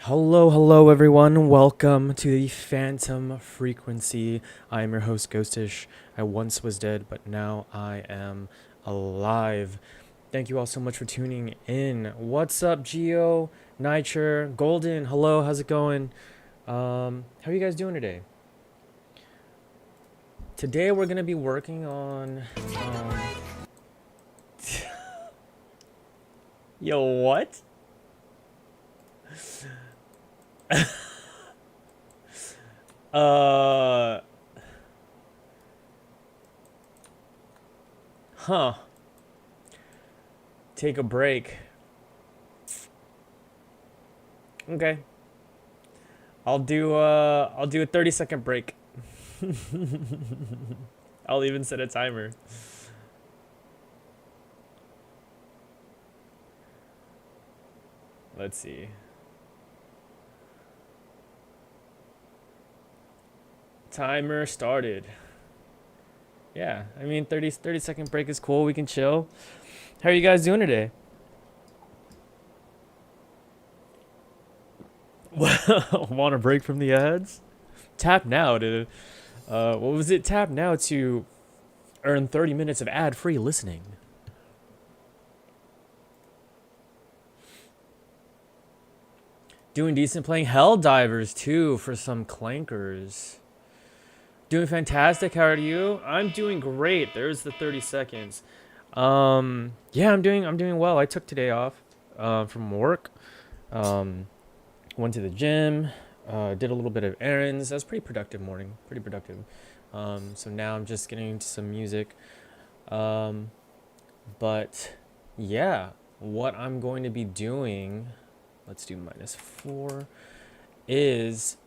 Hello everyone. Welcome to the Phantom Frequency. I am your host Ghostish. I once was dead, but now I am alive. Thank you all so much for tuning in. What's up, Geo, Nitre, Golden? Hello, how's it going? How are you guys doing today? Today we're gonna be working on Yo, what? Uh huh. Take a break. Okay. I'll do a 30-second break. I'll even set a timer. Let's see. Timer started. Yeah, I mean 30-second break is cool. We can chill. How are you guys doing today? Want a break from the ads? Tap now to what was it? Tap now to earn 30 minutes of ad-free listening. Doing decent, playing Helldivers too for some clankers. Doing fantastic. How are you? I'm doing great. There's the 30 seconds. Yeah, I'm doing well. I took today off from work. Went to the gym, did a little bit of errands. That was a pretty productive morning. Pretty productive. So now I'm just getting into some music. But yeah, what I'm going to be doing, let's do -4, is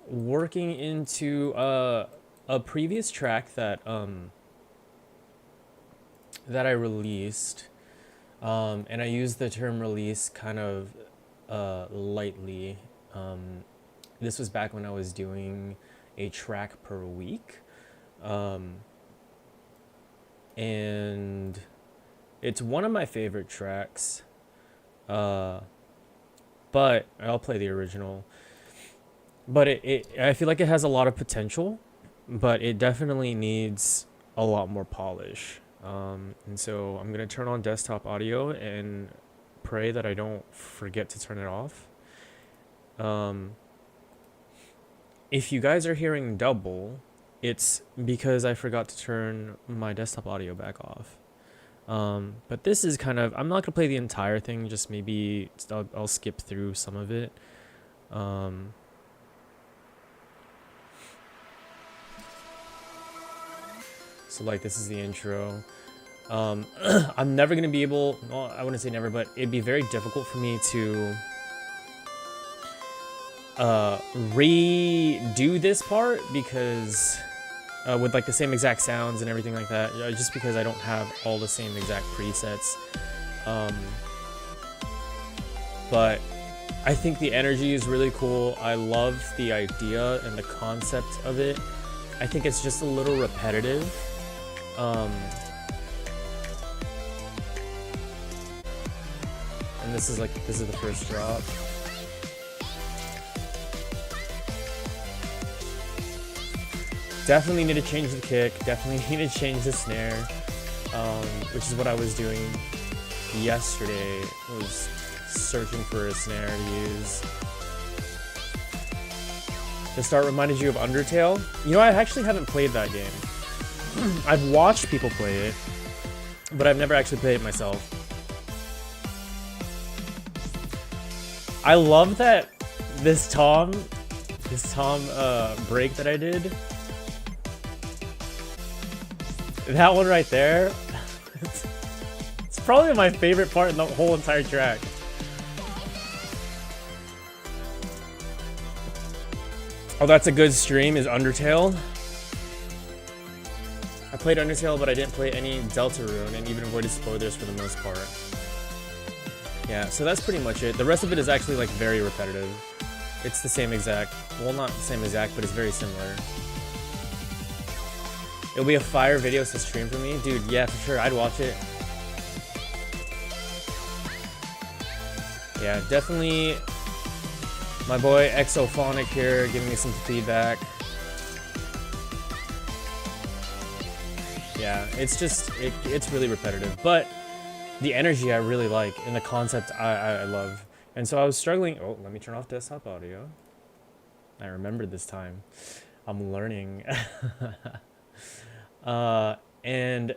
working into a previous track that I released, and I use the term release kind of lightly. This was back when I was doing a track per week, and it's one of my favorite tracks, but I'll play the original. But I feel like it has a lot of potential, but it definitely needs a lot more polish. And so I'm going to turn on desktop audio and pray that I don't forget to turn it off. If you guys are hearing double, it's because I forgot to turn my desktop audio back off. But this is kind of, I'm not going to play the entire thing, just maybe I'll skip through some of it. So like this is the intro. I'm never gonna be able, well, I wouldn't say never, but it'd be very difficult for me to redo this part because with like the same exact sounds and everything like that, just because I don't have all the same exact presets. But I think the energy is really cool. I love the idea and the concept of it. I think it's just a little repetitive. And this is the first drop. Definitely need to change the kick, definitely need to change the snare, which is what I was doing yesterday. I was searching for a snare to use. The start reminded you of Undertale? You know, I actually haven't played that game. I've watched people play it, but I've never actually played it myself. I love that this tom break that I did. That one right there, it's probably my favorite part in the whole entire track. Oh, that's a good stream, is Undertale. I played Undertale, but I didn't play any Deltarune and even avoided spoilers for the most part. Yeah, so that's pretty much it. The rest of it is actually like very repetitive. It's the same exact, well, not the same exact, but it's very similar. It'll be a fire video to stream for me? Dude, yeah, for sure, I'd watch it. Yeah, definitely my boy Exophonic here giving me some feedback. Yeah, it's just, it's really repetitive, but the energy I really like and the concept I love. And so I was struggling. Oh, let me turn off desktop audio. I remembered this time. I'm learning. And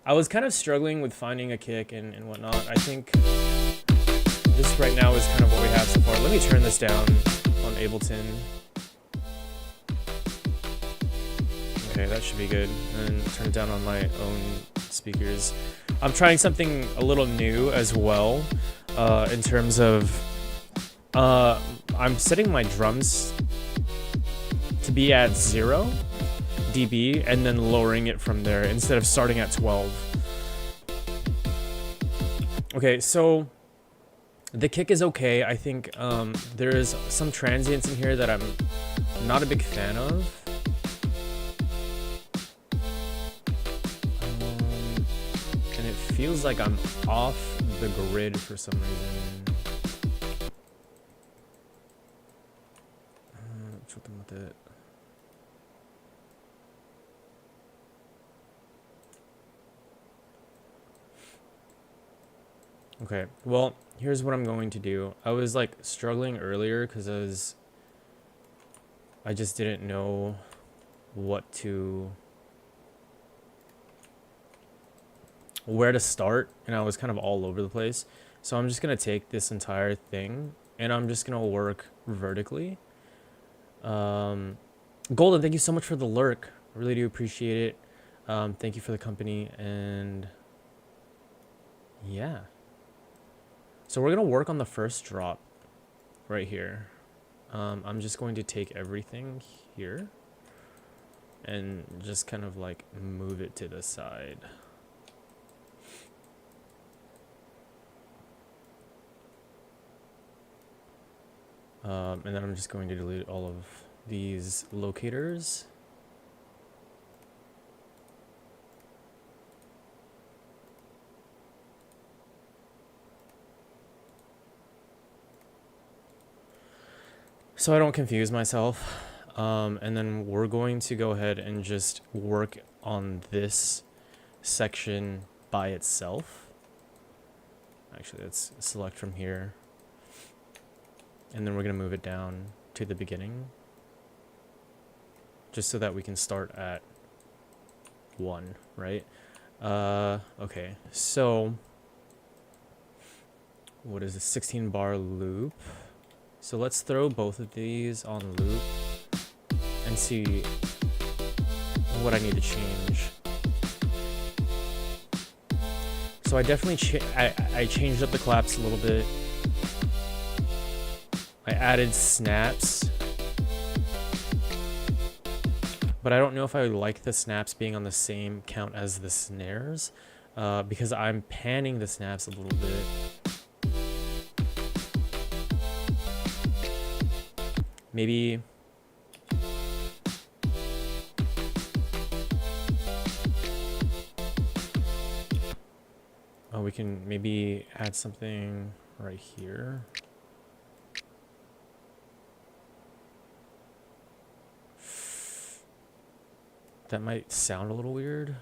I was kind of struggling with finding a kick and whatnot. I think this right now is kind of what we have so far. Let me turn this down on Ableton. Okay, that should be good. And turn it down on my own speakers. I'm trying something a little new as well, in terms of I'm setting my drums to be at 0 dB and then lowering it from there instead of starting at 12. Okay, so the kick is okay. I think there is some transients in here that I'm not a big fan of. And it feels like I'm off the grid for some reason. Something with it. Okay, well, here's what I'm going to do. I was like struggling earlier because I just didn't know where to start, and I was kind of all over the place. So I'm just gonna take this entire thing and I'm just gonna work vertically. Golden, thank you so much for the lurk. I really do appreciate it. Thank you for the company, and yeah. So we're gonna work on the first drop right here. I'm just going to take everything here and just kind of like move it to the side. And then I'm just going to delete all of these locators. So I don't confuse myself. And then we're going to go ahead and just work on this section by itself. Actually, let's select from here. And then we're going to move it down to the beginning, just so that we can start at 1, right? Okay, so what is a 16 bar loop? So let's throw both of these on loop and see what I need to change. So I definitely I changed up the claps a little bit. I added snaps, but I don't know if I like the snaps being on the same count as the snares, because I'm panning the snaps a little bit. Maybe we can maybe add something right here. That might sound a little weird.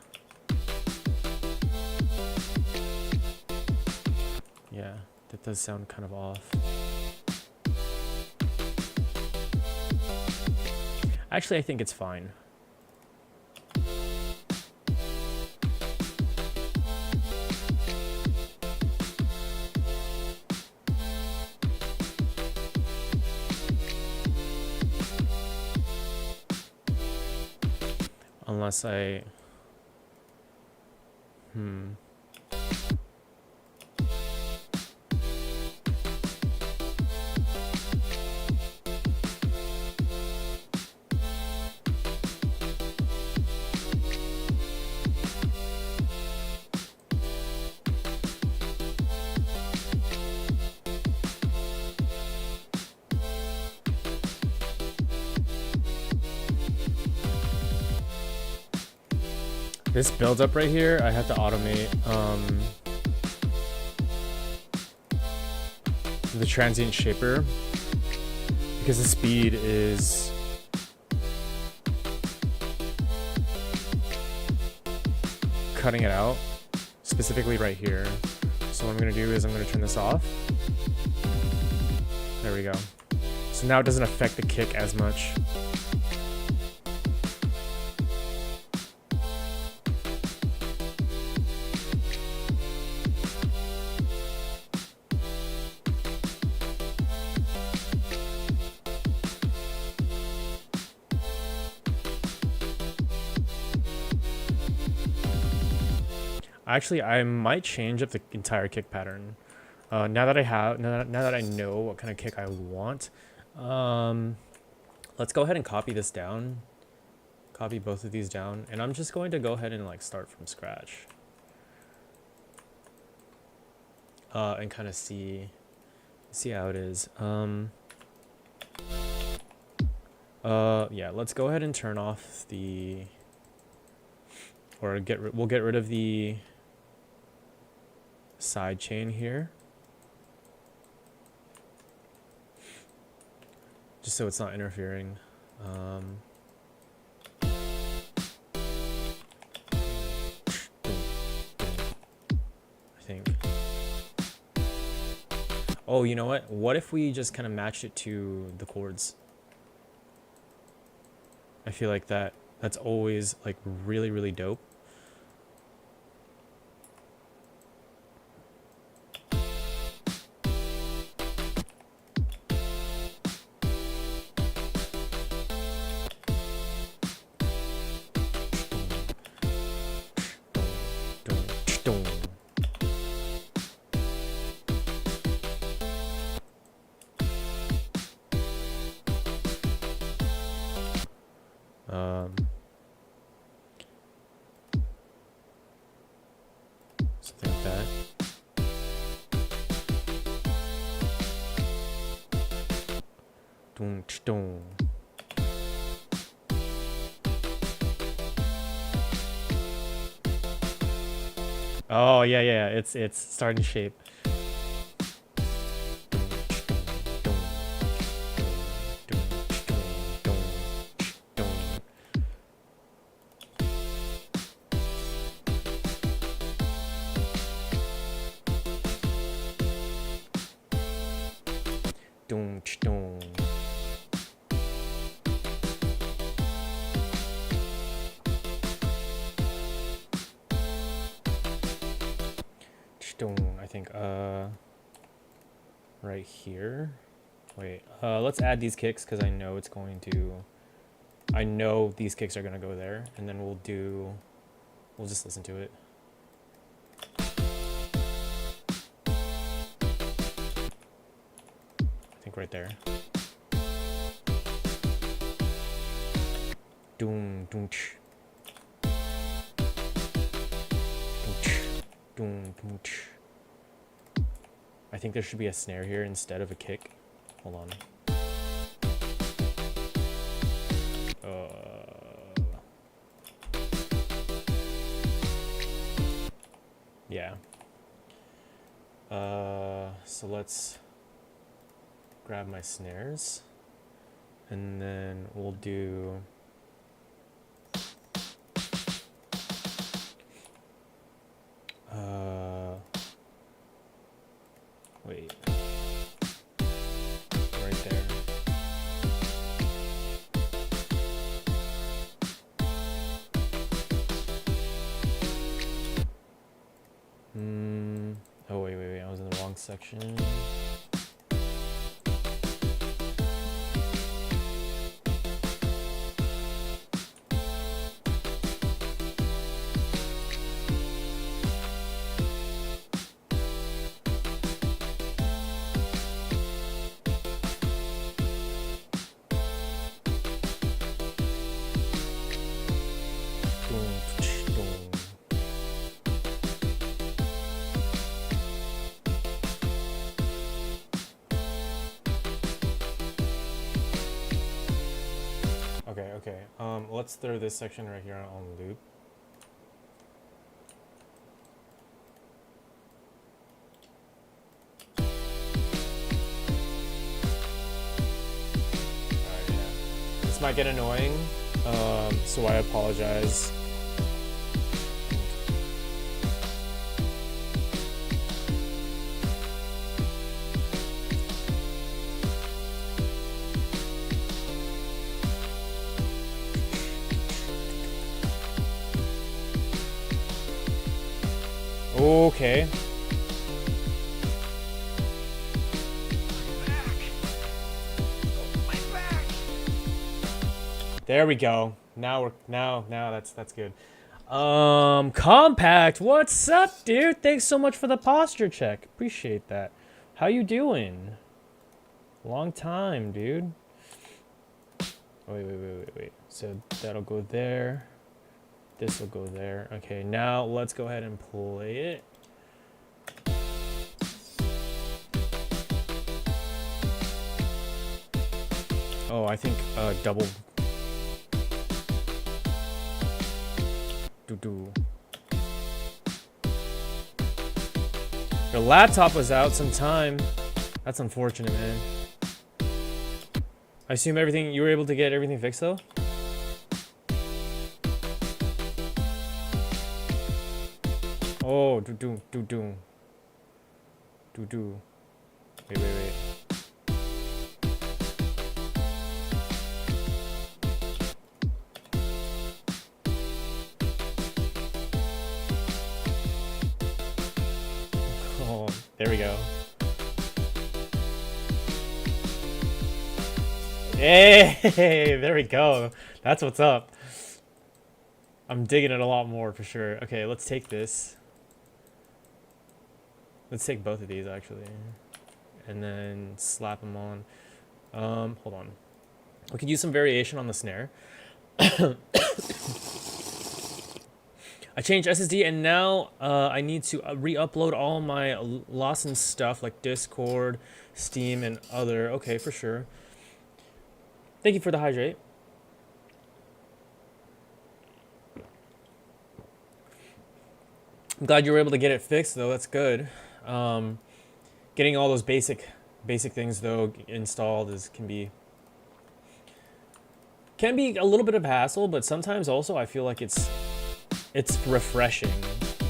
Yeah, that does sound kind of off. Actually, I think it's fine. Unless I... This build up right here, I have to automate. the transient shaper, because the speed is cutting it out, specifically right here. So what I'm gonna do is I'm gonna turn this off. There we go. So now it doesn't affect the kick as much. Actually, I might change up the entire kick pattern. Now that I know what kind of kick I want, let's go ahead and copy this down. Copy both of these down, and I'm just going to go ahead and like start from scratch. And kind of see how it is. Yeah, let's go ahead and turn off the, or we'll get rid of the side chain here, just so it's not interfering. I think. Oh, you know what? What if we just kind of matched it to the chords? I feel like that's always like really, really dope. Something like that. Dun, dun. Oh yeah, it's starting to shape. I think right here. Wait, let's add these kicks because I know it's going to, I know these kicks are gonna go there, and then we'll just listen to it. I think right there. Doom doom ch. Doom doom ch. I think there should be a snare here instead of a kick. Hold on. Yeah. So let's grab my snares, and then we'll do wait, right there. Oh wait, I was in the wrong section. Okay. Let's throw this section right here on loop. this might get annoying, so I apologize. Okay. There we go. Now that's good. Compact, what's up, dude? Thanks so much for the posture check. Appreciate that. How you doing? Long time, dude. Wait. So that'll go there. This will go there. Okay, now let's go ahead and play it. Oh, I think double. Your laptop was out some time. That's unfortunate, man. I assume everything, you were able to get everything fixed though? Oh, Wait. Oh, there we go. Hey, there we go. That's what's up. I'm digging it a lot more for sure. Okay, let's take this. Let's take both of these actually, and then slap them on. Hold on. We could use some variation on the snare. I changed SSD and now I need to re-upload all my Lawson stuff like Discord, Steam, and other. Okay, for sure. Thank you for the hydrate. I'm glad you were able to get it fixed though. That's good. Getting all those basic things though installed can be a little bit of a hassle, but sometimes also I feel like it's refreshing,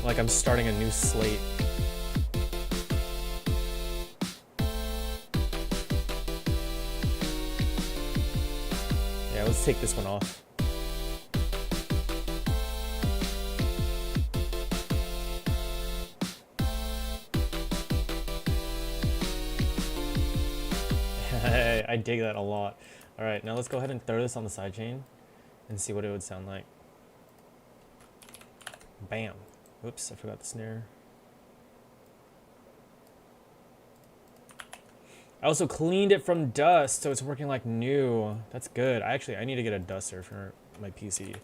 like I'm starting a new slate. Yeah, let's take this one off. I dig that a lot. All right, now let's go ahead and throw this on the sidechain and see what it would sound like. Bam. Whoops, I forgot the snare. I also cleaned it from dust, so it's working like new. That's good. I need to get a duster for my PC.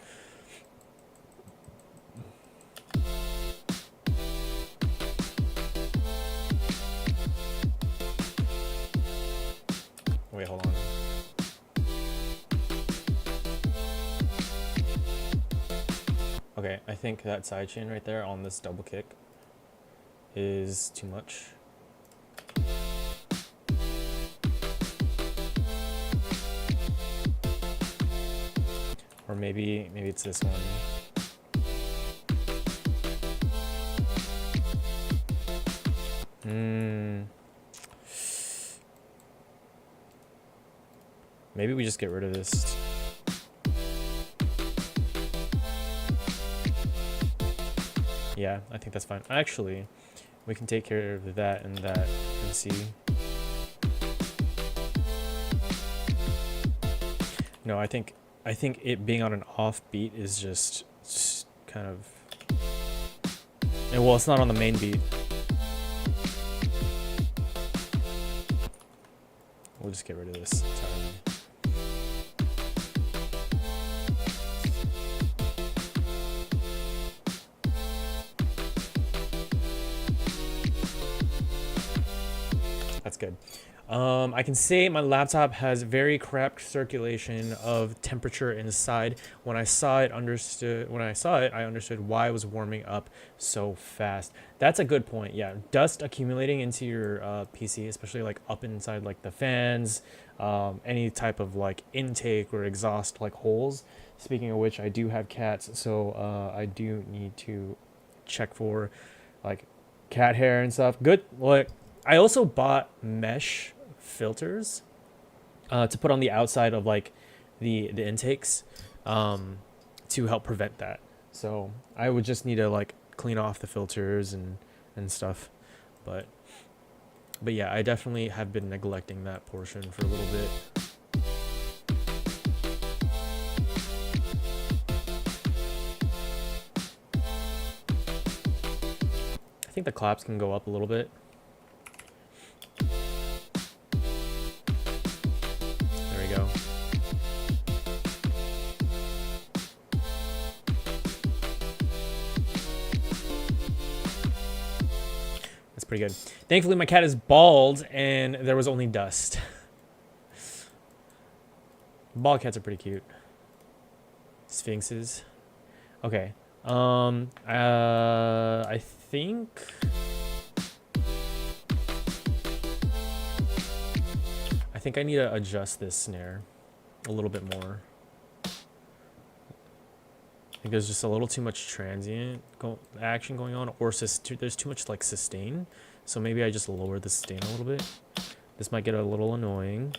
Wait, hold on. Okay, I think that sidechain right there on this double kick is too much. Or maybe it's this one. Maybe we just get rid of this. Yeah, I think that's fine. Actually, we can take care of that and see. No, I think it being on an off beat is just kind of, and well, it's not on the main beat. We'll just get rid of this entirely. That's good. I can say my laptop has very correct circulation of temperature inside. When I saw it, I understood why it was warming up so fast. That's a good point. Yeah, dust accumulating into your PC, especially like up inside like the fans, any type of like intake or exhaust like holes. Speaking of which, I do have cats, so I do need to check for like cat hair and stuff. Good. Like I also bought mesh filters to put on the outside of like the intakes to help prevent that. So I would just need to like clean off the filters and stuff. But yeah, I definitely have been neglecting that portion for a little bit. I think the claps can go up a little bit. There we go. That's pretty good. Thankfully, my cat is bald and there was only dust. Bald cats are pretty cute. Sphinxes. Okay. I think I need to adjust this snare a little bit more. I think there's just a little too much transient action going on, or there's too much like sustain. So maybe I just lower the sustain a little bit. This might get a little annoying.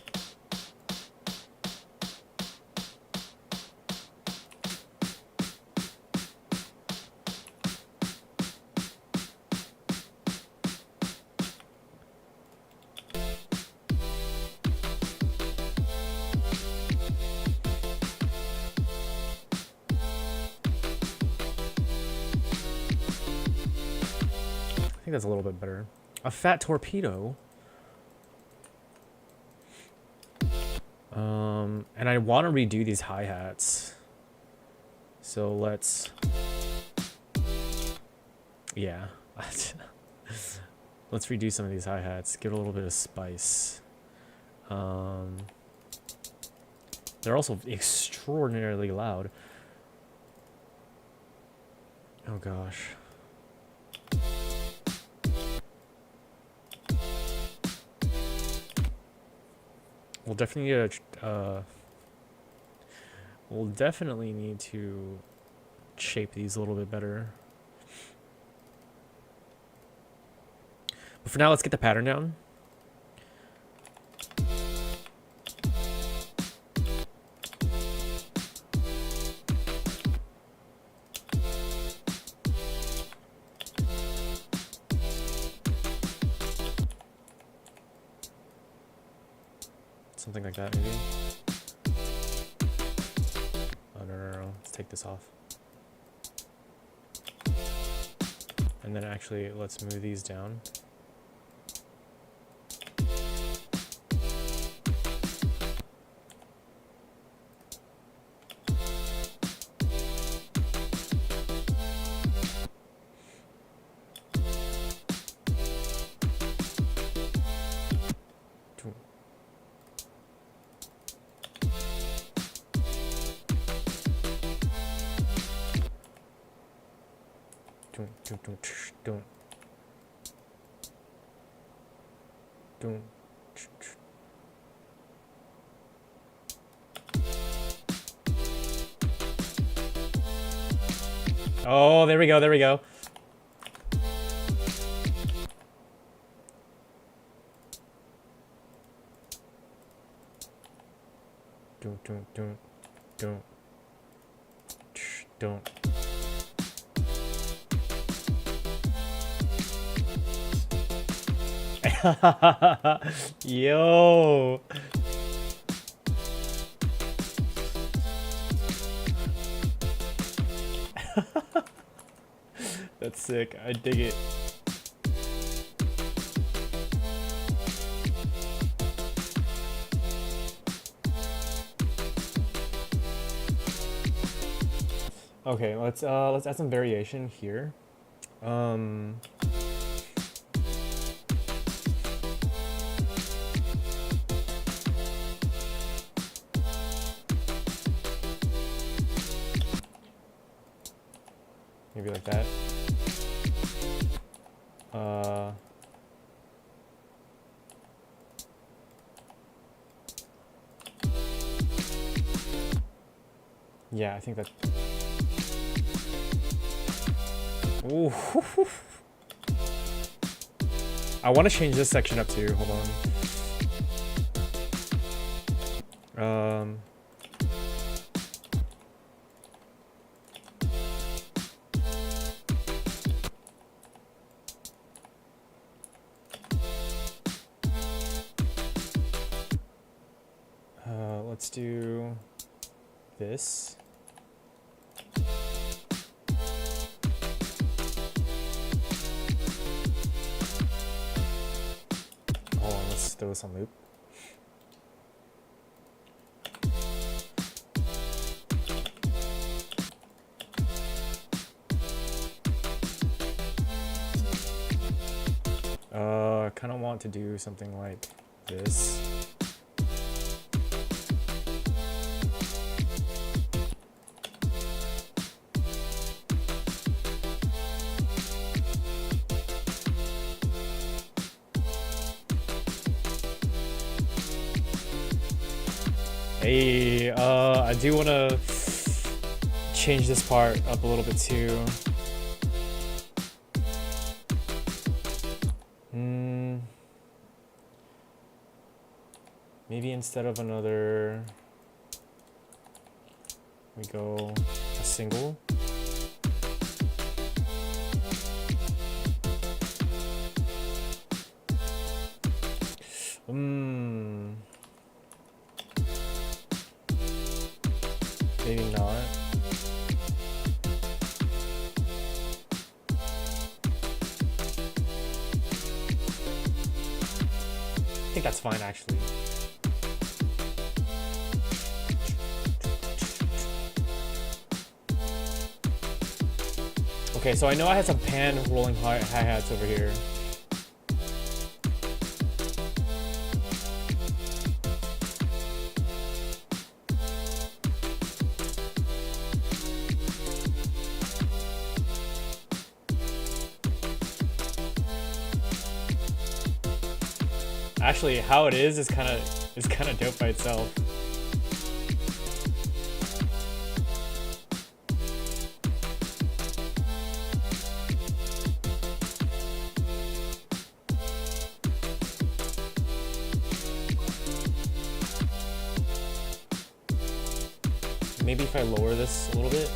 I think that's a little bit better. A fat torpedo. And I want to redo these hi-hats. So let's... Yeah. Let's redo some of these hi-hats. Give it a little bit of spice. They're also extraordinarily loud. Oh gosh. We'll definitely need to shape these a little bit better. But for now, let's get the pattern down. Something like that, maybe. Oh, no. Let's take this off. And then actually, let's move these down. Don't. Oh, there we go. There we go. Don't. Yo. That's sick. I dig it. Okay, let's add some variation here. maybe like that. Yeah, I think that. Ooh. I want to change this section up too. Hold on. Let's do this. Hold on, let's throw this on loop. I kind of want to do something like this. Hey, I do want to change this part up a little bit too. Maybe instead of another, we go a single. Maybe not. I think that's fine actually. Okay, so I know I had some pan rolling hi-hats over here. Actually, how it is kind of dope by itself. Maybe if I lower this a little bit.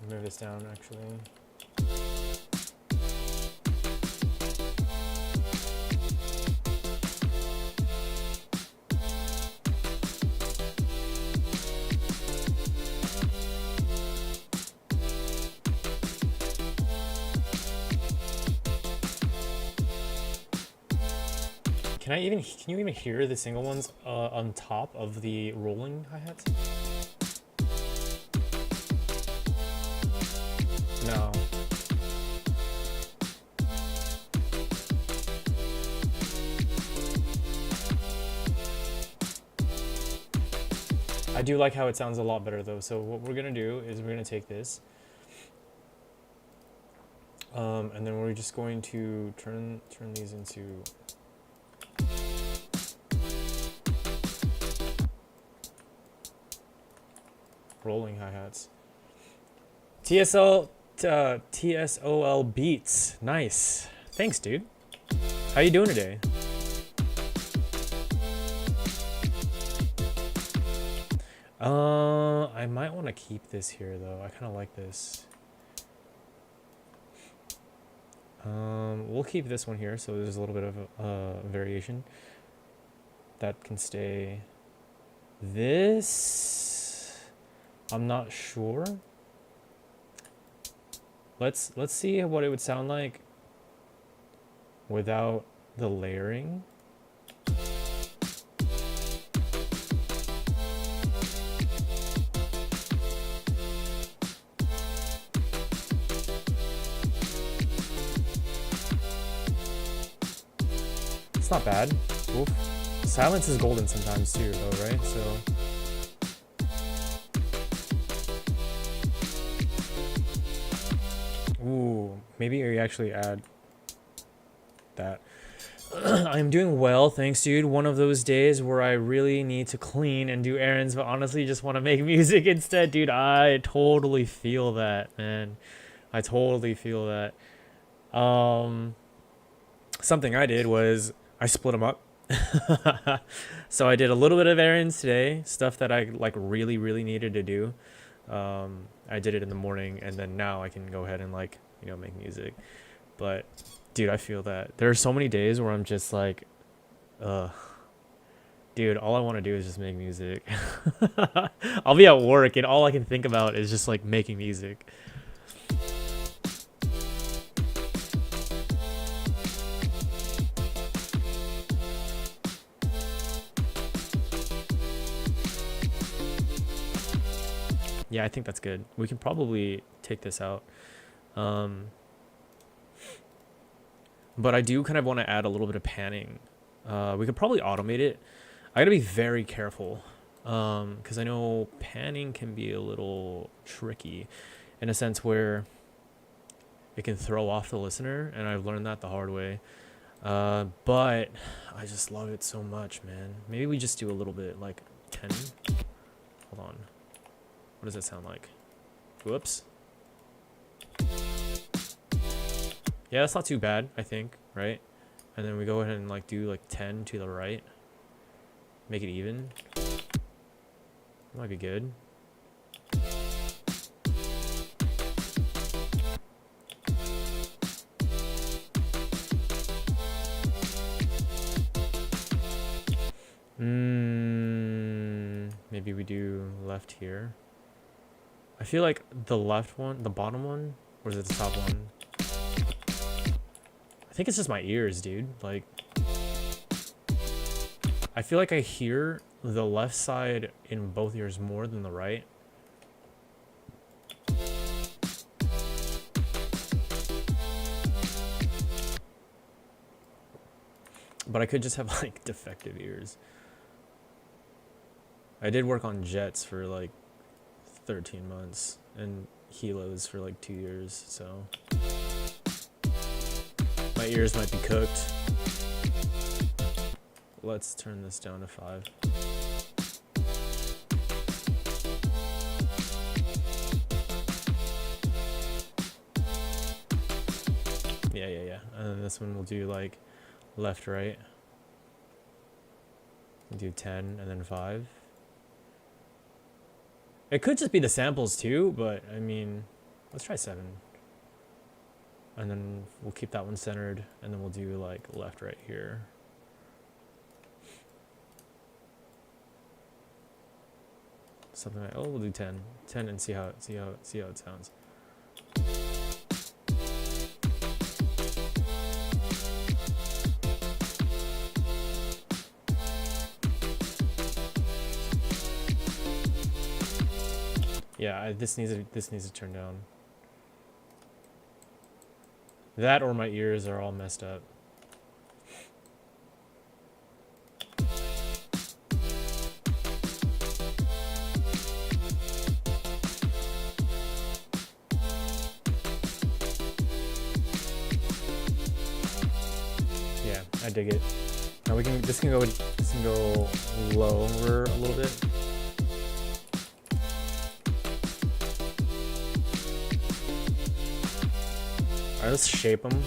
Move this down actually. Can you even hear the single ones on top of the rolling hi-hats? No. I do like how it sounds a lot better though. So what we're gonna do is we're gonna take this, and then we're just going to turn these into rolling hi-hats. TSOL beats. Nice. Thanks, dude. How you doing today? I might want to keep this here though. I kind of like this. We'll keep this one here, so there's a little bit of variation. That can stay. This, I'm not sure. Let's see what it would sound like without the layering. It's not bad. Oof. Silence is golden sometimes too, though, right? So. Ooh, maybe we actually add that. I'm doing well, thanks, dude. One of those days where I really need to clean and do errands, but honestly just want to make music instead, dude. I totally feel that, man. I totally feel that. Something I did was I split them up. So I did a little bit of errands today, stuff that I like really needed to do. I did it in the morning, and then now I can go ahead and like, you know, make music. But dude, I feel that there are so many days where I'm just like, dude, all I want to do is just make music. I'll be at work and all I can think about is just like making music. Yeah, I think that's good. We can probably take this out. But I do kind of want to add a little bit of panning. We could probably automate it. I gotta be very careful, because I know panning can be a little tricky in a sense where it can throw off the listener, and I've learned that the hard way. But I just love it so much, man. Maybe we just do a little bit, like 10. Hold on. What does that sound like? Whoops. Yeah, that's not too bad, I think, right? And then we go ahead and like do like 10 to the right. Make it even. Might be good. Maybe we do left here. I feel like the left one, the bottom one, or is it the top one? I think it's just my ears, dude. Like, I feel like I hear the left side in both ears more than the right. But I could just have like defective ears. I did work on jets for like 13 months and helos for like 2 years, so my ears might be cooked. Let's turn this down to 5. Yeah. And then this one we'll do like left, right. We'll do 10 and then 5. It could just be the samples too, but I mean, let's try 7. And then we'll keep that one centered, and then we'll do like left, right here. Something like, oh, we'll do 10 and see how it sounds. Yeah, this needs to turn down. That or my ears are all messed up. Yeah, I dig it. Now this can go lower a little bit. Alright, let's shape them.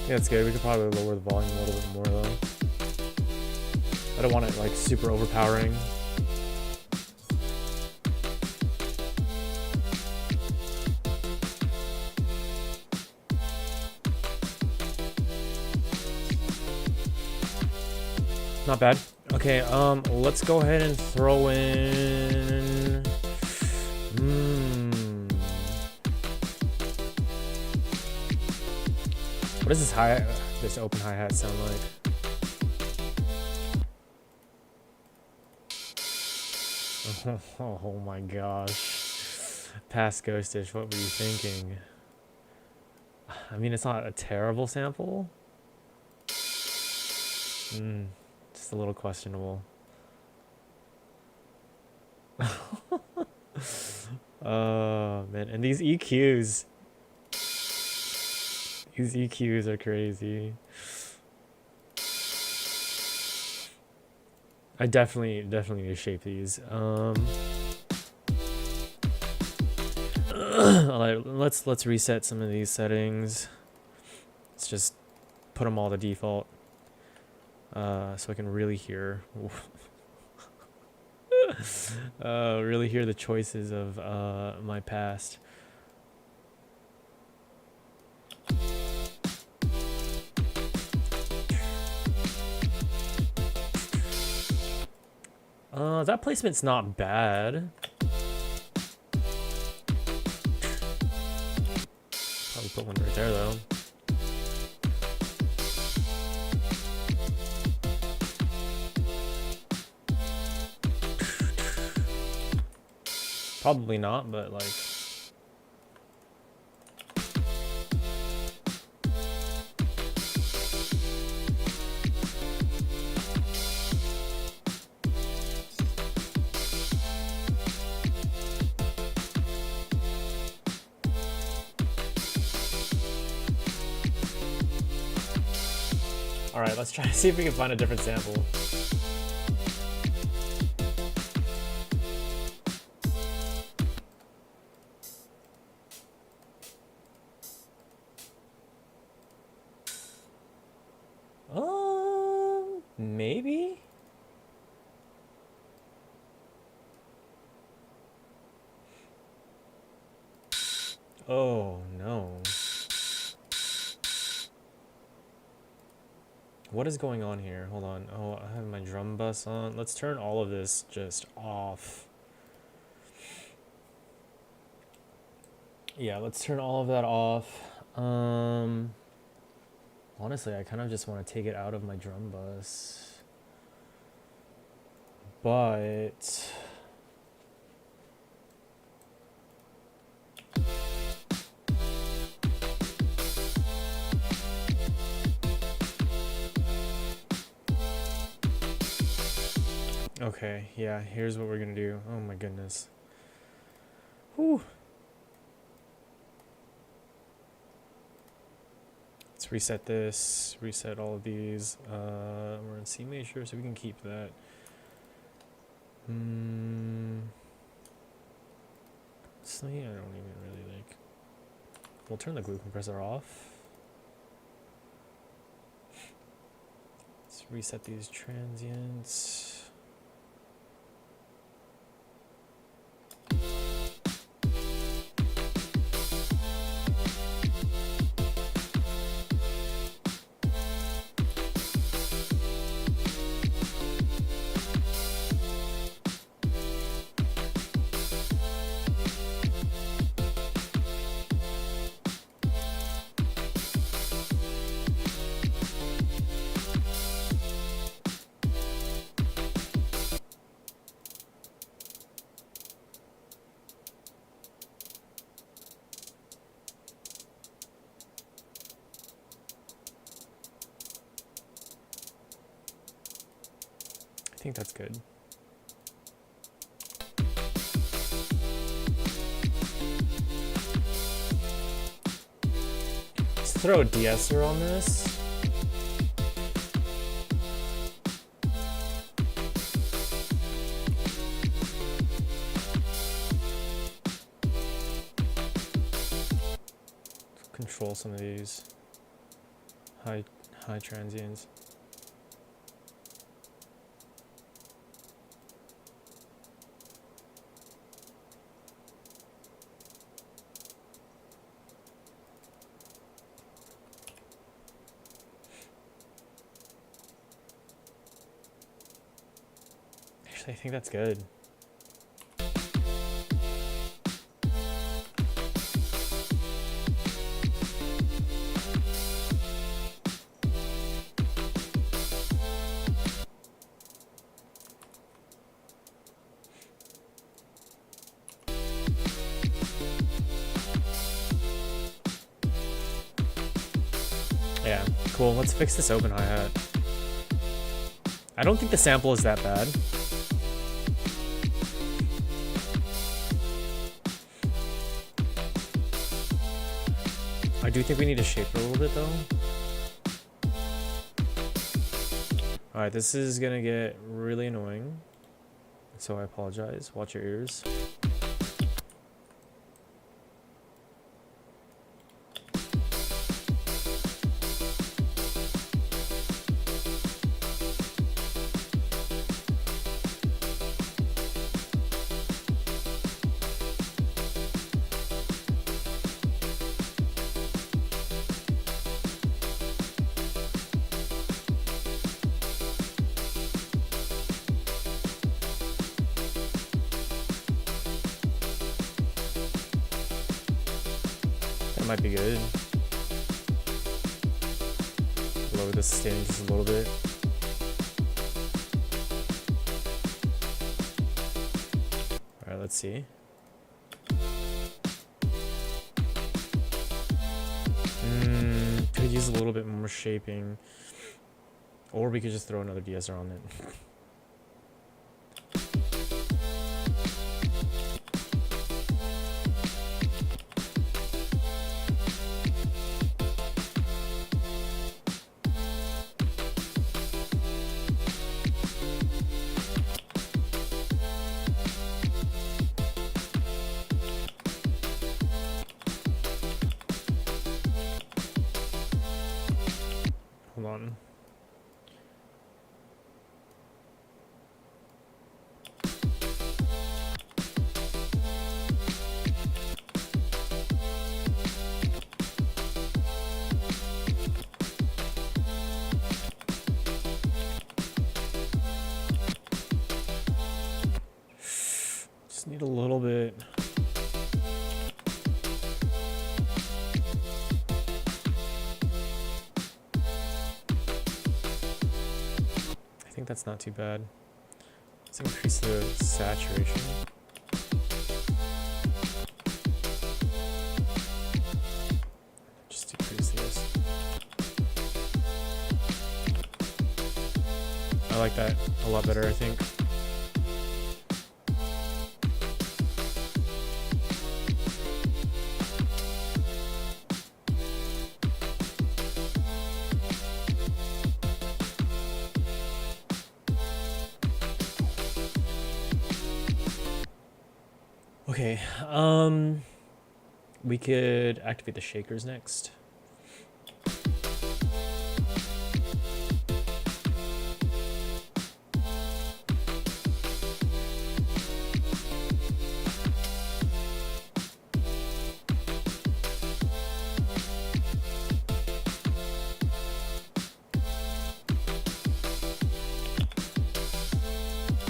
Yeah, it's good. We could probably lower the volume a little bit more though. I don't want it like super overpowering. Not bad. Okay, let's go ahead and throw in... What does this open hi-hat sound like? Oh my gosh. Past Ghostish, what were you thinking? I mean, it's not a terrible sample. Just a little questionable. Oh man, and these EQs. These EQs are crazy. I definitely need to shape these. Let's reset some of these settings. Let's just put them all to default, so I can really hear, really hear the choices of my past. That placement's not bad. Probably put one right there though. Probably not, but like... Alright, let's try to see if we can find a different sample. Maybe? Oh, no. What is going on here? Hold on. Oh, I have my drum bus on. Let's turn all of this just off. Yeah, let's turn all of that off. Honestly, I kind of just want to take it out of my drum bus. But... Okay, yeah, here's what we're gonna do. Oh my goodness. Whew. Let's reset this, reset all of these. We're in C major, so we can keep that. So yeah, I don't even really like... We'll turn the glue compressor off. Let's reset these transients. I think that's good. Let's throw a de-esser on this. Let's control some of these high transients. I think that's good. Yeah, cool. Let's fix this open hi-hat. I don't think the sample is that bad. I do think we need to shape it a little bit though. Alright, this is gonna get really annoying. So I apologize. Watch your ears. Might be good. Lower the stand just a little bit. Alright, let's see. Could use a little bit more shaping. Or we could just throw another DSR on it. Hold on. Just need a little bit. I think that's not too bad. Let's increase the saturation. Just decrease this. I like that a lot better, I think. Okay, we could activate the shakers next.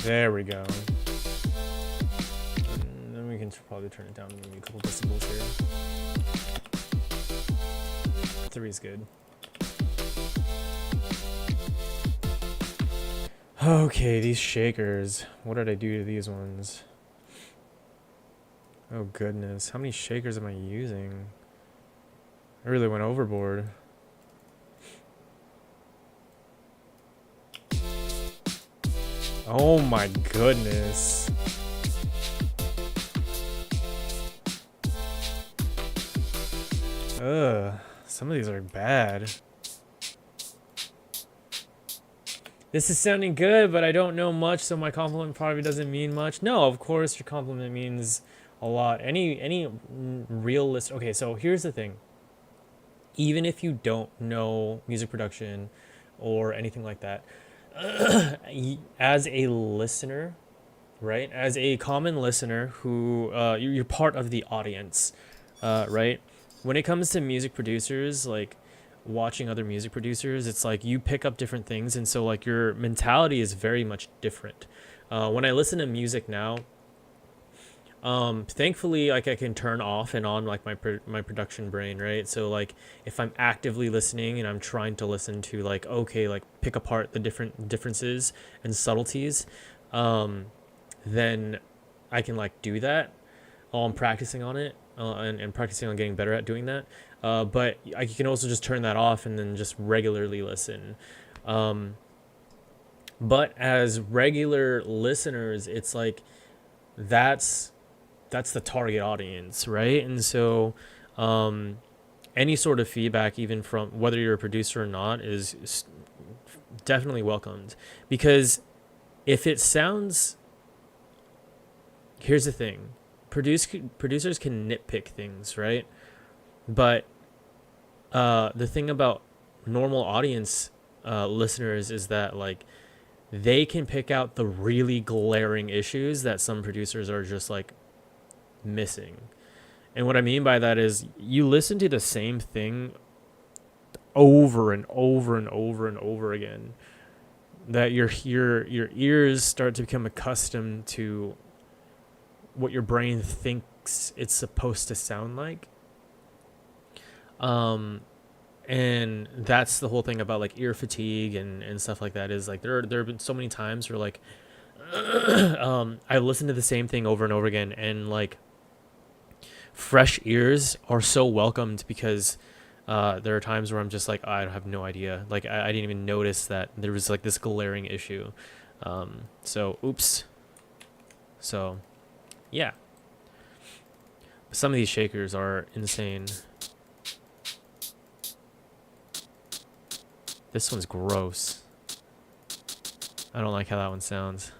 There we go. We can probably turn it down maybe a couple decibels here. 3 is good. Okay, these shakers. What did I do to these ones? Oh goodness, how many shakers am I using? I really went overboard. Oh my goodness. Ugh, some of these are bad. This is sounding good, but I don't know much, so my compliment probably doesn't mean much. No, of course your compliment means a lot. Any realist. Okay, so here's the thing. Even if you don't know music production or anything like that, as a listener, right? As a common listener who you're part of the audience, right? When it comes to music producers, like watching other music producers, it's like you pick up different things, and so like your mentality is very much different. When I listen to music now, thankfully, like I can turn off and on like my production brain, right? So like if I'm actively listening and I'm trying to listen to like, okay, like pick apart the different differences and subtleties, then I can like do that while I'm practicing on it, and practicing on getting better at doing that. But I can also just turn that off and then just regularly listen. But as regular listeners, it's like that's that's the target audience, right? And so any sort of feedback, even from whether you're a producer or not, is definitely welcomed. Because if it sounds, here's the thing, producers can nitpick things, right? But the thing about normal audience listeners is that like they can pick out the really glaring issues that some producers are just like missing. And what I mean by that is you listen to the same thing over and over and over and over again, that your ears start to become accustomed to what your brain thinks it's supposed to sound like. And that's the whole thing about like ear fatigue and stuff like that, is like there have been so many times where like I listen to the same thing over and over again, and like fresh ears are so welcomed, because there are times where I'm just like, I have no idea, like I didn't even notice that there was like this glaring issue. So oops. So yeah, some of these shakers are insane. This one's gross. I don't like how that one sounds.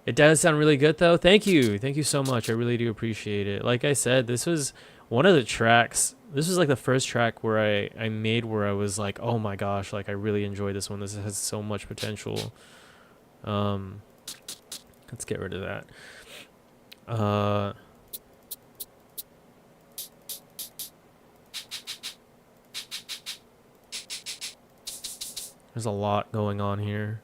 It does sound really good though. Thank you. Thank you so much. I really do appreciate it. Like I said, this was one of the tracks. This was like the first track where I made where I was like, oh my gosh, like I really enjoyed this one. This has so much potential. Let's get rid of that. There's a lot going on here.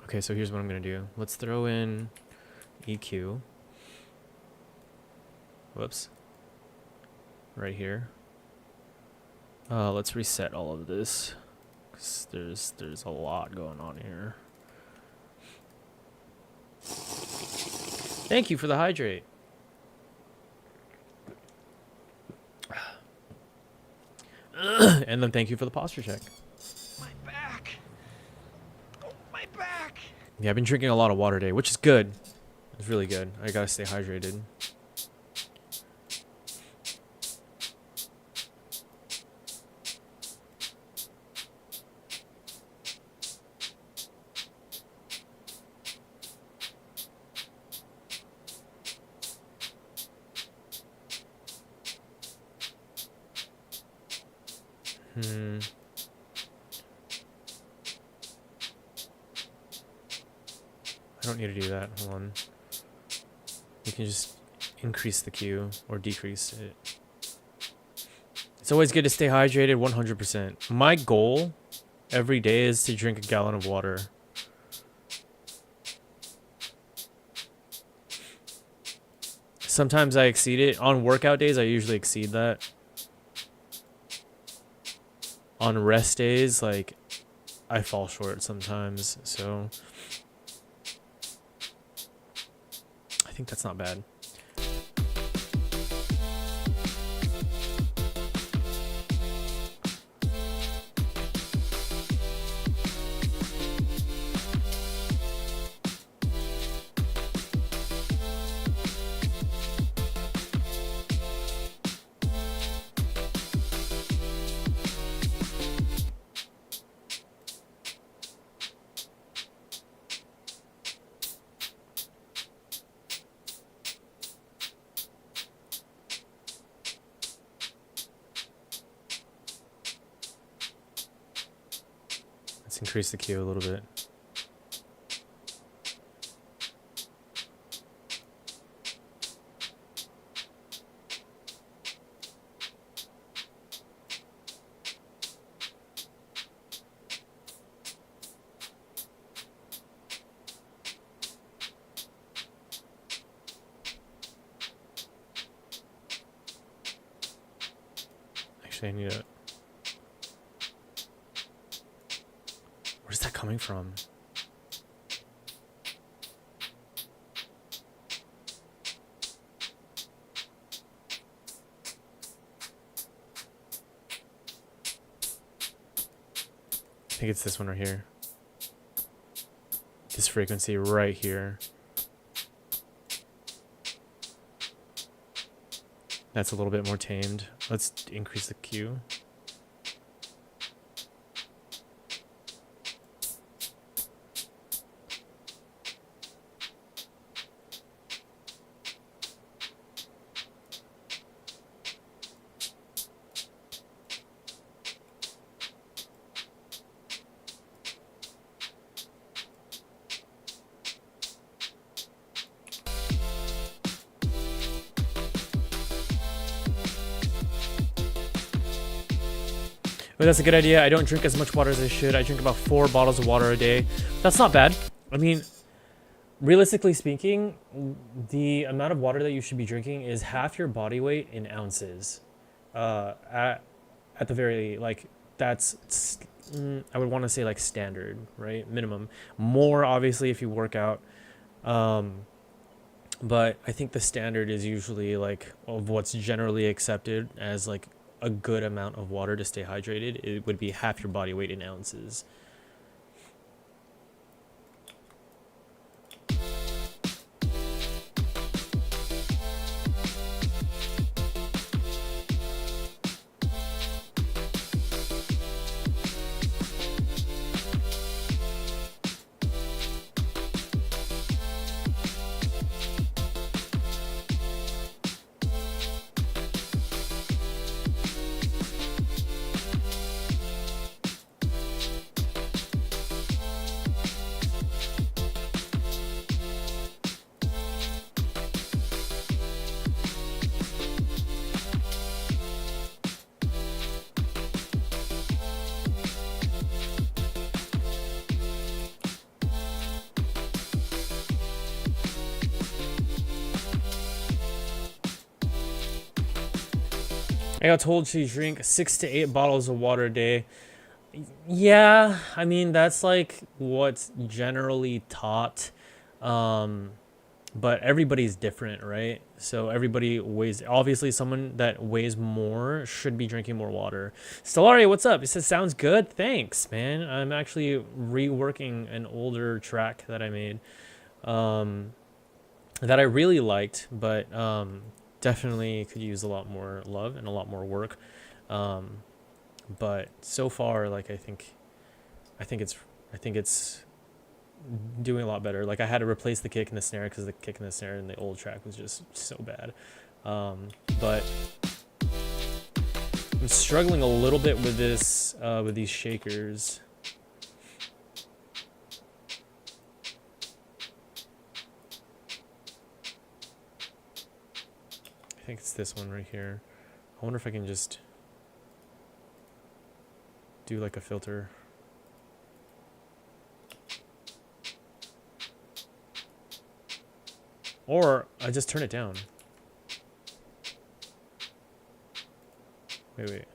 Okay, so here's what I'm gonna do. Let's throw in EQ. Whoops. Right here. Let's reset all of this, 'cause there's a lot going on here. Thank you for the hydrate. And then thank you for the posture check. My back. Oh, my back. Yeah, I've been drinking a lot of water today, which is good. It's really good. I gotta stay hydrated. I don't need to do that. Hold on. You can just increase the Q or decrease it. It's always good to stay hydrated, 100%. My goal every day is to drink a gallon of water. Sometimes I exceed it. On workout days, I usually exceed that. On rest days, like, I fall short sometimes, so I think that's not bad. Let's increase the Q a little bit. Actually, I need it. Where's that coming from? I think it's this one right here. This frequency right here. That's a little bit more tamed. Let's increase the Q. But that's a good idea. I don't drink as much water as I should. I drink about 4 bottles of water a day. That's not bad. I mean, realistically speaking, the amount of water that you should be drinking is half your body weight in ounces. At the very, like, that's, I would want to say, like, standard, right? Minimum. More, obviously, if you work out. But I think the standard is usually, like, of what's generally accepted as, like, a good amount of water to stay hydrated. It would be half your body weight in ounces. I got told to drink 6 to 8 bottles of water a day. Yeah, I mean, that's like what's generally taught. But everybody's different, right? So everybody weighs, obviously someone that weighs more should be drinking more water. Stellaria, what's up? It says, sounds good. Thanks, man. I'm actually reworking an older track that I made that I really liked, but definitely could use a lot more love and a lot more work. But so far, like, I think it's doing a lot better. Like, I had to replace the kick and the snare because the kick and the snare in the old track was just so bad. But I'm struggling a little bit with this, with these shakers. I think it's this one right here. I wonder if I can just do like a filter. Or I just turn it down. Wait.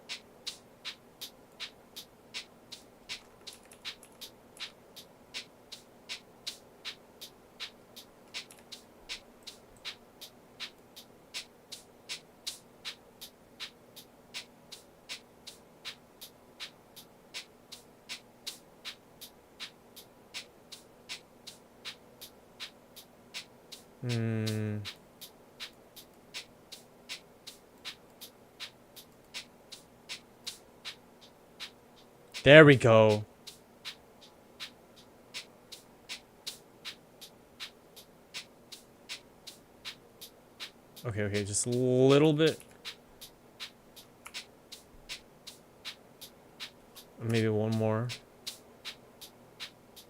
There we go. Okay, just a little bit. Maybe one more.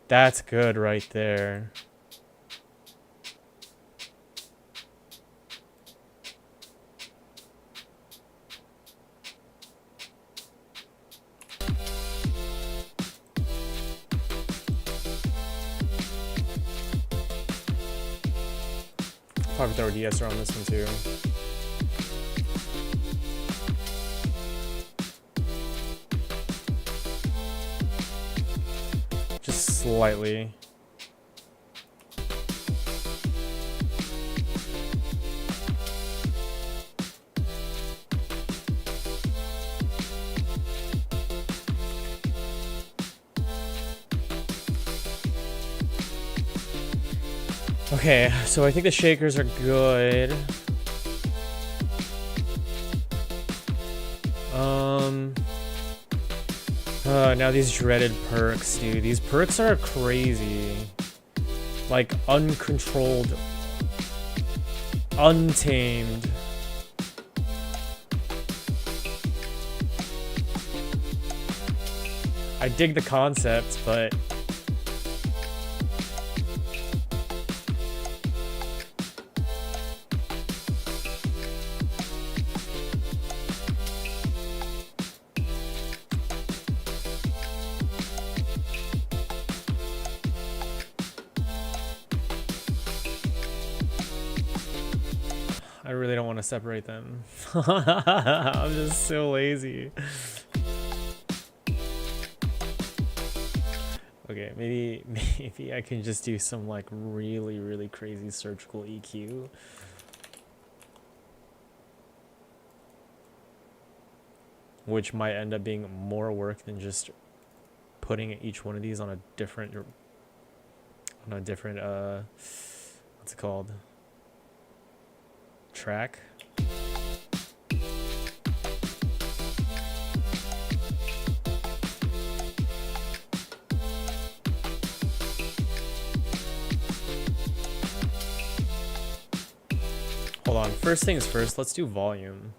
That's good right there. Probably throw a de-esser on this one too. slightly. Okay, so I think the shakers are good. Now these dreaded perks, dude. These perks are crazy. Like, uncontrolled. Untamed. I dig the concept, but... I really don't want to separate them. I'm just so lazy. Okay, maybe I can just do some like really crazy surgical EQ. Which might end up being more work than just putting each one of these on a different what's it called? Track. Hold on, first things first, let's do volume.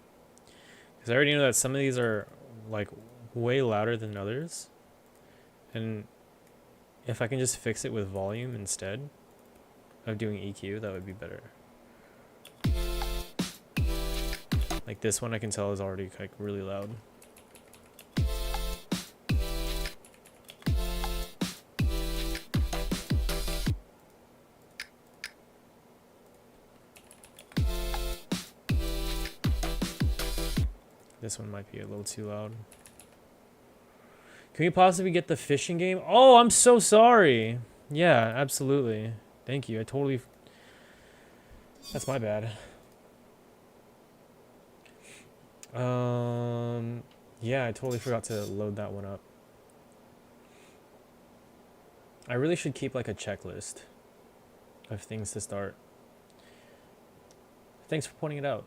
Because I already know that some of these are like way louder than others. And if I can just fix it with volume instead of doing EQ, that would be better. Like this one I can tell is already like really loud. This one might be a little too loud. Can we possibly get the fishing game? Oh, I'm so sorry. Yeah, absolutely. Thank you. That's my bad. Yeah, I totally forgot to load that one up. I really should keep like a checklist of things to start. Thanks for pointing it out.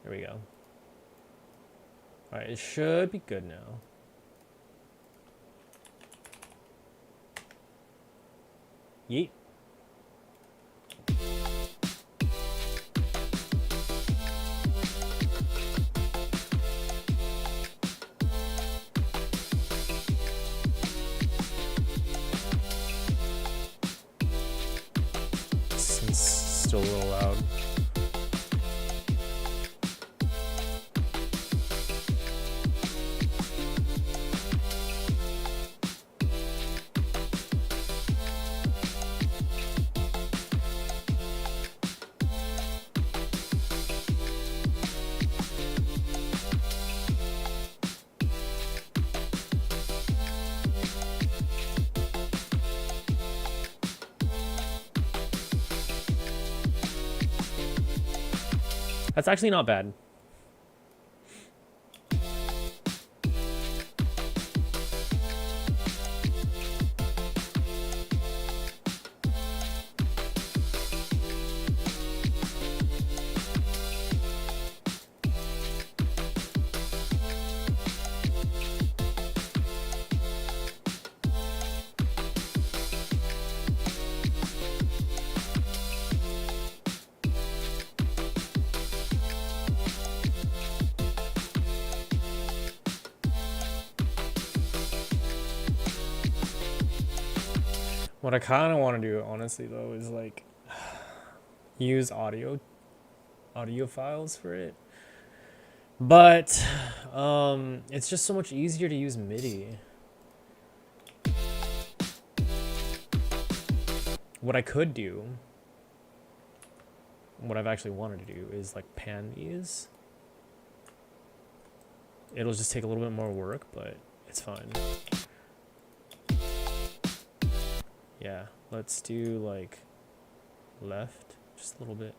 There we go. Alright, it should be good now. Yeet. It's still a little loud. That's actually not bad. What I kind of want to do, honestly, though, is like use audio files for it. But it's just so much easier to use MIDI. what I could do, what I've actually wanted to do is like pan these. It'll just take a little bit more work, but it's fine. Yeah, let's do like left, just a little bit.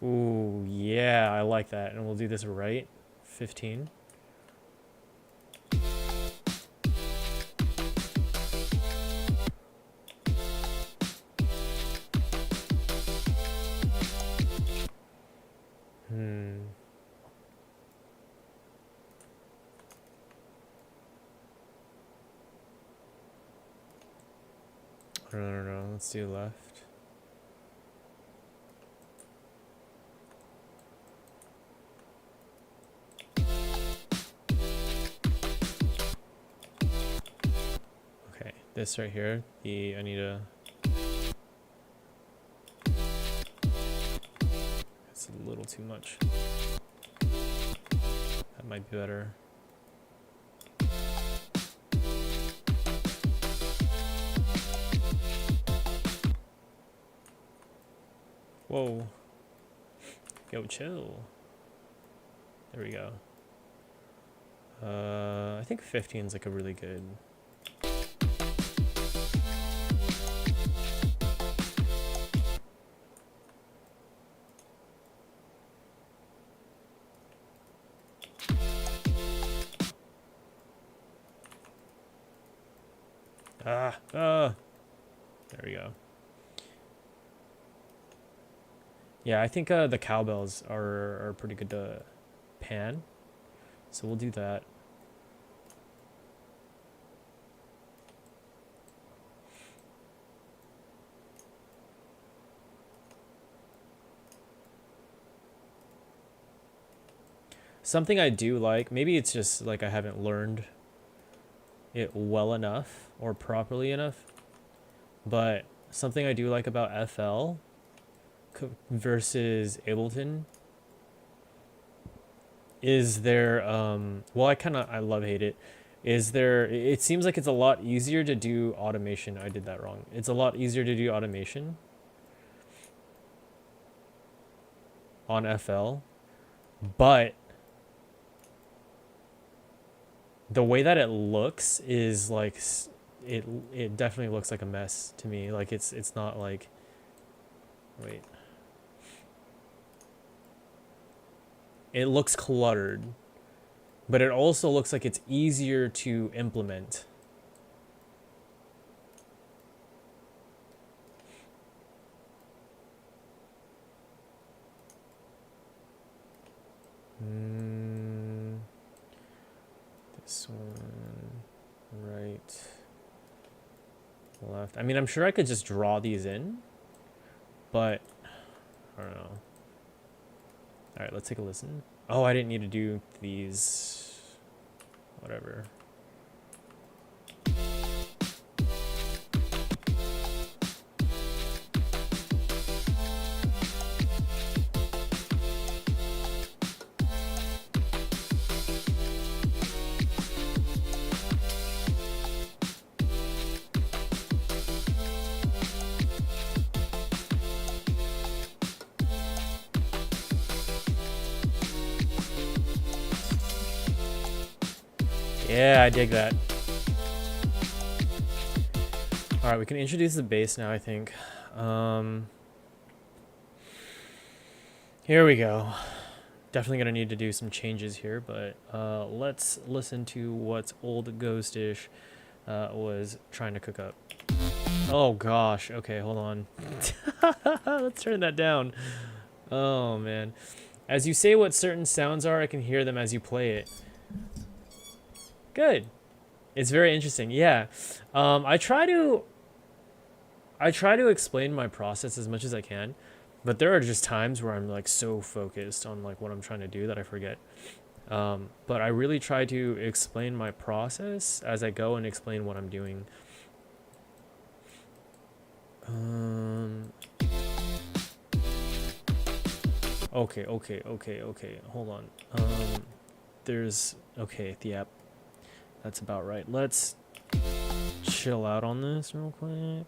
Ooh, yeah, I like that. And we'll do this right, 15. No, let's do left. Okay, this right here, I need a... It's a little too much. That might be better. Whoa. Yo, chill. There we go. I think 15 is like a really good... There we go. Yeah, I think the cowbells are pretty good to pan, so we'll do that. Something I do like, maybe it's just like I haven't learned it well enough or properly enough, but something I do like about FL versus Ableton is their well, I love hate it, is there, it seems like it's a lot easier to do automation. I did that wrong. It's a lot easier to do automation on FL, but the way that it looks is like it definitely looks like a mess to me. Like it's not like, wait, it looks cluttered, but it also looks like it's easier to implement. This one, right, left. I mean, I'm sure I could just draw these in, but I don't know. All right, let's take a listen. Oh, I didn't need to do these. Whatever. Yeah, I dig that. All right, we can introduce the bass now, I think. Here we go. Definitely gonna need to do some changes here, but let's listen to what old Ghostish was trying to cook up. Oh gosh, okay, hold on. Let's turn that down. Oh man. As you say what certain sounds are, I can hear them as you play it. Good. It's very interesting. Yeah. I try to explain my process as much as I can, but there are just times where I'm like so focused on like what I'm trying to do that I forget. But I really try to explain my process as I go and explain what I'm doing. Okay. Hold on. There's, okay, the app. That's about right. Let's chill out on this real quick.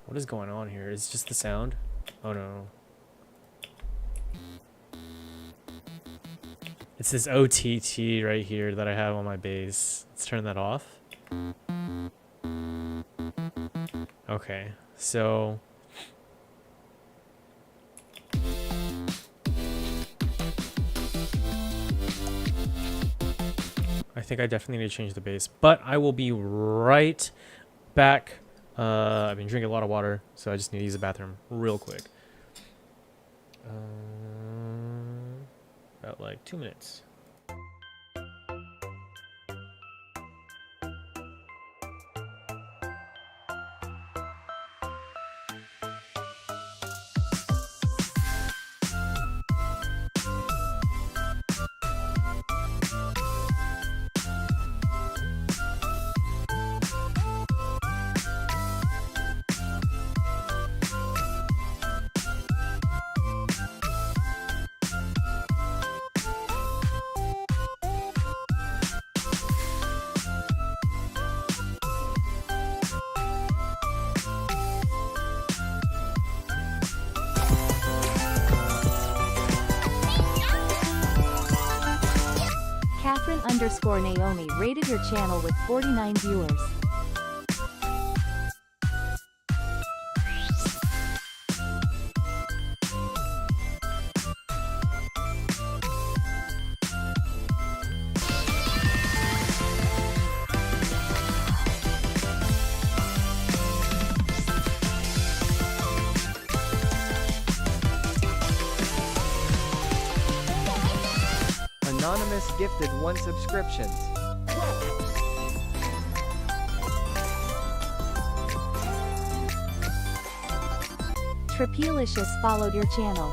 What is going on here? Is it just the sound? Oh no. It's this OTT right here that I have on my bass. Let's turn that off. Okay, so I think I definitely need to change the bass, but I will be right back. I've been drinking a lot of water, so I just need to use the bathroom real quick. About like 2 minutes. Catherine_Naomi rated your channel with 49 viewers. Anonymous gifted 1 subscription. Tripelicious followed your channel.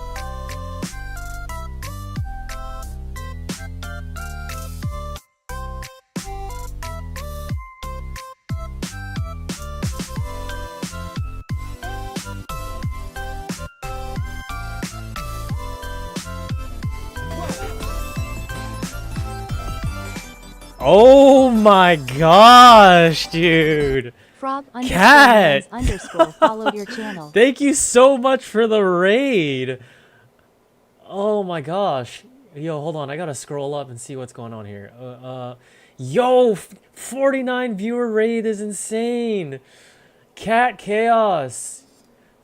Oh my gosh, dude. Frog_underscore followed your channel. Thank you so much for the raid. Oh my gosh. Yo, hold on. I gotta scroll up and see what's going on here. Yo, 49 viewer raid is insane. Cat Chaos.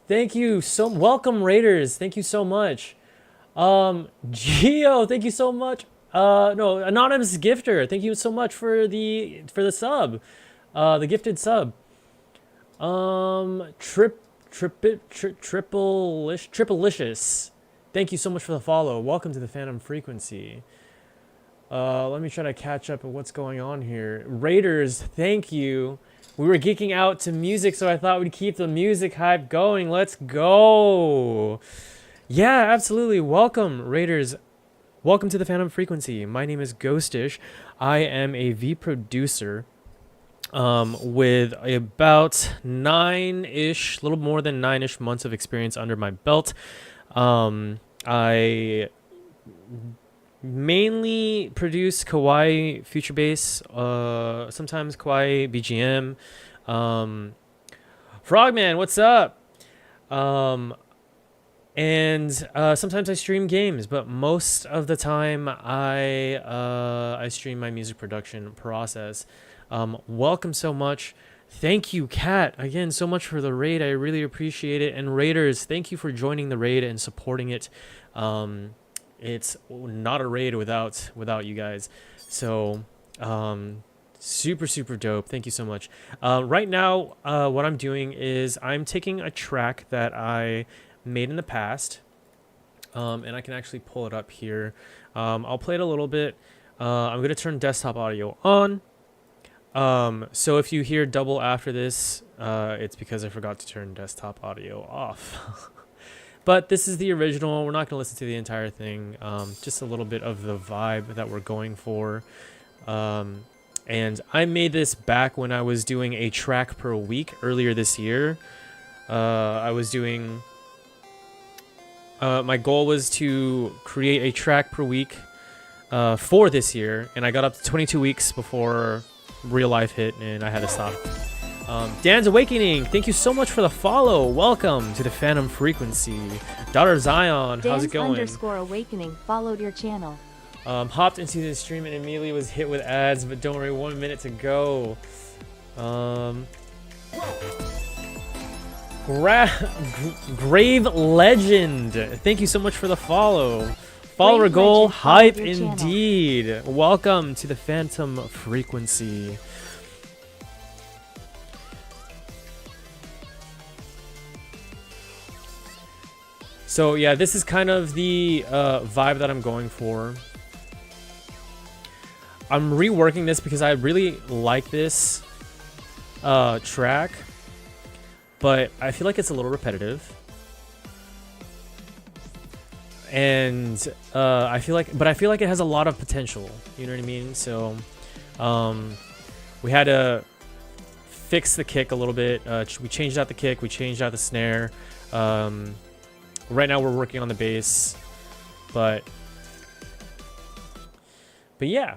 Thank you so welcome raiders. Thank you so much. Geo, thank you so much. No, anonymous gifter. Thank you so much for the sub. The gifted sub. Tripleicious. Thank you so much for the follow. Welcome to the Phantom Frequency. Let me try to catch up on what's going on here. Raiders, thank you. We were geeking out to music, so I thought we'd keep the music hype going. Let's go. Yeah, absolutely. Welcome, Raiders. Welcome to the Phantom Frequency. My name is Ghostish. I am a V producer with about 9-ish, little more than 9-ish months of experience under my belt. I mainly produce Kawaii future bass, sometimes Kawaii BGM. Frogman, what's up? And sometimes I stream games, but most of the time I stream my music production process. Welcome so much. Thank you, Kat, again, so much for the raid. I really appreciate it. And Raiders, thank you for joining the raid and supporting it. It's not a raid without you guys. So super dope. Thank you so much. Right now, what I'm doing is I'm taking a track that I made in the past, and I can actually pull it up here. I'll play it a little bit. I'm gonna turn desktop audio on. So if you hear double after this, it's because I forgot to turn desktop audio off. But this is the original. We're not going to listen to the entire thing. Just a little bit of the vibe that we're going for. And I made this back when I was doing a track per week earlier this year. I was doing... my goal was to create a track per week for this year. And I got up to 22 weeks before real life hit and I had to stop. Dan's Awakening, thank you so much for the follow. Welcome to the Phantom Frequency. Daughter Zion, how's it going? Dan's_Awakening followed your channel. Hopped into the stream and immediately was hit with ads, but don't worry, 1 minute to go. Grave Legend, thank you so much for the follow. Follower goal, hype indeed. Welcome to the Phantom Frequency. So yeah, this is kind of the vibe that I'm going for. I'm reworking this because I really like this track, but I feel like it's a little repetitive. And I feel like it has a lot of potential. You know what I mean? So we had to fix the kick a little bit. We changed out the kick. We changed out the snare. Right now we're working on the bass, but yeah.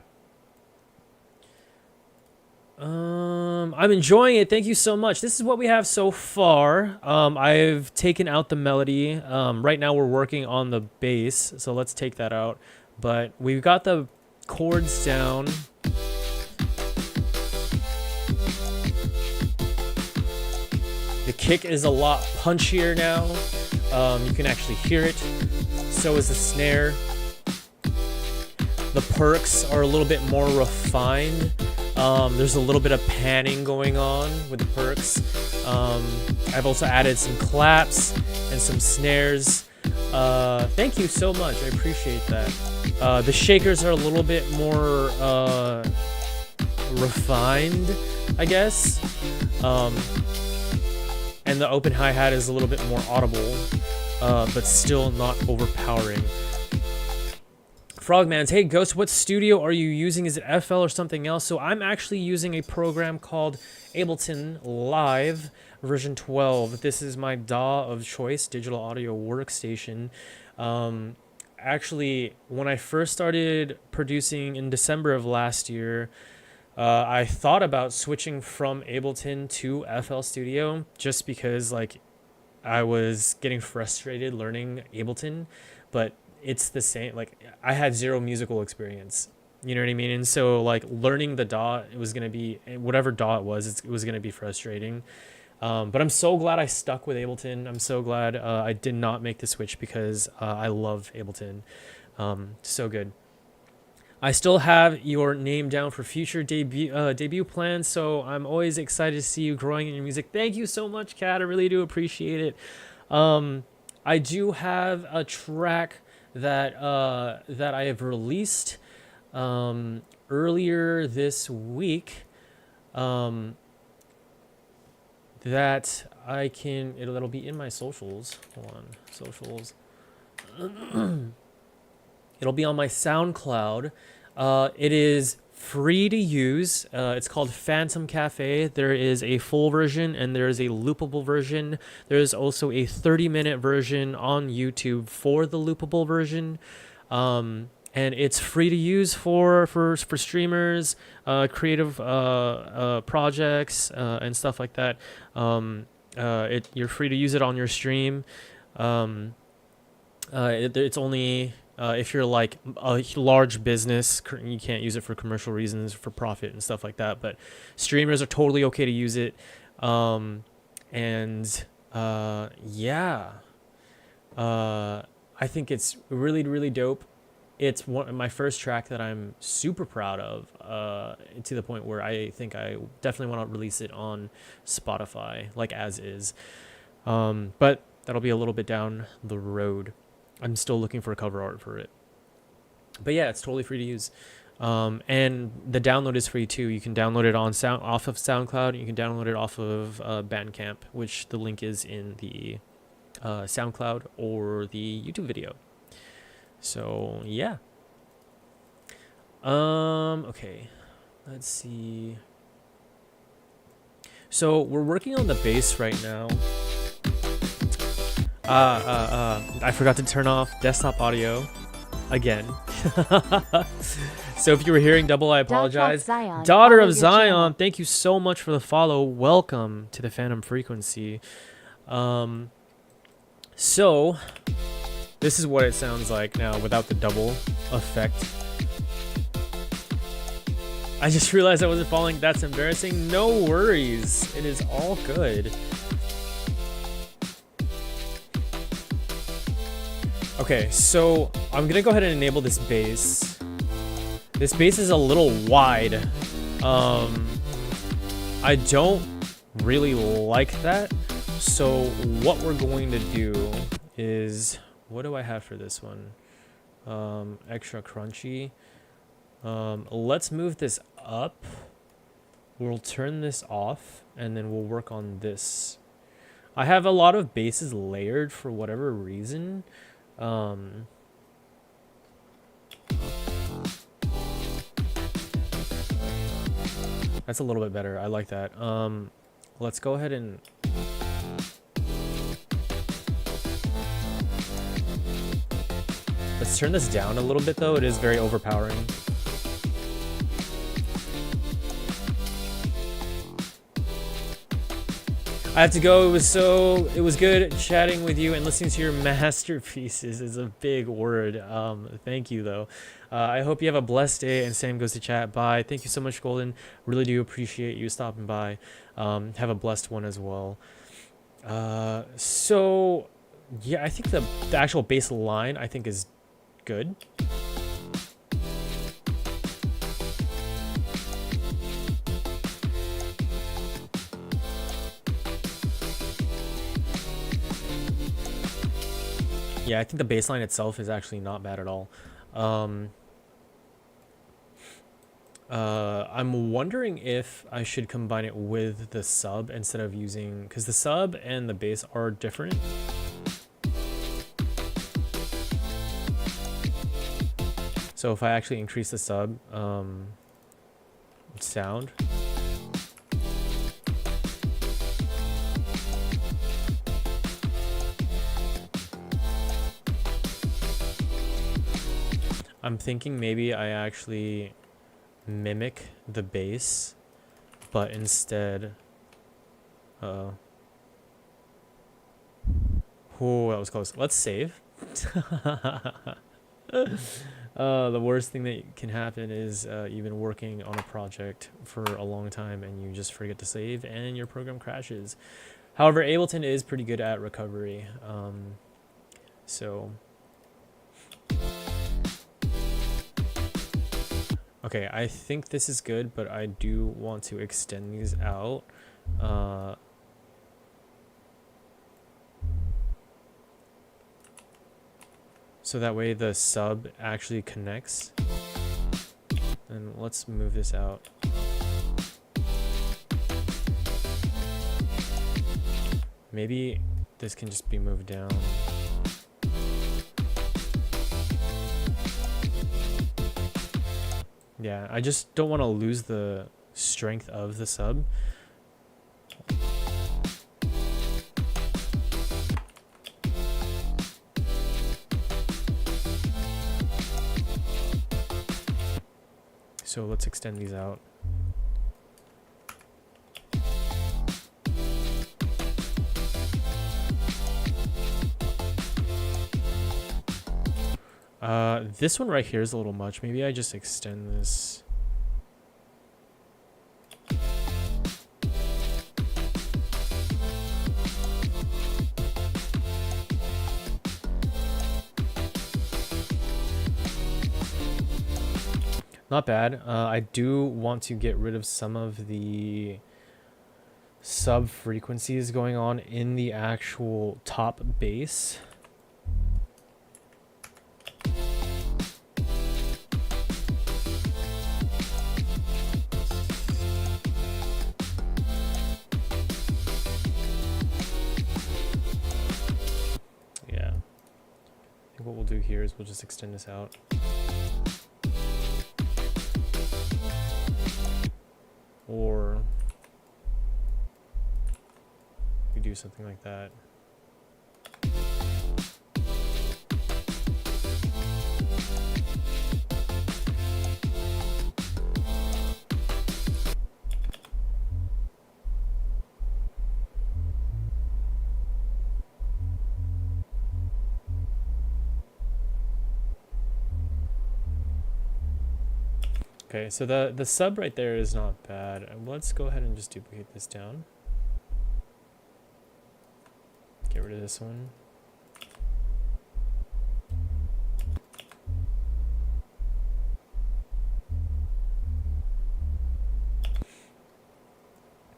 I'm enjoying it. Thank you so much. This is what we have so far. I've taken out the melody. Right now we're working on the bass, so let's take that out. But we've got the chords down. The kick is a lot punchier now. You can actually hear it. So is the snare. The perks are a little bit more refined. There's a little bit of panning going on with the perks. I've also added some claps and some snares. Thank you so much. I appreciate that. The shakers are a little bit more refined, I guess. And the open hi-hat is a little bit more audible, but still not overpowering. Frogman's, hey Ghost, what studio are you using? Is it FL or something else? So I'm actually using a program called Ableton Live version 12. This is my DAW of choice, digital audio workstation. Actually, when I first started producing in December of last year, I thought about switching from Ableton to FL Studio just because like I was getting frustrated learning Ableton, but it's the same. Like I had zero musical experience, you know what I mean? And so like learning the DAW, it was going to be whatever DAW it was going to be frustrating. But I'm so glad I stuck with Ableton. I'm so glad I did not make the switch because I love Ableton. So good. I still have your name down for future debut plans, so I'm always excited to see you growing in your music. Thank you so much, Kat. I really do appreciate it. I do have a track that I have released earlier this week that I can. It'll be in my socials. Hold on, socials. It'll be on my SoundCloud. It is free to use. It's called Phantom Cafe. There is a full version and there is a loopable version. There is also a 30-minute version on YouTube for the loopable version. And it's free to use for streamers, creative projects, and stuff like that. You're free to use it on your stream. It's only... if you're like a large business, you can't use it for commercial reasons, for profit and stuff like that. But streamers are totally okay to use it. Yeah, I think it's really, really dope. It's my first track that I'm super proud of, to the point where I think I definitely want to release it on Spotify, like as is. But that'll be a little bit down the road. I'm still looking for cover art for it. But yeah, it's totally free to use. And the download is free too. You can download it off of SoundCloud. You can download it off of Bandcamp, which the link is in the SoundCloud or the YouTube video. So yeah. Okay, let's see. So we're working on the bass right now. I forgot to turn off desktop audio again. So if you were hearing double, I apologize. Zion, Daughter of follow your Zion, channel. thank you so much for the follow. Welcome to the Phantom Frequency. So this is what it sounds like now without the double effect. I just realized I wasn't following. That's embarrassing. No worries. It is all good. Okay, so I'm gonna go ahead and enable this bass. This bass is a little wide. I don't really like that. So what we're going to do is, what do I have for this one? Extra crunchy. Let's move this up. We'll turn this off and then we'll work on this. I have a lot of basses layered for whatever reason. That's a little bit better. I like that. Let's go ahead and let's turn this down a little bit though. It is very overpowering. I have to go. It was good chatting with you and listening to your masterpieces is a big word. Thank you though. I hope you have a blessed day, and Sam goes to chat. Bye. Thank you so much, Golden. Really do appreciate you stopping by. Have a blessed one as well. So yeah, I think the actual bass line I think is good. Yeah, I think the bass line itself is actually not bad at all. I'm wondering if I should combine it with the sub instead of using, because the sub and the bass are different. So if I actually increase the sub sound. I'm thinking maybe I actually mimic the bass, but instead, oh, that was close. Let's save. The worst thing that can happen is you've been working on a project for a long time and you just forget to save and your program crashes. However, Ableton is pretty good at recovery. So okay, I think this is good, but I do want to extend these out. So that way the sub actually connects. And let's move this out. Maybe this can just be moved down. Yeah, I just don't want to lose the strength of the sub. So let's extend these out. This one right here is a little much. Maybe I just extend this. Not bad. I do want to get rid of some of the sub frequencies going on in the actual top bass. what we'll do here is we'll just extend this out. Or we do something like that. Okay, so the sub right there is not bad. Let's go ahead and just duplicate this down. Get rid of this one.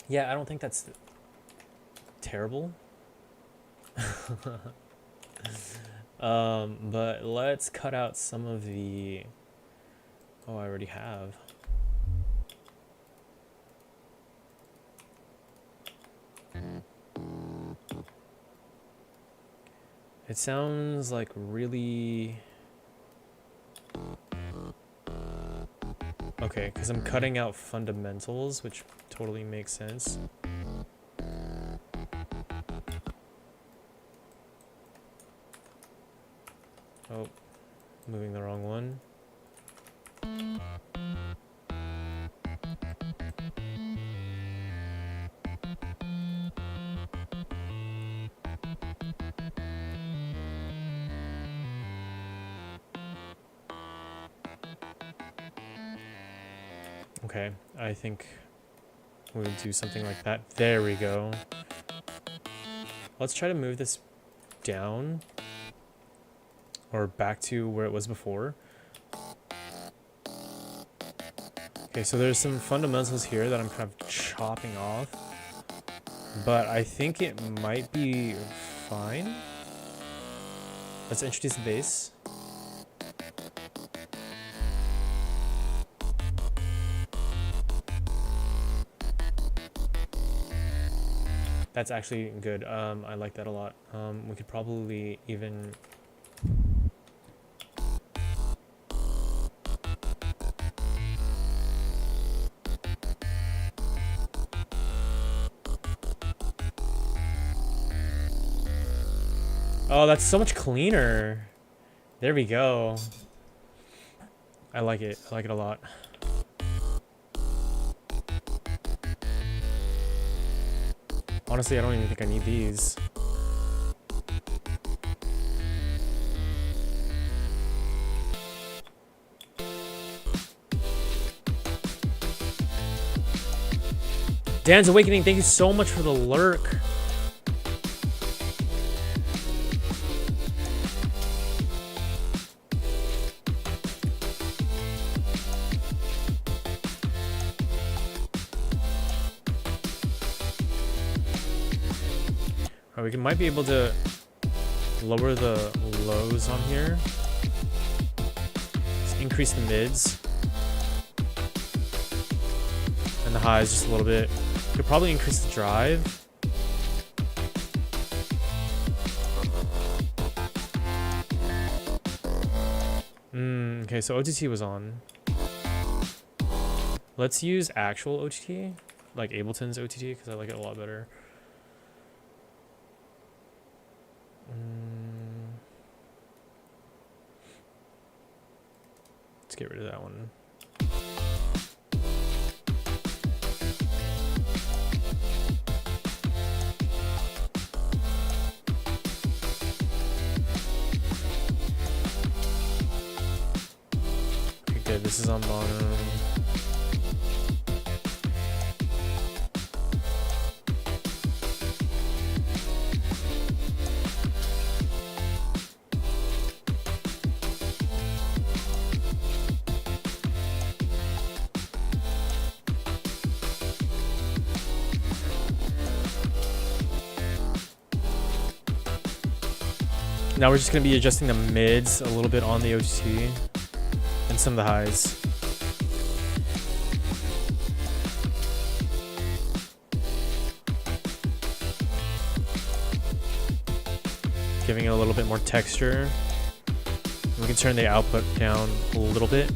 Yeah, I don't think that's terrible. But let's cut out some of the... Oh, I already have. It sounds like really... Okay, because I'm cutting out fundamentals, which totally makes sense. Oh, moving the wrong one. Okay, I think we'll do something like that. There we go. Let's try to move this down or back to where it was before. Okay, so there's some fundamentals here that I'm kind of chopping off, but I think it might be fine. Let's introduce the bass. That's actually good. I like that a lot. We could probably even... Oh, that's so much cleaner. There we go. I like it. I like it a lot. Honestly, I don't even think I need these. Dan's Awakening, thank you so much for the lurk. We might be able to lower the lows on here. Just increase the mids. And the highs just a little bit. Could probably increase the drive. Okay, so OTT was on. Let's use actual OTT, like Ableton's OTT, because I like it a lot better. Let's get rid of that one. Okay, good. This is on mono. Now we're just going to be adjusting the mids a little bit on the OTT and some of the highs. Giving it a little bit more texture. We can turn the output down a little bit.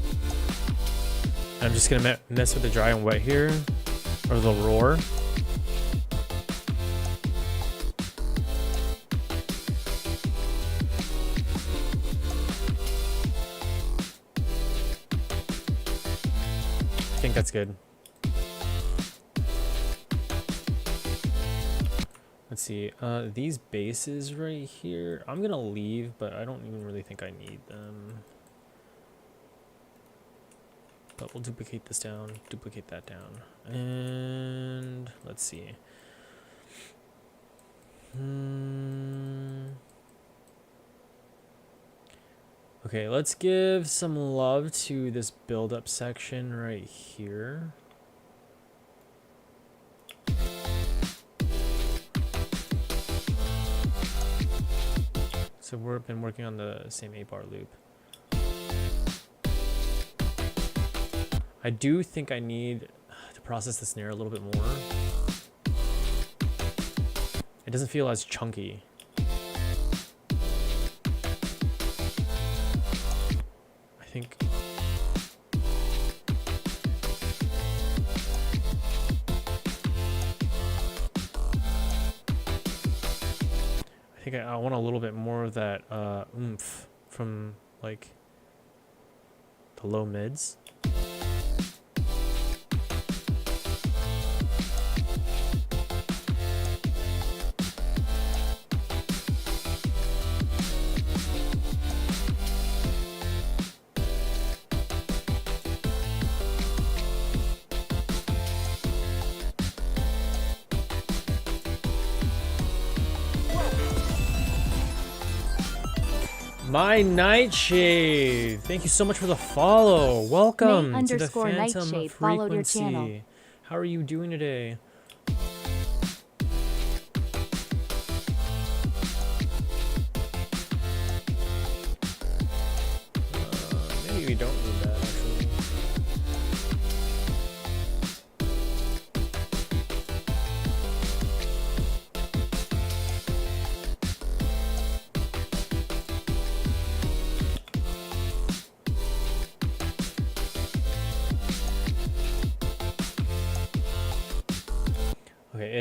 I'm just gonna mess with the dry and wet here, or the roar. I think that's good. Let's see, these basses right here, I'm gonna leave, but I don't even really think I need them. But we'll duplicate this down, duplicate that down, and let's see. Okay, let's give some love to this build-up section right here. So we've been working on the same 8-bar loop. I do think I need to process the snare a little bit more. It doesn't feel as chunky. I think. I want a little bit more of that oomph from like the low mids. My Nightshade, thank you so much for the follow. Welcome to the Phantom Nightshade followed your Frequency. channel. How are you doing today? Maybe we don't need that actually. Okay,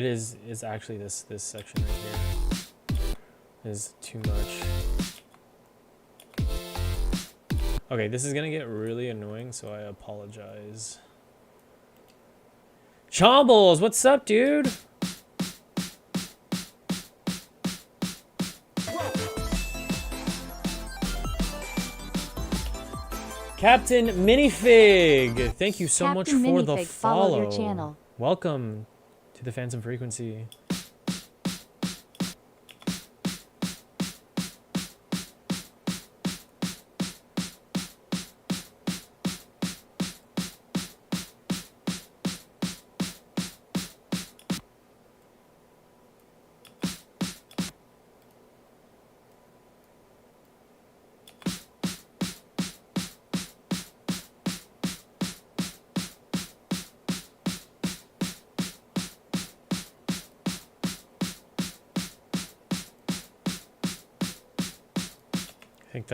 it's actually this section right here is too much. Okay, this is gonna get really annoying, so I apologize. Chombles, what's up, dude? Captain Minifig, thank you so much Captain for the Minifig follow. followed your channel. Welcome to the Phantom Frequency.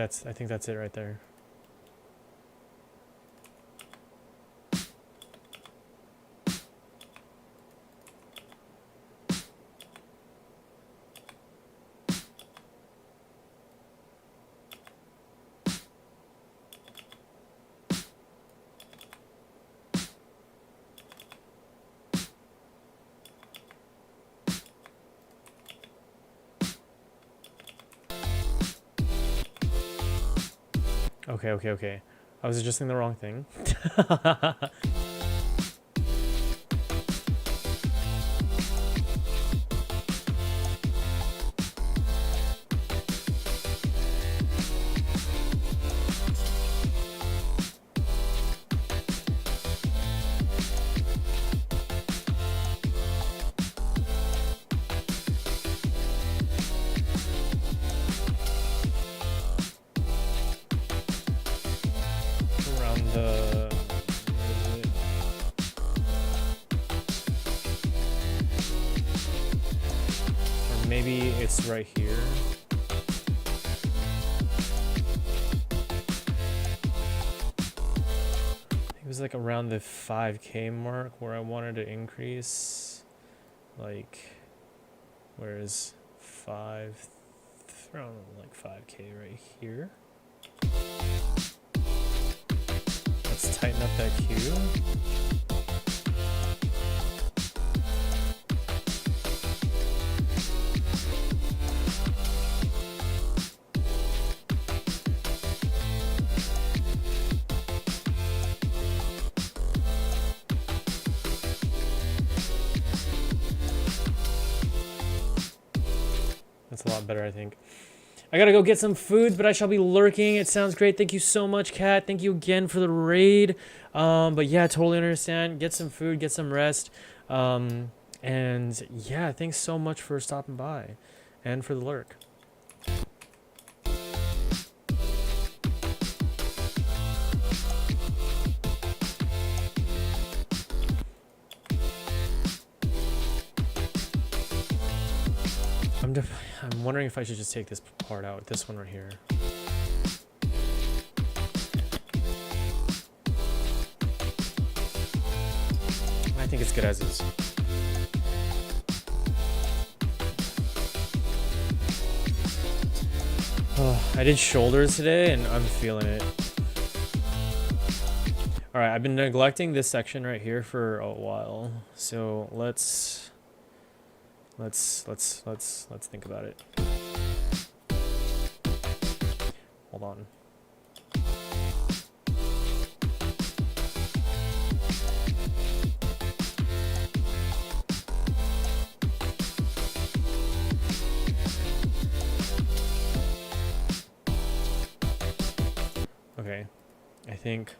I think that's it right there. Okay. I was adjusting the wrong thing. Maybe it's right here. was like around the 5K mark where I wanted to increase. Like, where is 5? Around like 5K right here. Let's tighten up that cue. That's a lot better, I think. I gotta go get some food, but I shall be lurking. It sounds great. Thank you so much, Kat. Thank you again for the raid. But yeah, totally understand. Get some food, get some rest. And yeah, thanks so much for stopping by and for the lurk. I'm wondering if I should just take this part out, this one right here. I think it's good as is. Oh, I did shoulders today and I'm feeling it. All right, I've been neglecting this section right here for a while. So let's think about it. Hold on. Okay, I think.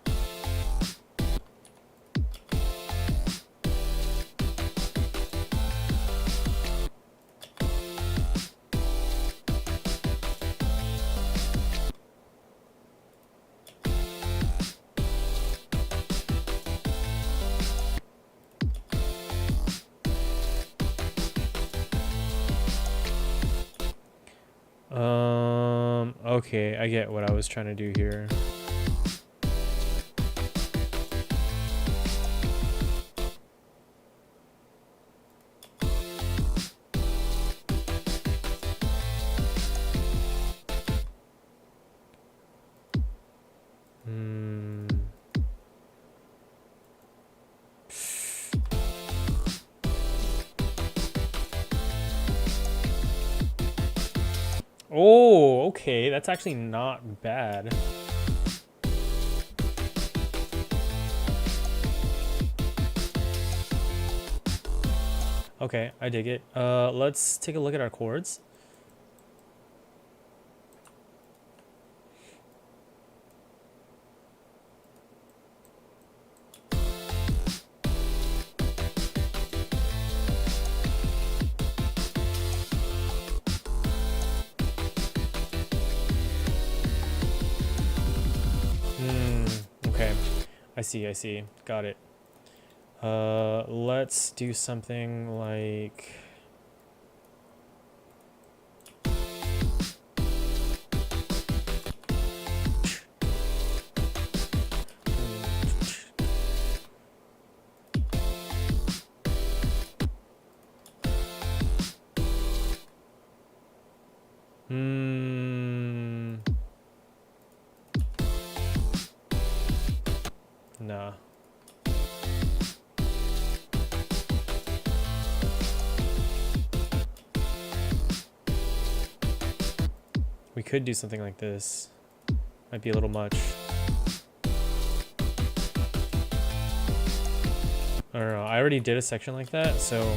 Okay, I get what I was trying to do here. Oh, okay, that's actually not bad. Okay, I dig it. Let's take a look at our chords. Okay, I see. Got it. Let's do something like... Nah. We could do something like this. Might be a little much. I don't know. I already did a section like that, so...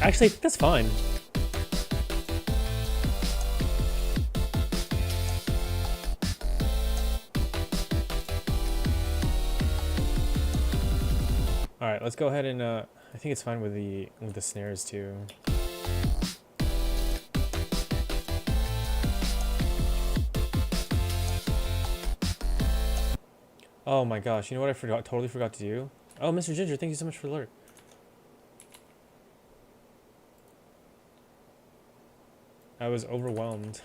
Actually, I think that's fine. All right, let's go ahead and I think it's fine with the snares too. Oh my gosh, you know what I totally forgot to do? Oh, Mr. Ginger, thank you so much for the alert. I was overwhelmed.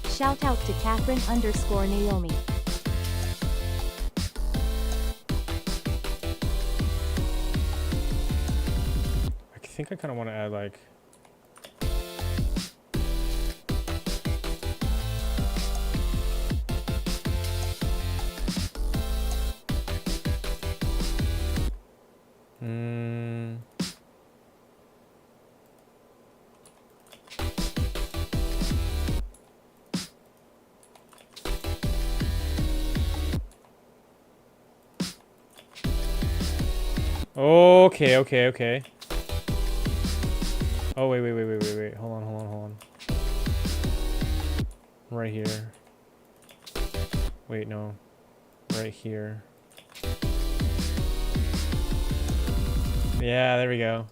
Shout out to Catherine_Naomi. I think I kind of want to add like. Okay. Oh, wait. Hold on. Right here. Wait, no. Right here. Yeah, there we go.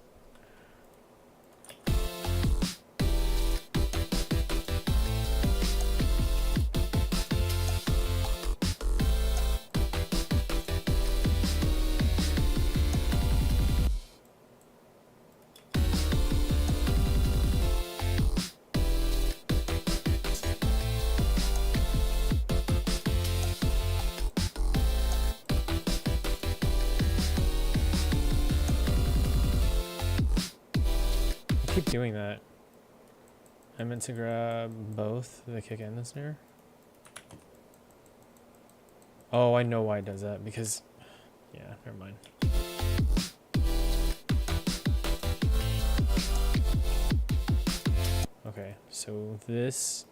Keep doing that. I meant to grab both the kick and the snare. Oh, I know why it does that, because yeah, never mind. Okay, so this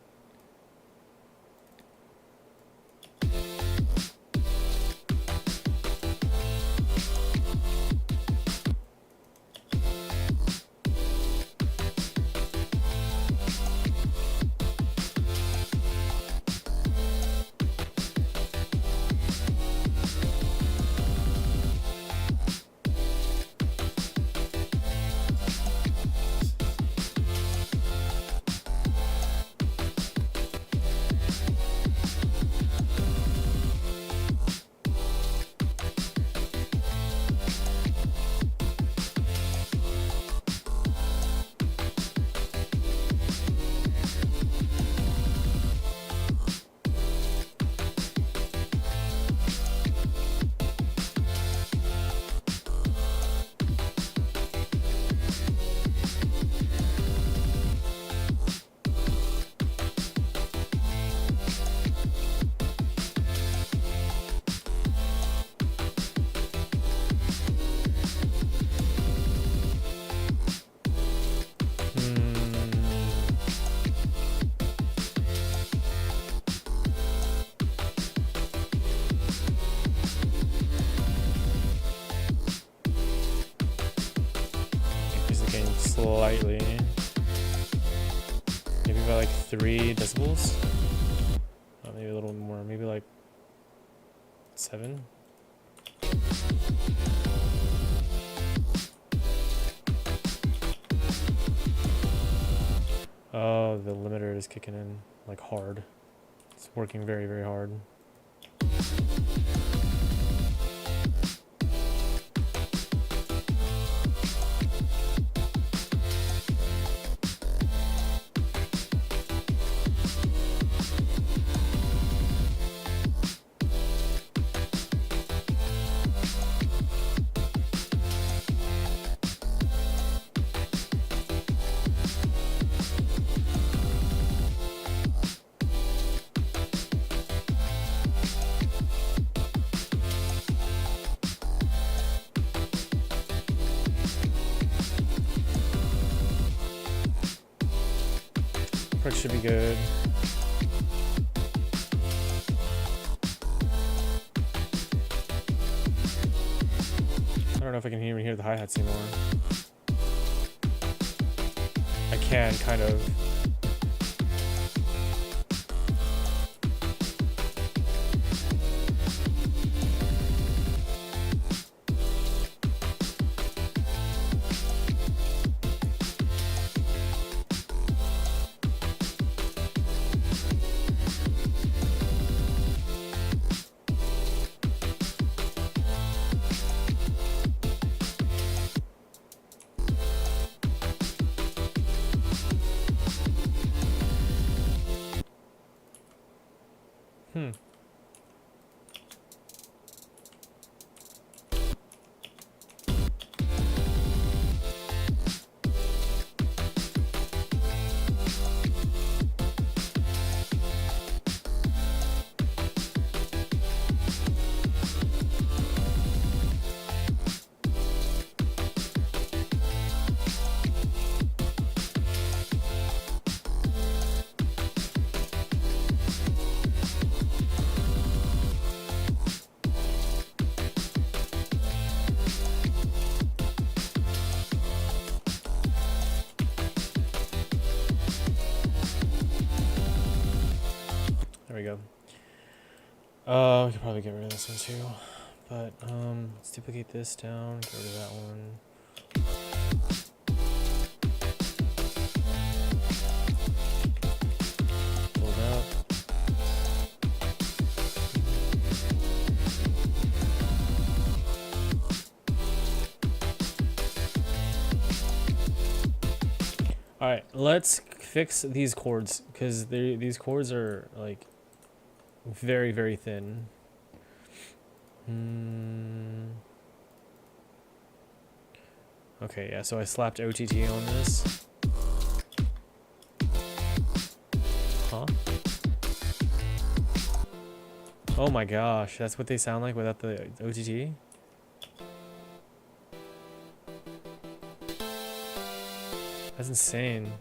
slightly. Maybe by like 3 decibels. Oh, maybe a little more. Maybe like 7. Oh, the limiter is kicking in like hard. It's working very, very hard. Should be good. I don't know if I can even hear the hi-hats anymore. I can, kind of. Hmm. There we go. We could probably get rid of this one too. But let's duplicate this down, get rid of that one. Pull it up. Alright, let's fix these chords, because these chords are like very, very thin. Okay, yeah, so I slapped OTT on this. Huh? Oh my gosh, that's what they sound like without the OTT? That's insane.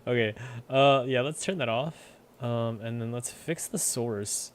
Okay, yeah, let's turn that off. And then let's fix the source.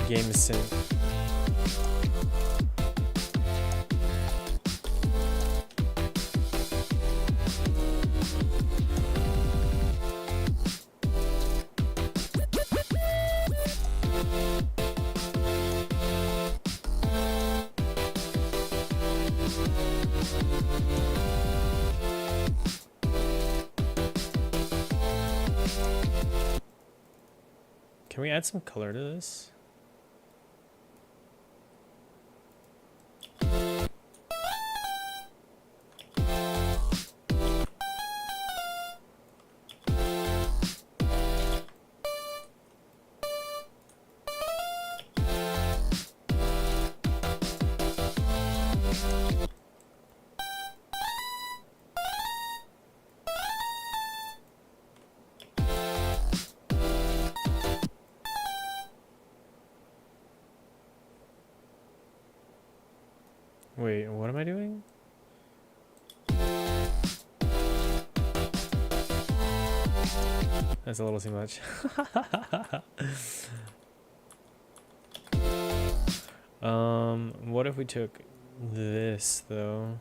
Game is sync. Can we add some color to this? Wait, what am I doing? That's a little too much. What if we took this though?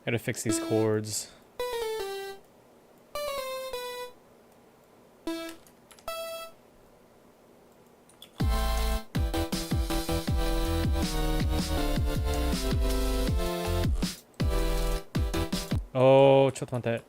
Gotta fix these chords. Oh, ちょっと待って。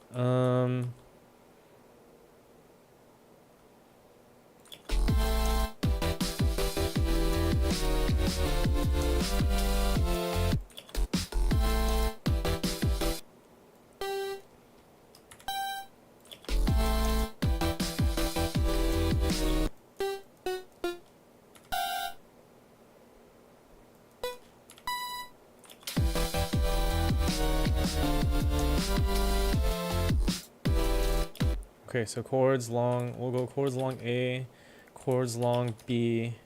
Okay, so chords long, we'll go chords long A, chords long B,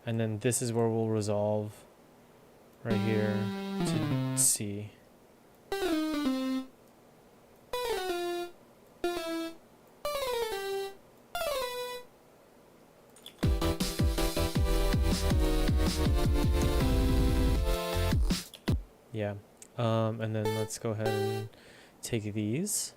and then this is where we'll resolve right here to C. Yeah, and then let's go ahead and take these.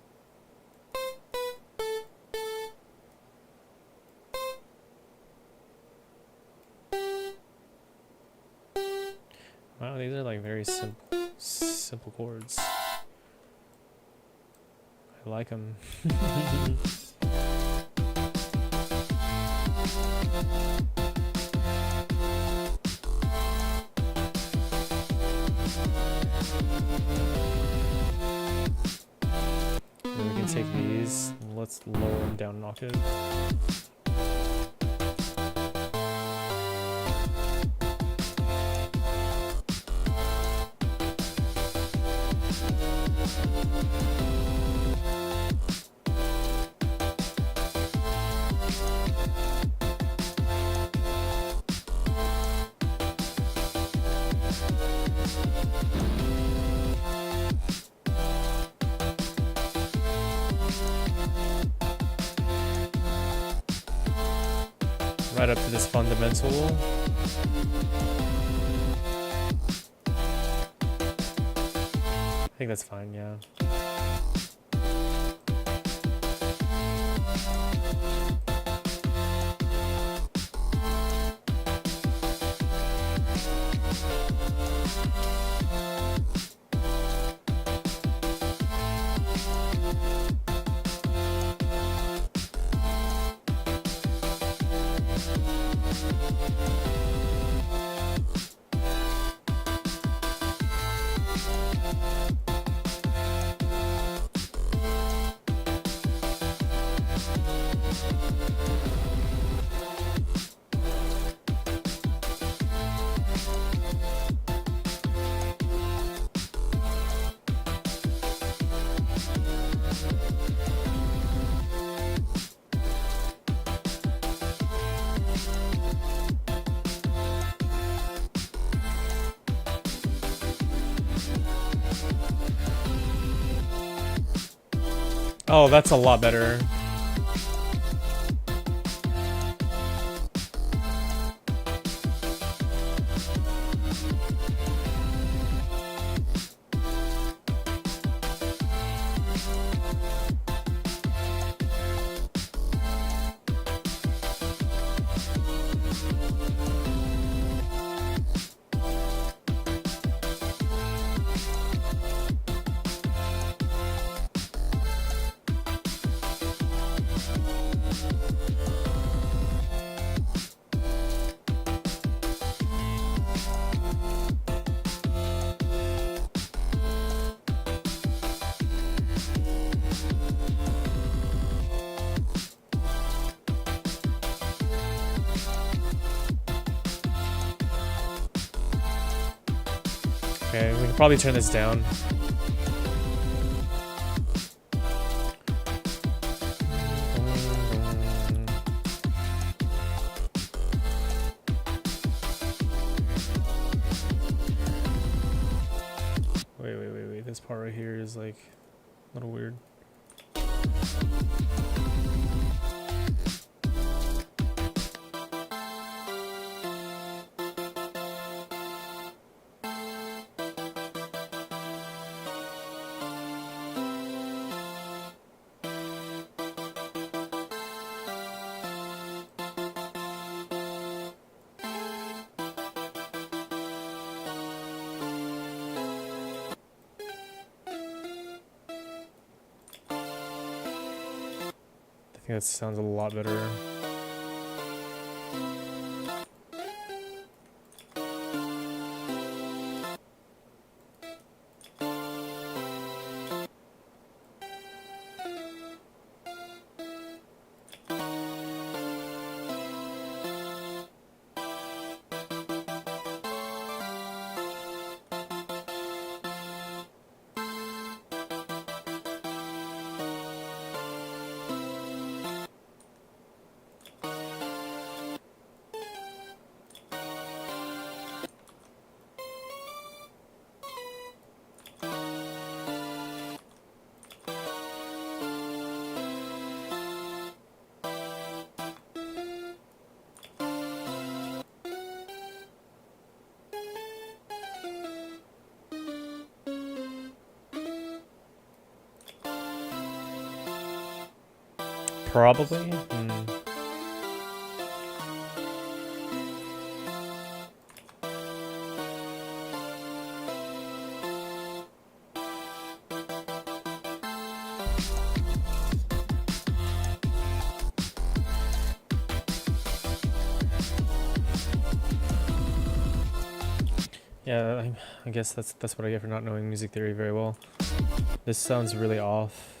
Wow, these are like very simple chords. I like them. And we can take these, and let's lower them down an octave. Right up to this fundamental. I think that's fine, yeah. Oh, that's a lot better. Okay, we can probably turn this down. Wait. This part right here is like a little weird. I think that sounds a lot better. Probably. Yeah, I guess that's what I get for not knowing music theory very well. This sounds really off.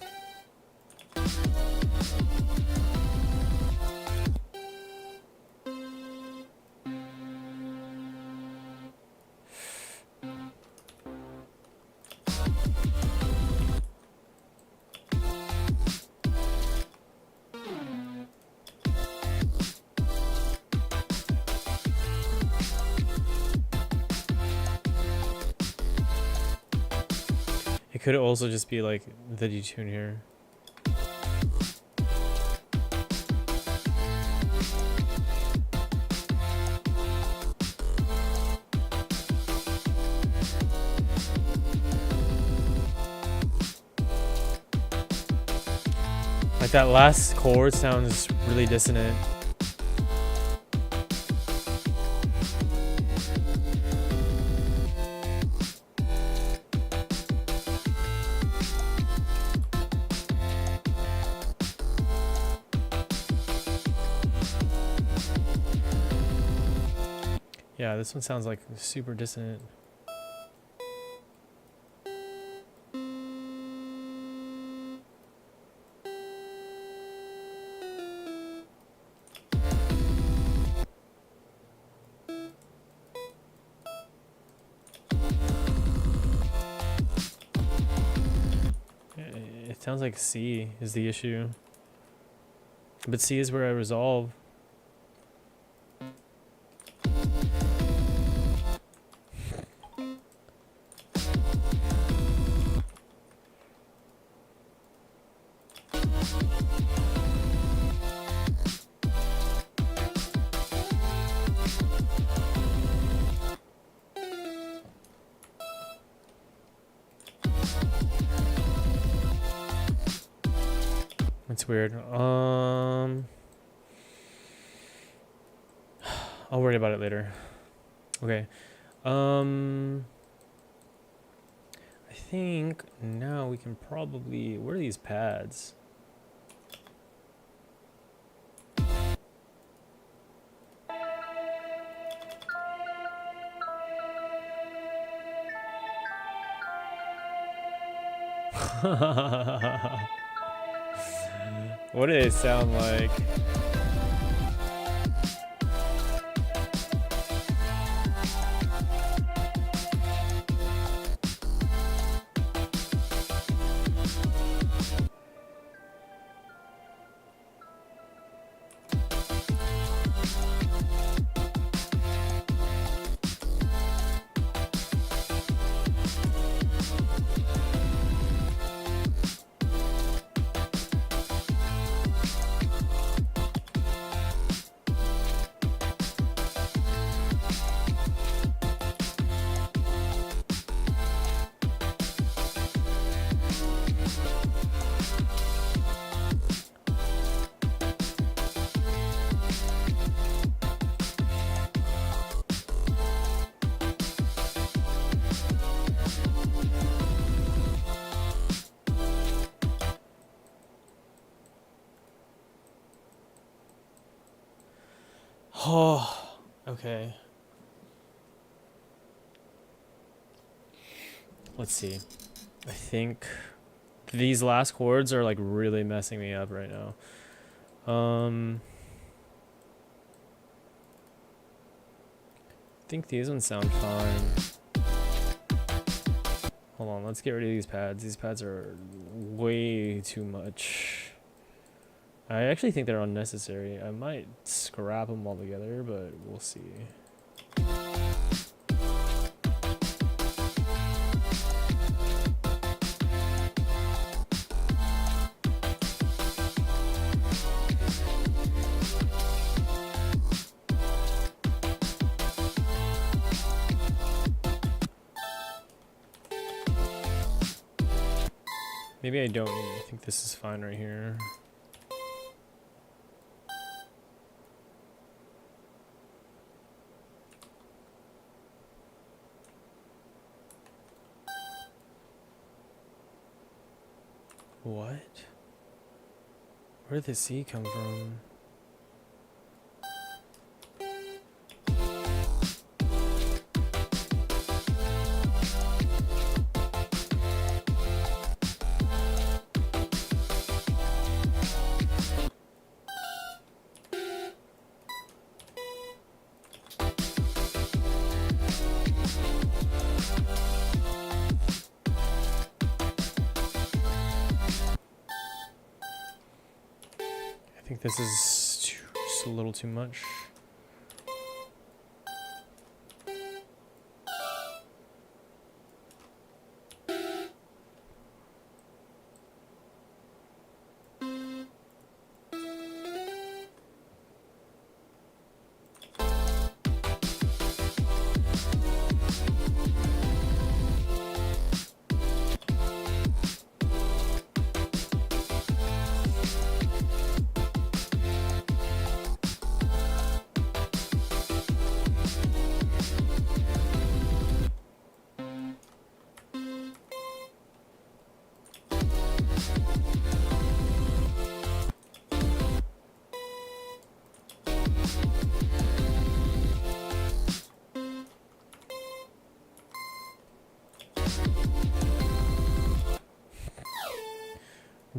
It could also just be like the detune here. Like that last chord sounds really dissonant. Yeah, this one sounds like super dissonant. It sounds like C is the issue. But C is where I resolve. That's weird. I'll worry about it later. Okay. I think now we can probably... Where are these pads? What do they sound like? Oh, okay. Let's see. I think these last chords are like really messing me up right now. I think these ones sound fine. Hold on, let's get rid of these pads. These pads are way too much. I actually think they're unnecessary. I might scrap them all together, but we'll see. Maybe I don't. I think this is fine right here. What? Where did the C come from? I think this is just a little too much.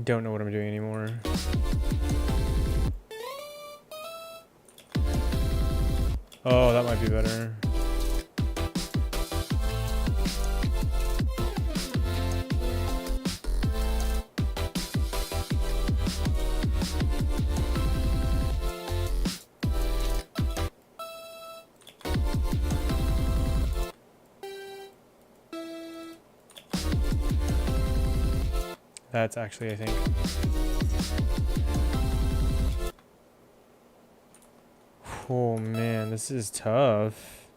Don't know what I'm doing anymore. Oh, that might be better. That's actually, I think. Oh man, this is tough.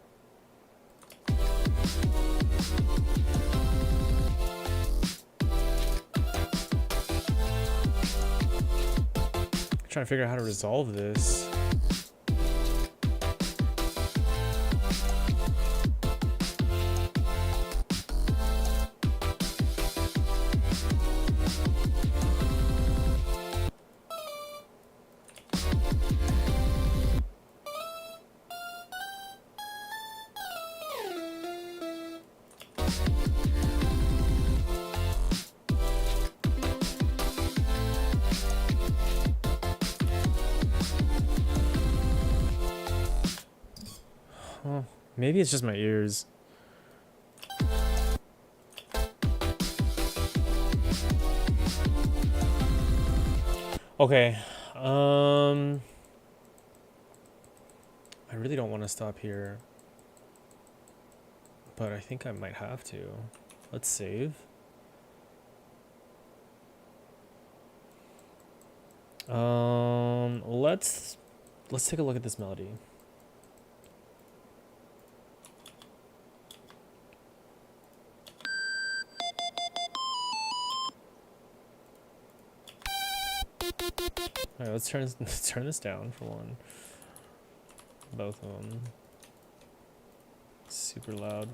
Trying to figure out how to resolve this. Oh, maybe it's just my ears. Okay. I really don't want to stop here, but I think I might have to. Let's save. Let's take a look at this melody. All right, let's turn this down for one. Both of them. Super loud.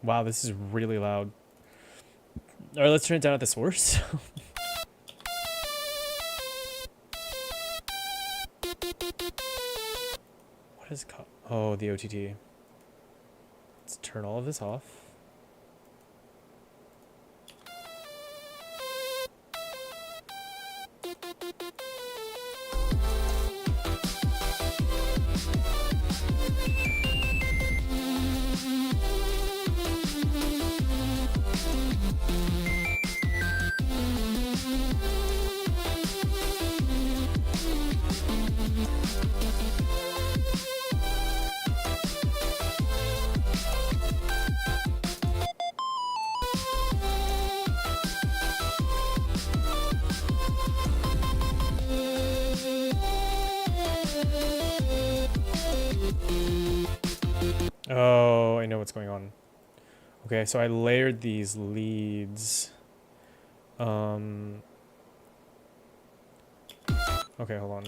Wow, this is really loud. All right, let's turn it down at the source. What is oh, the OTT. Let's turn all of this off. Okay, so I layered these leads. Okay, hold on.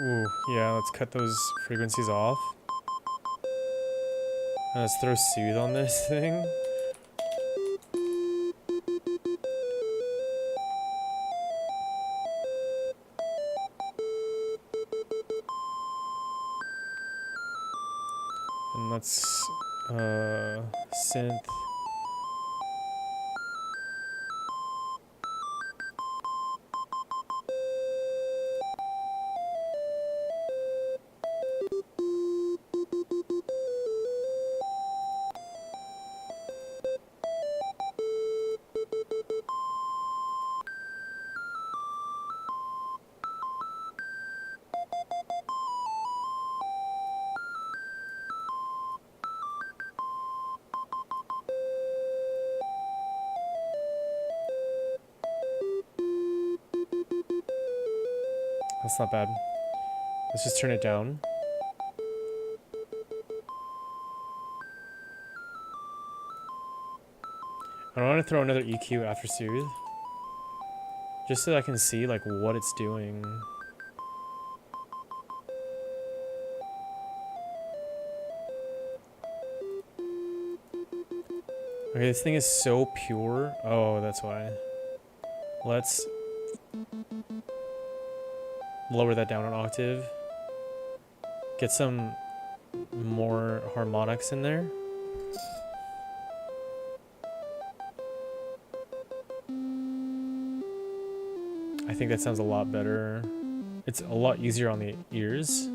Ooh, yeah, let's cut those frequencies off. And let's throw soothe on this thing. And let's synth. That's not bad. Let's just turn it down. I want to throw another EQ after soothe, just so I can see like what it's doing. Okay, this thing is so pure. Oh, that's why. Let's lower that down an octave. Get some more harmonics in there. I think that sounds a lot better. It's a lot easier on the ears.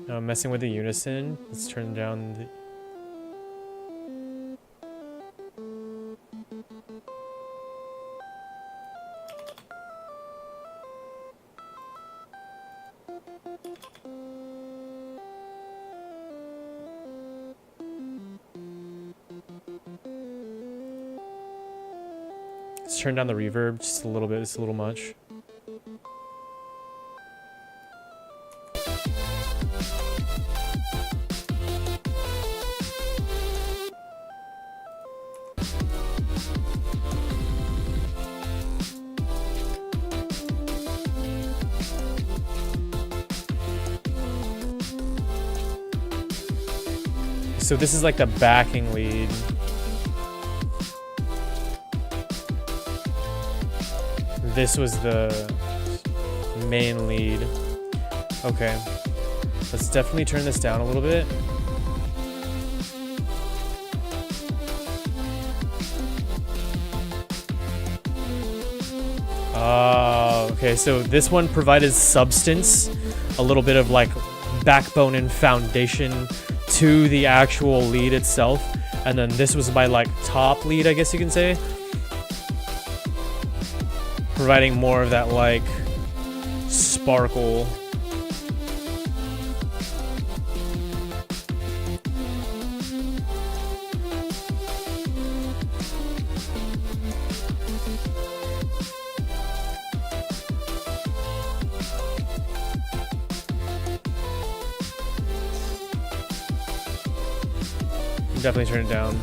Now I'm messing with the unison. Let's turn down the... Let's turn down the reverb just a little bit. It's a little much. So this is like the backing lead. This was the main lead. Okay. Let's definitely turn this down a little bit. Okay, so this one provided substance, a little bit of like backbone and foundation to the actual lead itself, and then this was my like top lead, I guess you can say, providing more of that like sparkle. Definitely turn it down.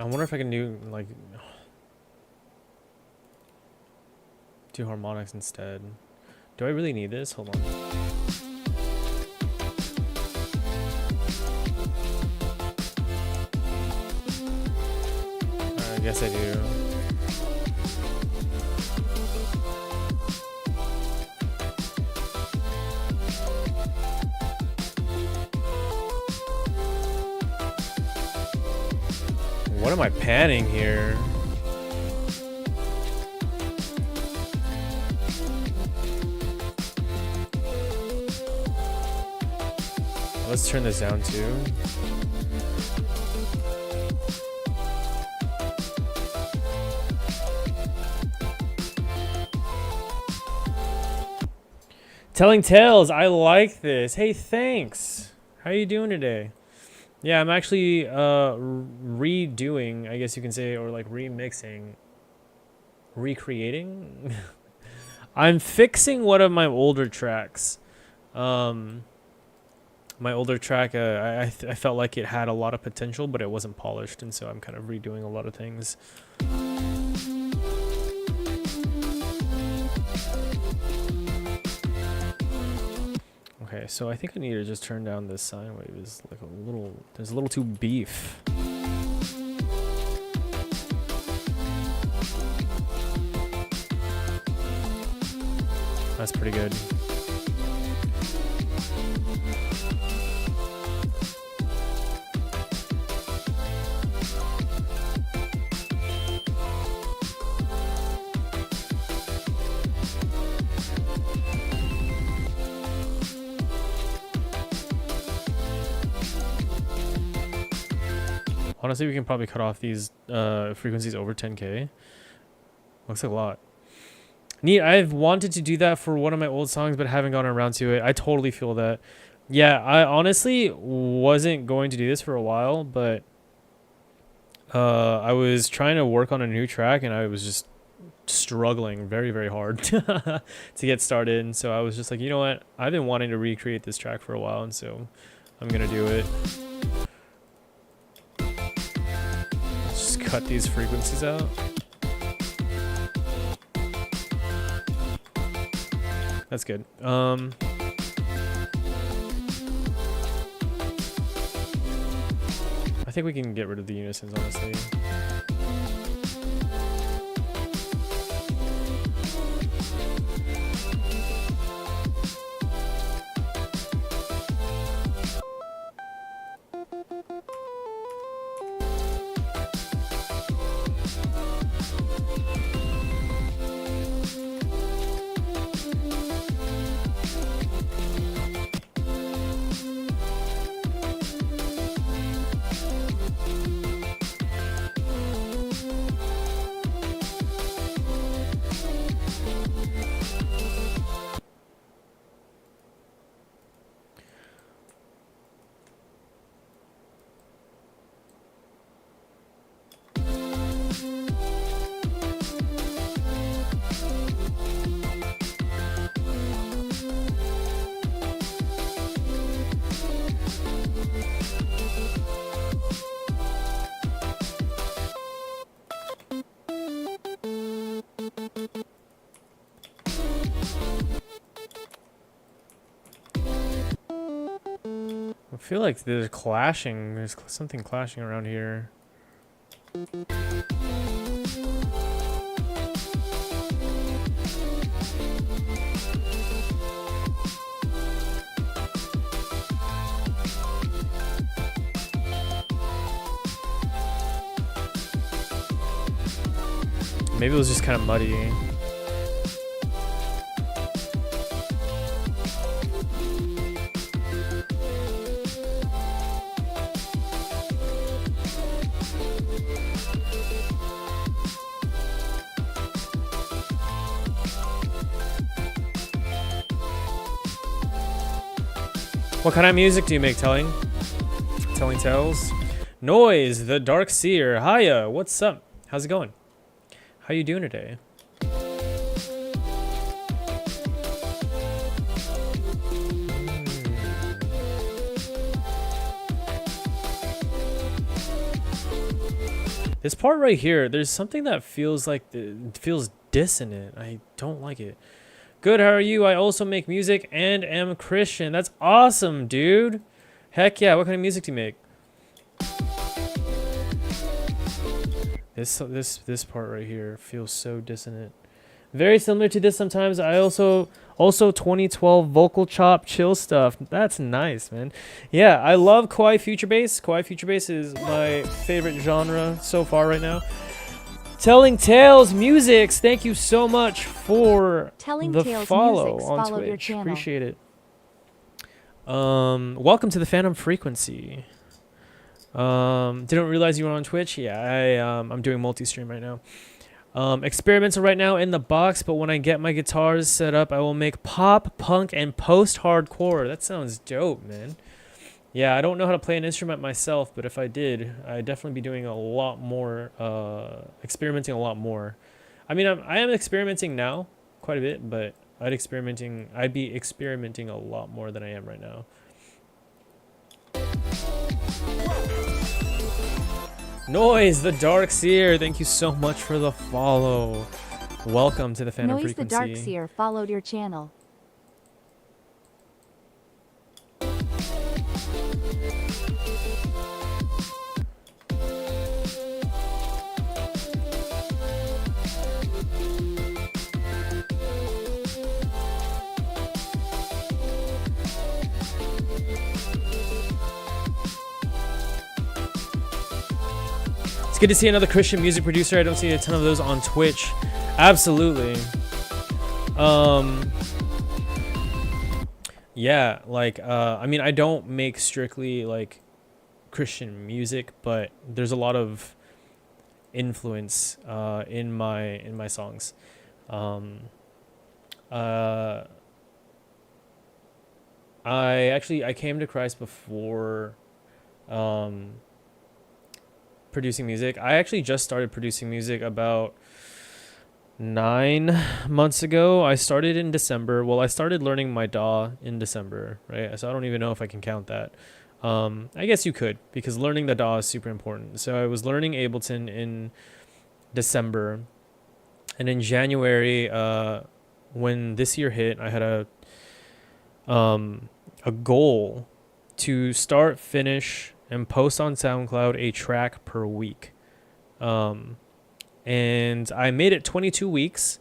I wonder if I can do like do harmonics instead. Do I really need this? Hold on. I guess I do. What am I panning here? Let's turn this down too. Telling tales, I like this. Hey, thanks. How are you doing today? Yeah, I'm actually redoing, I guess you can say, or like remixing, recreating. I'm fixing one of my older tracks. My older track, I felt like it had a lot of potential, but it wasn't polished, and so I'm kind of redoing a lot of things. Okay, so I think I need to just turn down this sine wave. It's like a little, there's a little too beef. That's pretty good. Honestly, we can probably cut off these frequencies over 10K. Looks like a lot. Neat. I've wanted to do that for one of my old songs, but haven't gotten around to it. I totally feel that. Yeah, I honestly wasn't going to do this for a while, but I was trying to work on a new track, and I was just struggling very, very hard to get started. And so I was just like, you know what? I've been wanting to recreate this track for a while, and so I'm going to do it. Just cut these frequencies out. That's good. I think we can get rid of the unisons, honestly. I feel like there's clashing. There's something clashing around here. Maybe it was just kind of muddy. What kind of music do you make, Telling Tales? Noise, the Dark Seer. Hiya, what's up? How's it going? How you doing today? This part right here, there's something that feels like it feels dissonant. I don't like it. Good, how are you? I also make music and am Christian. That's awesome, dude. Heck yeah, what kind of music do you make? This part right here feels so dissonant. Very similar to this sometimes. I also 2012 vocal chop chill stuff. That's nice, man. Yeah, I love Kawaii future bass. Kawaii future bass is my favorite genre so far right now. Telling Tales Musics, thank you so much for Telling the Tales follow Musics on followed your Twitch. channel. Appreciate it. Welcome to the Phantom Frequency. Didn't realize you were on Twitch. Yeah, I'm doing multi-stream right now. Experimental right now in the box, but when I get my guitars set up, I will make pop, punk, and post-hardcore. That sounds dope, man. Yeah, I don't know how to play an instrument myself, but if I did, I'd definitely be doing a lot more, experimenting a lot more. I mean, I am experimenting now quite a bit, but I'd be experimenting a lot more than I am right now. Noise, the Dark Seer, thank you so much for the follow. Welcome to the Phantom Noise Frequency. the Dark Seer followed your channel. It's good to see another Christian music producer. I don't see a ton of those on Twitch. Absolutely. Yeah, like I mean, I don't make strictly like Christian music, but there's a lot of influence in my songs. I came to Christ before producing music. I actually just started producing music about 9 months ago. I started in December. Well, I started learning my DAW in December, right? So I don't even know if I can count that. I guess you could, because learning the DAW is super important. So I was learning Ableton in December, and in January, when this year hit, I had a goal to start, finish, and post on SoundCloud a track per week. And I made it 22 weeks,